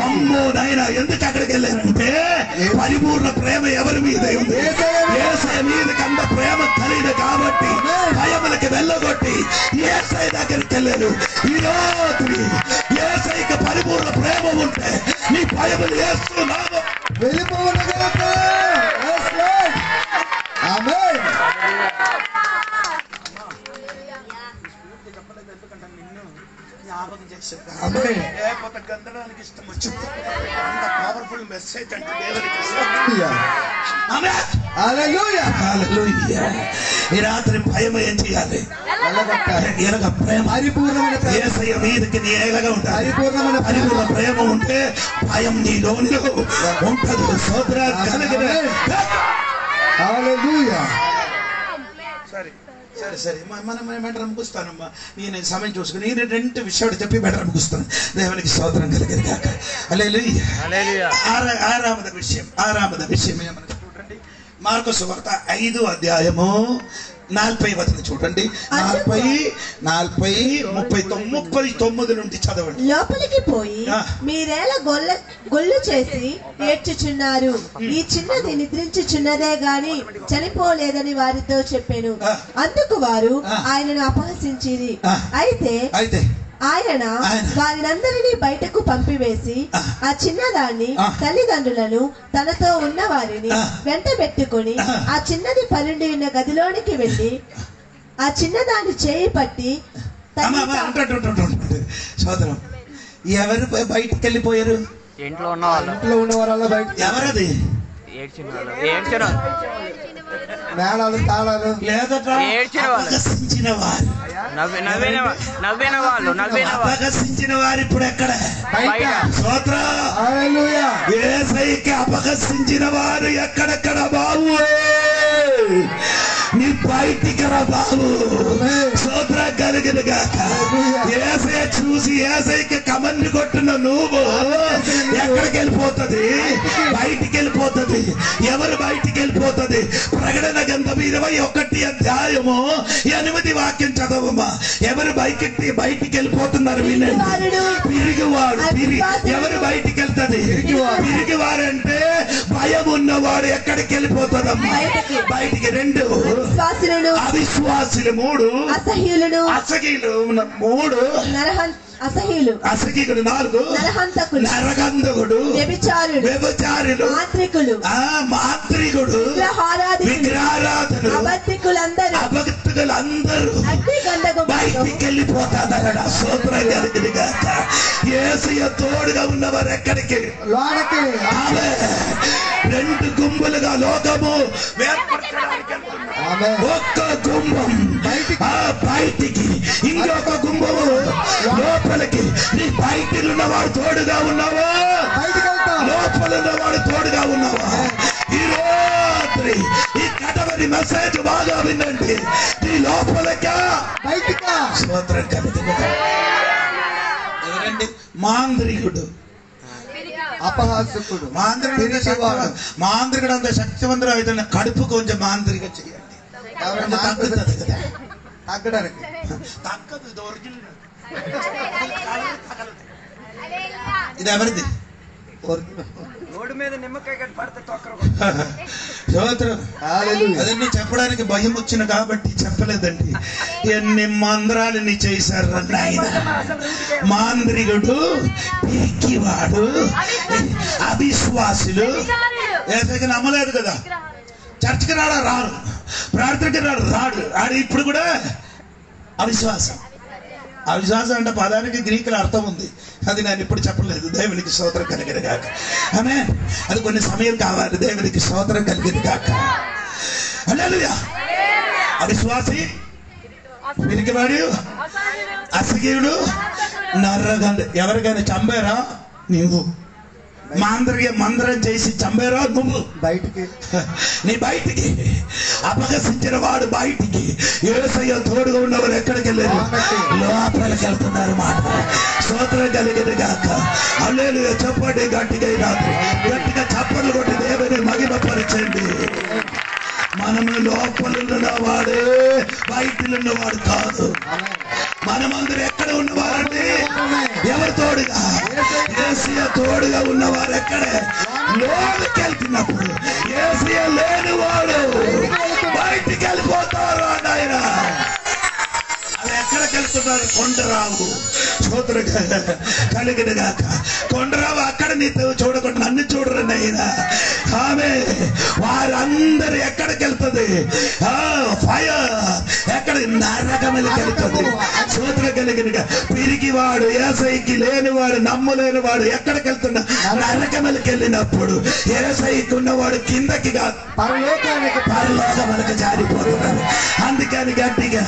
అమ్మో నాయన, ఎందుకు అక్కడికి వెళ్ళారంటే పరిపూర్ణ ప్రేమ ఎవరి మీద ఉంది? యేసయ్య మీదకి అంత ప్రేమ కలిగిన కాబట్టి భయములకి వెళ్ళగొట్టి యేసయ్య దగ్గరికి వెళ్ళారు. ఈ రోజు యేసయ్యకి పరిపూర్ణ ప్రేమ ఉంటే నీ భయములు వేస్తున్నాము వెళ్ళిపోవడం. లేకపోతే గందడానికి ఇష్టం వచ్చింది. అంత పవర్ఫుల్ మెసేజ్ అంటే దేవునికి ఈ రాత్రి భయం ఏం చేయాలి? పరిపూర్ణమైన యేసయ్య మీదకి నీ ఎలాగా ఉంటాయి? పరిపూర్ణ ప్రేమ ఉంటే భయం నీలో ఉంటది. సోదర కలిగిన సరే మనం బెటర్ ముగిస్తానమ్మా. నేను సమయం చూసుకుని ఈ 2 విషయాలు చెప్పి బెటర్ ముగిస్తాను. దేవునికి స్తోత్రం కలిగిన కాక. హల్లెలూయా. ఆరామద విషయం ఏమన్నా చూడండి. మార్కు సువార్త 5వ అధ్యాయము 40 వచనం చూడండి. 39 నుండి చదవండి. లోపలికి పోయి మీరేలా గొల్లు చేసి ఏడ్చుచున్నారు, ఈ చిన్నది నిద్రించుచున్నదే గాని చనిపోలేదని వారితో చెప్పాను. అందుకు వారు ఆయనను అపహసించిరి. అయితే ఆయన వారినందరినీ బయటకు పంపివేసి ఆ చిన్నదాన్ని తల్లిదండ్రులను తనతో ఉన్న వారిని వెంట పెట్టుకుని ఆ చిన్నది పరుండి ఉన్న గదిలోనికి వెళ్ళి ఆ చిన్నదాన్ని చేయి పట్టి సోదరం ఎవరు బయటకు వెళ్ళిపోయారు? ఇంట్లో ఉన్న వాళ్ళు. ఎవరది? మేళాలు తాళాలు అపహసించిన వారు. అపహసించిన వారు ఇప్పుడు ఎక్కడ? యేసయ్యకి అపహసించిన వారు ఎక్కడెక్కడ బాబు? నీ బయటికి రా బాబు. స్తోత్రం కలిగిన గాక. యేసయ్య చూసి యేసయ్యకి కమన్ని కొట్టిన నువ్వు ఎక్కడికి వెళ్ళిపోతుంది? బయటికి వెళ్ళిపోతుంది. ఎవరు బయటికి వెళ్ళిపోతుంది? ప్రకటన గ్రంథం 21 వాక్యం చదవమా. ఎవరు బయటికి వెళ్ళిపోతున్నారు? వినండి. పిరిగివాడు. ఎవరు బయటికి వెళ్తుంది? పిరిగివారంటే భయం ఉన్నవాడు ఎక్కడికి వెళ్ళిపోతుందమ్మా? బయటికి. 2 అవిశ్వాసులు, 3 అసహ్యులు, 3 అసహ్యులు, 4 నరగంధకుడు, వ్యభిచారులు, మాంత్రికుడు, విగ్రహారాధకుడు, అభక్తులందరూ బయటికి వెళ్ళిపోతాదన్నాడు. స్తోత్రం కలిగింది గాక. యేసయ్య తోడుగా ఉన్నవారు ఎక్కడికి? 2 గుంపులుగా లోకము ఏర్పరచడానికి ఒక్క గుంపం బయటికి, ఇంకొక గుంపము లోపలికి. నీ బయటికి ఉన్నవాడు తోడుగా ఉన్నావా? లోపల ఉన్నవాడు తోడుగా ఉన్నావా? ఈ రాత్రి ఈ కటవరి మెసేజ్ బాగా వినండి. నీ లోపలికా బయటికా? స్తోత్రం కలిగింది. ఎవరండి? మాంత్రికుడు, అపహాసకుడు. మాంత్రికుడు అంత శక్తివంతుడు అయితే కడుపు కొంచెం మాంత్రిక చేయండి. తగ్గుతుంది కదా. తగ్గడానికి తగ్గదు. ఇది ఎవరిది? రోడ్డు మీద నిమ్మకాయ పడితే అదన్నీ చెప్పడానికి భయం వచ్చిన కాబట్టి చెప్పలేదండి. ఎన్ని మంత్రాలని చేశారు ఆయన. మాంత్రికుడు, పిరికివాడు, అవిశ్వాసులు. ఏసైకి నమ్మలేదు కదా. చర్చికి రాడు, ప్రార్థనకి రాడు. ఆడు ఇప్పుడు కూడా అవిశ్వాసం. అవిశ్వాసం అంటే పదానికి గ్రీకులో అర్థం ఉంది. అది నేను ఇప్పుడు చెప్పలేదు. దేవునికి స్తోత్రం కలిగిన గాక. ఆమేన్. అది కొన్ని సమయం కావాలి. దేవునికి స్తోత్రం కలిగిన గాక. హల్లెలూయా. అవిశ్వాసి, పిరికివాడు, అసహ్యుడు, నరగంధ. ఎవరికైనా చంపారా? నువ్వు. మంత్రం చేసి చంపారా? నువ్వు. బయటికి. నీ బయటికి. అపహసించిన వాడు బయటికి. యేసయ్య తోడుగా ఉన్నవారు ఎక్కడికి వెళ్ళారు? లోపలికి వెళ్తున్నారు మాట. స్తోత్రం కలిగిన గాక. హల్లెలూయా. చెప్పండి గట్టిగా. రాత్రి గట్టిగా చప్పట్లు కొట్టి దేవుని మహిమపరచండి. మనము లోపల ఉన్నవాడే, బయటలో ఉన్నవాడు కాదు. మనమందరూ ఎక్కడ ఉన్నవారండి? ఎవరు తోడుగా? యేసయ్య తోడుగా ఉన్నవారు ఎక్కడే? లోపలికి వెళ్తున్నప్పుడు. యేసయ్య లేని వాడు బయటికి వెళ్ళిపోతారు అన్న ఆయన. అది ఎక్కడికి వెళ్తున్నారు? కొండరావు. స్తోత్రం కలిగిన గాక. కొండరావు అక్కడ నీతో చూడకుండా నన్ను చూడరండి ఆయన. ఆమె వారందరూ ఎక్కడికి వెళ్తుంది? ఫైర్. ఎక్కడ? నరకములకి వెళ్తుంది. స్తోత్రం కలిగిన. పిరిగివాడు, యేసయ్యకి లేనివాడు, నమ్మలేనివాడు ఎక్కడికి వెళ్తున్నా? నరకములకి వెళ్ళినప్పుడు యేసయ్యకి ఉన్నవాడు కిందకి కాదు, పరలోకములకు జారిపోతున్నాడు. అందుకని గట్టిగా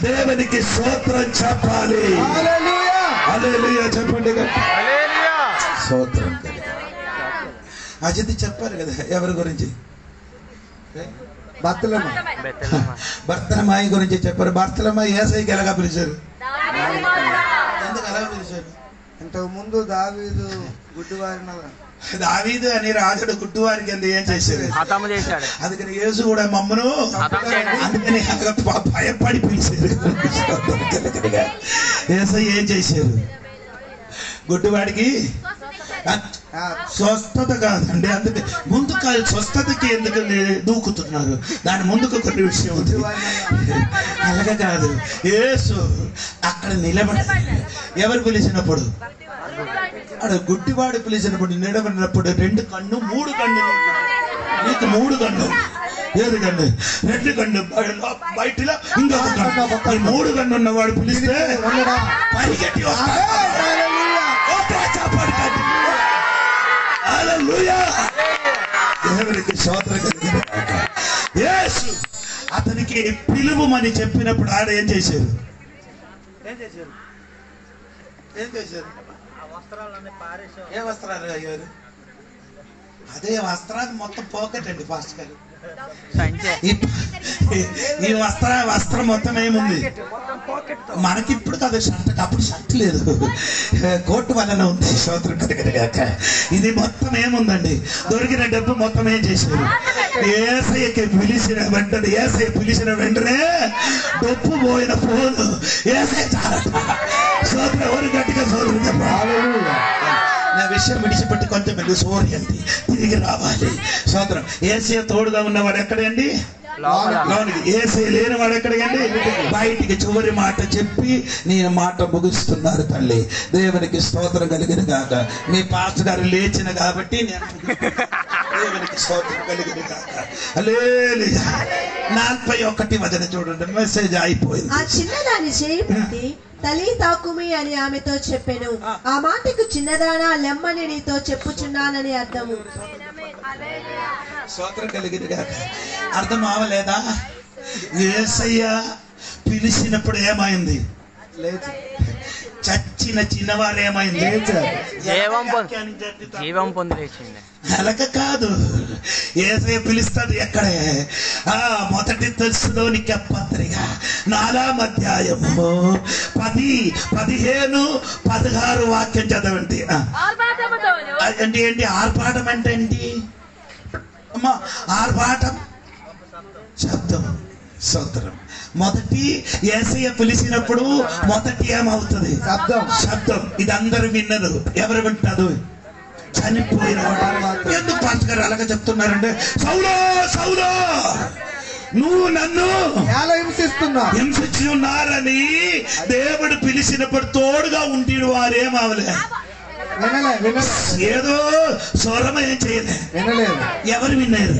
దేవునికి స్తోత్రం చెప్పాలి. హల్లెలూయా. చెప్పండి గట్టిగా. స్తోత్రం. అజిత్ చెప్పారు కదా ఎవరి గురించి? భర్తలమాయి గురించి చెప్పారు. భర్తలమాయి యేసయ్యకి ఎలాగా పిలిచారు? ఎందుకు అలా పిలిచారు? ఇంతకు ముందు దావీదు గుడ్డివారిన దావీదు అని రాజుడు గుడ్డివారి కింద ఏం చేశాడు? హతము చేశాడు. అందుకని యేసు కూడా మమ్మను అందుకని భయపడి పిలిచారు. యేసయ్య ఏం చేశారు? గుడ్డివాడికి స్వస్థత కాదండి. అందుకే ముందు స్వస్థతకి ఎందుకు దూకుతున్నారు? దాని ముందుకు కొన్ని విషయం ఉంది. అలాగే కాదు, యేసు అక్కడ నిలబడి ఎవరు పిలిచినప్పుడు, అక్కడ గుడ్డివాడు పిలిచినప్పుడు నిలబడినప్పుడు 2 కన్ను 3 కన్ను, నీకు 3 కన్ను, ఏది కన్ను? 2 కన్ను బయటలో ఇంకొక కన్ను. 3 కన్ను ఉన్నవాడు పిలిస్తే పరిగెట్టి దేవునికి స్తోత్రం కలుగును గాక. యేసు అతనికి పిలువమని చెప్పినప్పుడు ఆడ ఏం చేశారు? ఏ వస్త్రాలు అయ్యారు? అదే వస్త్రాలు మొత్తం పోకటండి ఫాస్ట్ గారు. ఈ వస్త్రం మొత్తం ఏముంది? మనకి ఇప్పుడు కాదు షర్ట్, అప్పుడు షర్ట్ లేదు, కోట్ వలన ఉంది. స్తోత్రం కలుగును గాక. ఇది మొత్తం ఏముందండి? దొరికిన డబ్బు మొత్తం ఏం చేశారు? యేసయ్యకి పిలిచిన వెంటనే డబ్బు పోయిన ఫోన్ యేసయ్య చాలట. స్తోత్రం. ఎవరు గట్టిగా స్తోత్రం చెప్పాలి? నా విషయం విడిచిపెట్టి కొంచెం వెళ్ళి సూర్యండి తిరిగి రావాలి. స్తోత్రం. యేసయ్య తోడుగా ఉన్నవాడు ఎక్కడండి? లోనికి. యేసయ్య లేని వాడు ఎక్కడికండి? బయటికి. చివరి మాట చెప్పి నేను మాట ముగిస్తున్నారు తల్లి. దేవునికి స్తోత్రం కలిగిన గాక. మీ పాస్టర్ గారు లేచిన కాబట్టి నేను దేవునికి స్తోత్రం కలిగిన గాక. హల్లెలూయా. 41 వచనం చూడండి. మెసేజ్ అయిపోయింది. ఆ చిన్నదాని చేయి పట్టి తల్లి తాకుమి అని ఆమెతో చెప్పెను. ఆ మాటకు చిన్నదానా లెమ్మని నీతో చెప్పుచున్నానని అర్థము. స్తోత్రం కలిగిన గాక. అర్థం అవలేదా? యేసయ్య పిలిచినప్పుడు ఏమైంది? చచ్చిన చిన్నవారు ఏమైంది? జీవం పొంది లేచింది. అలాగ కాదు, యేసయ్య పిలుస్తాడు ఎక్కడే? మొదటి తెస్సలోనికే పత్రిక 4వ అధ్యాయము 10, 15, 16 వాక్యం చదవండి. ఏంటి ఆర్భాటం అంటే ఏంటి అమ్మా? ఆర్భాటం శబ్దం. స్తోత్రం. మొదటి యేసయ్య పిలిచినప్పుడు మొదటి ఏమవుతుంది? శబ్దం. ఇది అందరూ విన్నారు. ఎవరు వింటారు? చనిపోయిన వాడు. ఎందుకు పాస్టర్ గారు అలాగే చెప్తున్నారంటే, సౌలో సౌలో నువ్వు నన్ను హింసించి ఉన్నారని దేవుడు పిలిచినప్పుడు తోడుగా ఉండి వారేమవలే, ఏదో స్వరం ఏం చేయలే. ఎవరు విన్నారు?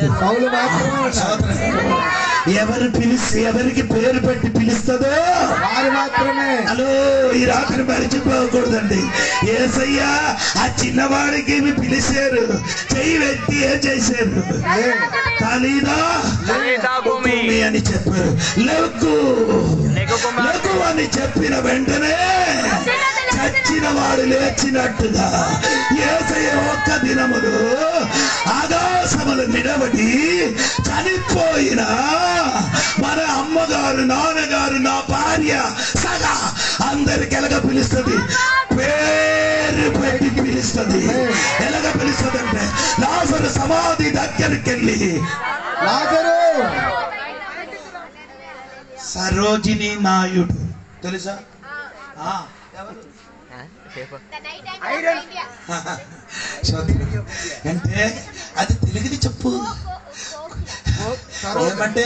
ఎవరు పిలిస్తే, ఎవరికి పేరు పెట్టి పిలుస్తుందో వారు మాత్రమే. హలో, ఈ రాత్రి మరిచిపోకూడదండి. యేసయ్య ఆ చిన్నవాడికి పిలిచారు. చెయ్యి వ్యక్తి ఏం చేశారు? తలీదా భూమి అని చెప్పారు. లెగ్గు లెగ్గు అని చెప్పిన వెంటనే చచ్చిన వాడు లేచినట్టుగా యేసయ్య ఒక్క దినములు ఆకాశములు నిలబడి చనిపోయిన మన అమ్మగారు, నాన్నగారు, నా భార్య సగా అందరికి ఎలాగ పిలుస్తుంది? పేరు పెట్టి పిలుస్తుంది. ఎలాగ పిలుస్తుంది అంటే, లాజరు సమాధి దగ్గరికి వెళ్ళి, లాజరు సరోజిని నాయుడు తెలుసా? అంటే అది తెలుగుని చెప్పు. ఏమంటే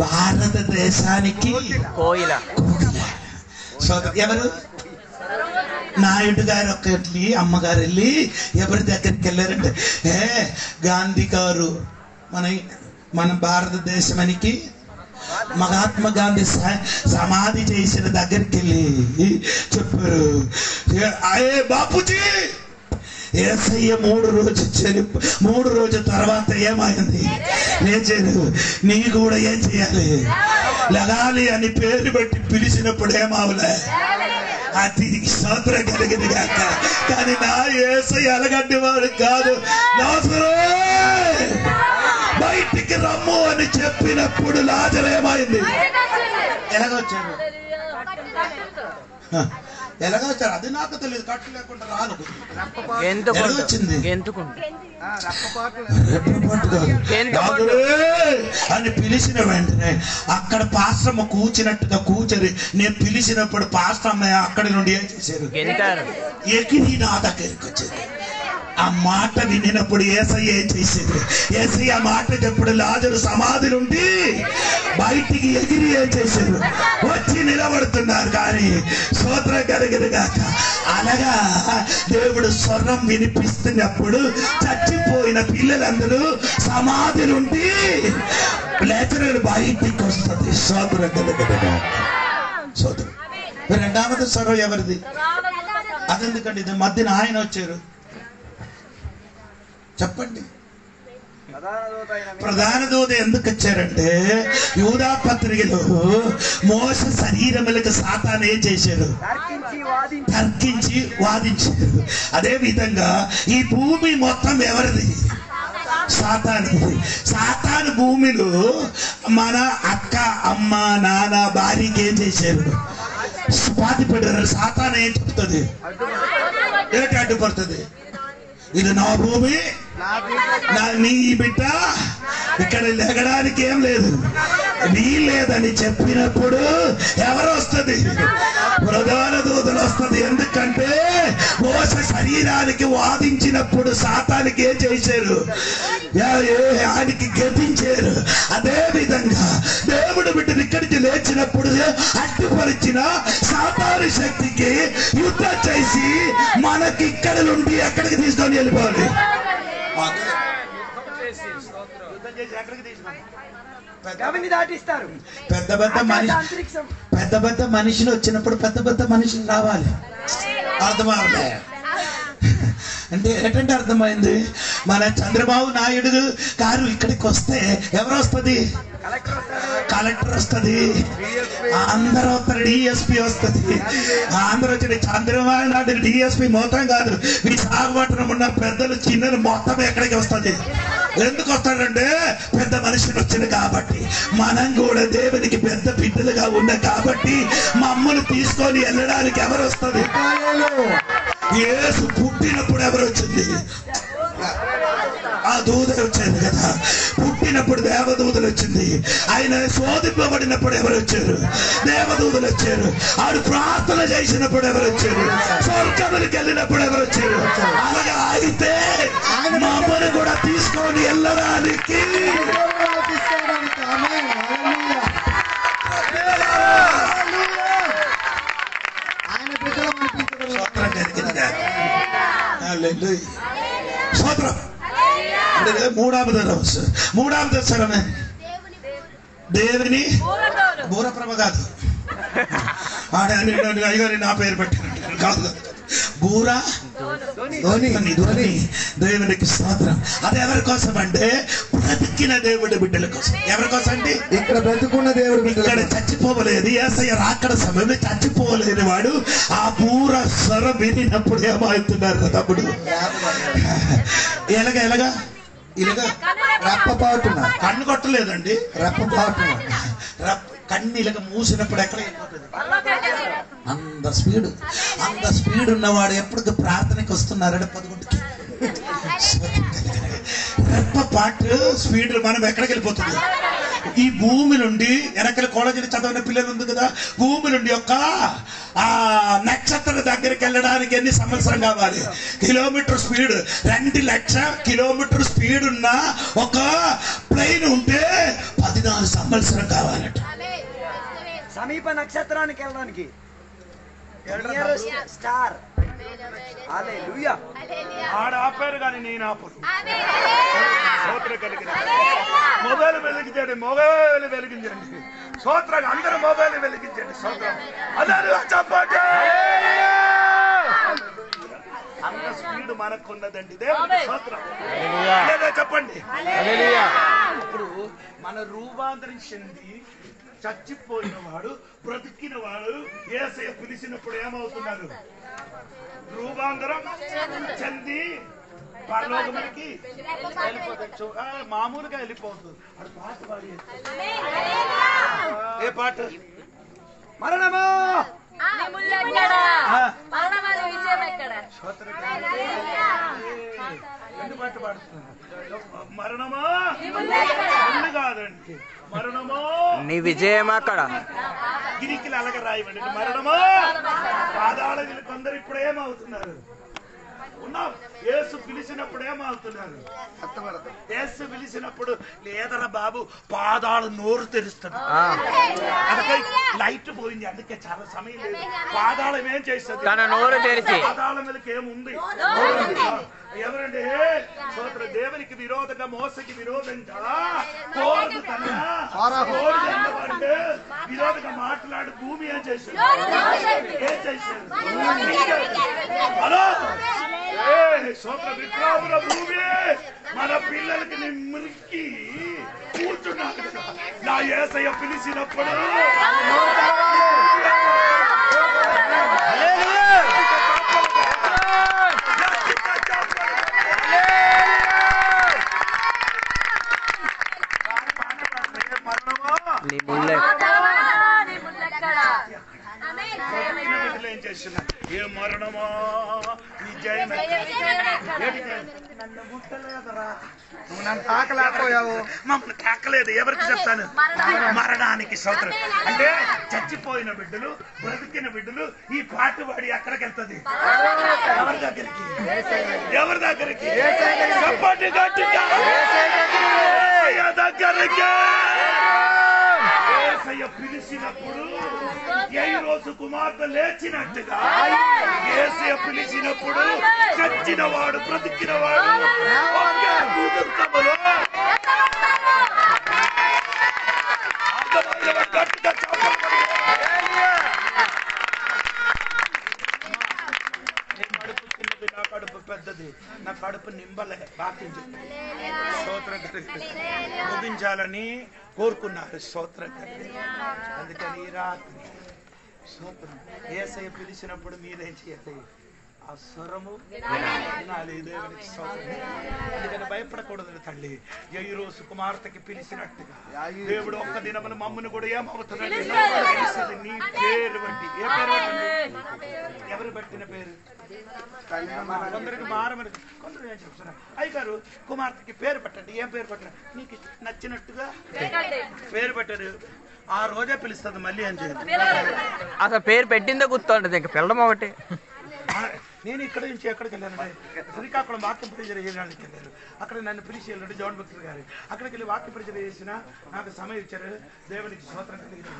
భారతదేశానికి కోయిల. ఎవరు? నాయుడు గారు ఒకటి, అమ్మగారు వెళ్ళి ఎవరి దగ్గరికి వెళ్ళారంటే, గాంధీ గారు మన భారతదేశానికి మహాత్మా గాంధీ సమాధి చేసిన దగ్గరికి వెళ్ళి చెప్పారు, అయ్యే బాపూజీ యేసయ్య 3 రోజుల తర్వాత ఏమైంది? లేచారు. నీ కూడా ఏం చేయాలి? లగాలి అని పేరు పెట్టి పిలిచినప్పుడు ఏమవలే? అది స్తోత్రం కలిగింది కాక. కానీ నా యేసయ్య అలగడ్డి వాడు కాదు. లాజరు బయటికి రమ్ము అని చెప్పినప్పుడు లాజరు ఏమైంది? ఎలాగొచ్చాడు? ఎలాగో వచ్చారు అది నాకు తెలియదు. కట్టు లేకుండా రాను. వచ్చింది అని పిలిచిన వెంటనే అక్కడ పాస్టమ్మ కూర్చున్నట్టుగా కూర్చొని నేను పిలిచినప్పుడు పాస్టమ్మ అక్కడి నుండి ఏం చేశారు, ఎగిరి నా దగ్గరికి వచ్చారు. ఆ మాట వినినప్పుడు యేసయ్య ఏం చేసేది, యేసయ్య ఆ మాట చెప్పుడు లాజరు సమాధి నుండి బయటికి ఎగిరి ఏం చేశారు, వచ్చి నిలబడుతున్నారు. కానీ స్తోత్రం కలుగును గాక. అనగా దేవుడు స్వరం వినిపిస్తున్నప్పుడు చచ్చిపోయిన పిల్లలందరూ సమాధి నుండి లేచరు బయటికి వస్తుంది. స్తోత్రం కలుగును గాక. స్తోత్రం. రెండవది స్వరం ఎవరిది? అదెందుకండి ఇది మధ్యన ఆయన వచ్చారు చెప్పండి. ప్రధాన దూత ఎందుకు వచ్చారంటే యూదా పత్రికలో మోసే శరీరములకు సాతాను ఏం చేశారు, తర్కించి వాదించారు. అదే విధంగా ఈ భూమి మొత్తం ఎవరిది? సాతానుది. సాతాను భూమిలో మన అక్క అమ్మ నాన్న భార్యకి ఏం చేశారు, స్వాతి పెట్టారు. సాతాను ఏం చెప్తుంది, ఏంటి అడ్డుపడుతుంది, ఇది నా భూమి, నీ బిడ్డ, ఇక్కడ లెగడానికి ఏం లేదు, నీ లేదని చెప్పినప్పుడు ఎవరు వస్తుంది, ప్రధాన దూతలు వస్తుంది. ఎందుకంటే మోసే శరీరానికి వాదించినప్పుడు సాతానికి ఏం చేశారు, ఆయనకి గతించారు. అదే విధంగా దేవుడు బిడ్డను ఇక్కడికి లేచినప్పుడు అడ్డుపరిచిన సాతాను శక్తికి యుద్ధం చేసి మనకి ఇక్కడ నుండి ఎక్కడికి తీసుకొని వెళ్ళిపోవాలి. దాటిస్తారు. పెద్ద పెద్ద మనిషిని వచ్చినప్పుడు పెద్ద పెద్ద మనిషిని రావాలి. అర్థమవులే అంటే ఏంటంటే అర్థమైంది. మన చంద్రబాబు నాయుడు గారు ఇక్కడికి వస్తే ఎవరు వస్తుంది, కలెక్టర్ వస్తుంది, అందరూ వస్తారు, డిఎస్పీ వస్తుంది. అందరూ వచ్చి చంద్రబాబు నాయుడు డిఎస్పీ మొత్తం కాదు, విశాఖపట్నం ఉన్న పెద్దలు చిన్నలు మొత్తం ఎక్కడికి వస్తుంది. ఎందుకు వస్తాడంటే పెద్ద మనిషిని వచ్చింది కాబట్టి. మనం కూడా దేవునికి పెద్ద బిడ్డలుగా ఉన్నాం కాబట్టి మమ్మల్ని తీసుకొని వెళ్ళడానికి ఎవరు వస్తుంది, యేసు పుట్టినప్పుడు ఎవరు వచ్చింది, ఆ దూత వచ్చింది కదా. పుట్టినప్పుడు దేవదూతలు వచ్చింది. ఆయన శోధింపబడినప్పుడు ఎవరు వచ్చారు, దేవదూతలు వచ్చారు. ఆడు ప్రార్థన చేసినప్పుడు ఎవరు వచ్చారు, స్వర్గములకు వెళ్ళినప్పుడు ఎవరు వచ్చారు. అలాగే అయితే మమ్మల్ని కూడా తీసుకొని వెళ్ళడానికి స్తోత్రం. మూడవది స్వరమే దేవుని బూరప్రభ కాదు. అయ్యగారి నా పేరు పెట్టాను కాదు, బూరా ధ్వని. దేవునికి స్తోత్రం. అది ఎవరి కోసం అంటే బ్రతికిన దేవుడి బిడ్డల కోసం. ఎవరి కోసం అంటే ఇక్కడ బ్రతుకున్న దేవుడు ఇక్కడ చచ్చిపోవలేదు. యేసయ్య రాకడ సమయంలో చచ్చిపోలేని వాడు ఆ బూర స్వరం వినినప్పుడు ఏమవుతున్నారు తమ్ముడు, ఎలాగా రెప్పపాటున కన్ను కొట్టలేదండి, రెప్పపాటున కన్ను ఇలాగ మూసినప్పుడు ఎక్కడ అంత స్పీడ్ ఉన్నవాడు ఎప్పటికి ప్రార్థనకి వస్తున్నారంటే 11కి. రెప్పపాటు స్పీడ్ మనం ఎక్కడికి వెళ్ళిపోతుంది. ఈ భూమి నుండి వెనకల కాలేజీలో చదివిన పిల్లలు ఉంది కదా, భూమి నుండి ఒక ఆ నక్షత్రం దగ్గరికి వెళ్ళడానికి ఎన్ని సంవత్సరం కావాలి, కిలోమీటర్ స్పీడ్, 2 లక్షల కిలోమీటర్ స్పీడ్ ఉన్న ఒక ప్లేన్ ఉంటే 14 సంవత్సరం కావాలట. సమీప నక్షత్రానికి వెళ్ళడానికి స్టార్ ఆడ ఆపారు కానీ నేను ఆపరు. మొబైల్ వెలిగించండి, మొబైల్ వెలిగించండి, స్తోత్రం. అందరూ మొబైల్ వెలిగించండి, స్తోత్రం. అందరూ చెప్పండి. అంత స్పీడ్ మనకున్నదండి దేవుని స్తోత్రం. చెప్పండి. ఇప్పుడు మన రూపాంతరం చెంది చచ్చిపోయిన వాడు బ్రతికిన వాడు యేసయ్య పిలిచినప్పుడు ఏమవుతున్నారు, రూపాంతరం చెంది పరలోకమునికి వెళ్ళిపోతాడు. మామూలుగా వెళ్ళిపోతుంది. అది పాట పాడి ఏ పాట, మరణమా మరణమా కాదండి, మరణమా నీ విజయం అక్కడ. గిరికిలు అలాగ రాయమండి. మరణమా పాదాల కొందరు ఇప్పుడు ఏమవుతున్నారు? ఉన్నాం. యేసు పిలిచినప్పుడు ఏమవుతున్నారు? యేసు పిలిచినప్పుడు లేదరా బాబు పాదాలు నోరు తెరుస్తాడు. అందుకే లైట్ పోయింది, అందుకే చాలా సమయం లేదు. పాదాలు ఏం చేస్తుంది? తన నోరు తెరిచి పాదాల మీదకి ఏముంది? ఎవరండి? సోదర దేవునికి విరోధంగా, మోసకి విరోధంగా కోరదు అంటే విరోధంగా మాట్లాడు భూమి ఏం చేశాడు? ఏం చేశాడు? హలో సోదర విప్రాముల భూమి మన పిల్లలకి నేను మురికి కూర్చున్నాను కదా. నా యేసయ్య పిలిచినప్పుడు ఏం చేస్తున్నా? ఏ మరణమా నీ జయం? నన్ను ముట్టలేదురా, నువ్వు నన్ను తాకలేకపోయావు. మమ్మల్ని తాకలేదు. ఎవరికి చెప్తాను? మరణానికి సోదరు. అంటే చచ్చిపోయిన బిడ్డలు, బ్రతికిన బిడ్డలు ఈ పాట వాడి ఎక్కడికి వెళ్తుంది? ఎవరి దగ్గరికి? ఎవరి దగ్గరికి? చెప్పండి గట్టిగా. దగ్గరికి యేసయ్య పిలిచినప్పుడు యైరోసు కుమార్తె లేచినట్టుగా యేసయ్య పిలిచినప్పుడు చచ్చిన వాడు, బ్రతికిన వాడు ఒకే కూతురులో గట్టిగా చెప్పబడి కడుపు చిన్నది, నా కడుపు పెద్దది, నా కడుపు నింబలే బాకీ స్తోత్రం ముగించాలని కోరుకున్నారు. స్తోత్రం. అందుకని ఈ రాత్రి స్తోత్రం యేసయ్య పిలిచినప్పుడు మీరేం చేయాలి? ఆ స్వరము వినాలి. దేవునికి స్తోత్రం. అందుకని భయపడకూడదు తల్లి. యైరోసు కుమార్తెకి పిలిచినట్టుగా దేవుడు ఒక్క దినమున మమ్మల్ని కూడా ఏమవుతున్నాడు? నీ పేరు బట్టి. ఏ పేరు బట్టి? ఎవరు పెట్టిన పేరు? కొందరికి మారమని, కొందరు ఏం చెప్తున్నారు? అయ్యగారు కుమార్తెకి పేరు పెట్టండి. ఏం పేరు పెట్టండి? నీకు నచ్చినట్టుగా పేరు పెట్టరు. ఆ రోజే పిలుస్తుంది, మళ్ళీ ఏం చేయాలి? అసలు పేరు పెట్టిందే గుర్తుంటది, ఇంకా పిల్లడం ఒకటి. నేను ఇక్కడ నుంచి ఎక్కడికి వెళ్ళానండి? శ్రీకాకుళం వాక్య పరిచయం చేయడానికి వెళ్ళారు. అక్కడ నన్ను పిలిచి వెళ్ళాడు జోన్ భక్తులు గారు. అక్కడికి వెళ్ళి వాక్య పరిచయం చేసిన నాకు సమయం ఇచ్చారు. దేవునికి స్తోత్రం కలిగింది.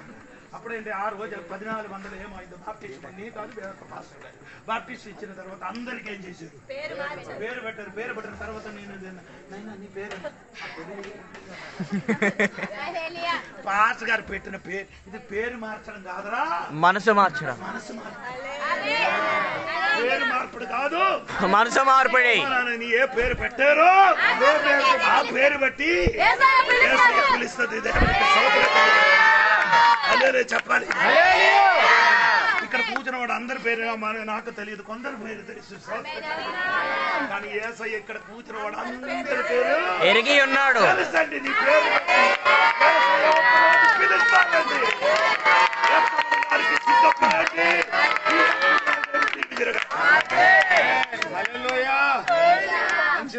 అప్పుడేంటి 6 రోజులు 1400 ఏమైందో బాప్టిస్ట్ నీ కాదు వేరొక పాస్టర్ గారు బాప్టిస్ట్ ఇచ్చిన తర్వాత అందరికీ ఏం చేశారు? పేరు పెట్టారు. పేరు పెట్టిన తర్వాత నేను నీ పేరు పాస్టర్ గారు పెట్టిన పేరు. ఇది పేరు మార్చడం కాదురా, మనసు మార్చడం. మనసు పేరు మార్పుడు కాదు, మనసు మార్పిడి. ఏ పేరు పెట్టారో ఆ పేరు బట్టి పిలుస్తుంది. అదే చెప్పాలి. ఇక్కడ కూర్చున్న వాడు అందరి పేరు నాకు తెలియదు, కొందరు పేరు తెలుసు. కానీ యేసయ్య ఇక్కడ కూర్చున్న వాడు అందరి పేరు ఎరిగి ఉన్నాడు. తెలుసండి. నీ పేరు పిలుస్తానండి.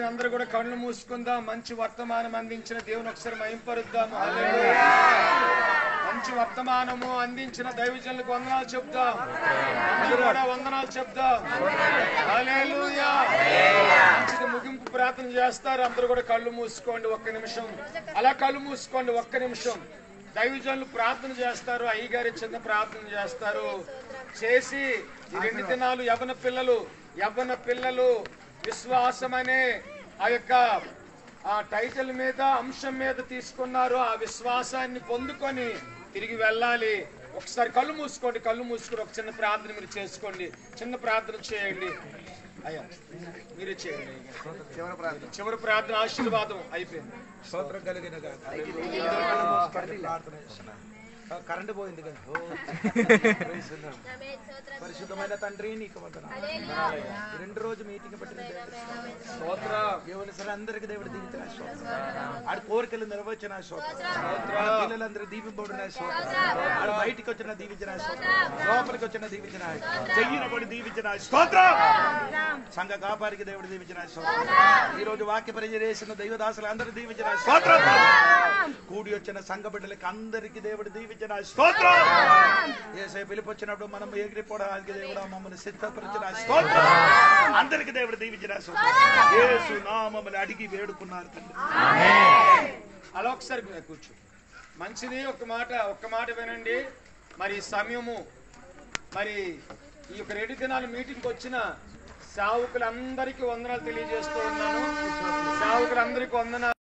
అందరూ కూడా కళ్ళు మూసుకుందాం. మంచి వర్తమానం అందించిన దేవుని ఒకసారి మహింపరుద్దాం. మంచి వర్తమానము అందించిన దైవజనులకు వందనాలు చెప్దాం. అందరూ కూడా వందనాలు చెప్దాం. హల్లెలూయా. మంచిగా ముగింపు ప్రార్థన చేస్తారు. అందరూ కూడా కళ్ళు మూసుకోండి ఒక్క నిమిషం. అలా కళ్ళు మూసుకోండి ఒక్క నిమిషం. దైవజనులు ప్రార్థన చేస్తారు. అయ్యగారి చిన్న ప్రార్థన చేస్తారు. చేసి 2 దినాలు యవ్వన పిల్లలు విశ్వాసం అనే ఆ యొక్క ఆ టైటిల్ మీద, అంశం మీద తీసుకున్నారు. ఆ విశ్వాసాన్ని పొందుకొని తిరిగి వెళ్ళాలి. ఒకసారి కళ్ళు మూసుకొని ఒక చిన్న ప్రార్థన మీరు చేసుకోండి. చిన్న ప్రార్థన చేయండి. అయ్యా మీరే చేయండి. చివరి ప్రార్థన ఆశీర్వాదం అయిపోయింది. స్తోత్రం కలిగిన కరెంట్ పోయింది కదా. పరిశుద్ధమైన తండ్రి నీకు వందనాలు. 2 రోజు మీటింగ్ పెట్టిన దేవుని సరే అందరికి దేవుడు దీవించిన ఆడి కోరికలు నెరవేర్చిన పిల్లలందరూ దీవింపబడిన ఆడు బయటికి వచ్చిన దీవించిన లోపలికి వచ్చిన దీవించిన చెయ్యిన పడి దీవించిన స్తోత్రం. సంఘ కాపారికి దేవుడు దీవించిన స్తోత్రం. ఈ రోజు వాక్య పరిచయం చేసిన దైవదాసులు అందరూ దీవించిన స్తోత్రం. కూడి వచ్చిన సంఘ బిడ్డలకి అందరికి దేవుడు దీవించిన స్తోత్రం. యేసయ్య పిలుపు వచ్చినప్పుడు మనం ఎగిరిపోవడానికి దేవుడు మమ్మల్ని సిద్ధపరిచిన స్తోత్రం. అందరికి దేవుడు దీవించిన స్తోత్రం. యేసు నామమున అడిగి వేడుకున్నారు తండ్రి. అలా ఒకసారి కూర్చో. మంచిది. ఒక్క మాట వినండి. మరి సమయము మరి ఈ యొక్క 2 దినాలు మీటింగ్కి వచ్చిన సేవకులందరికీ వందనాలు తెలియజేస్తూ ఉన్నాను. సేవకులందరికీ వందనాలు.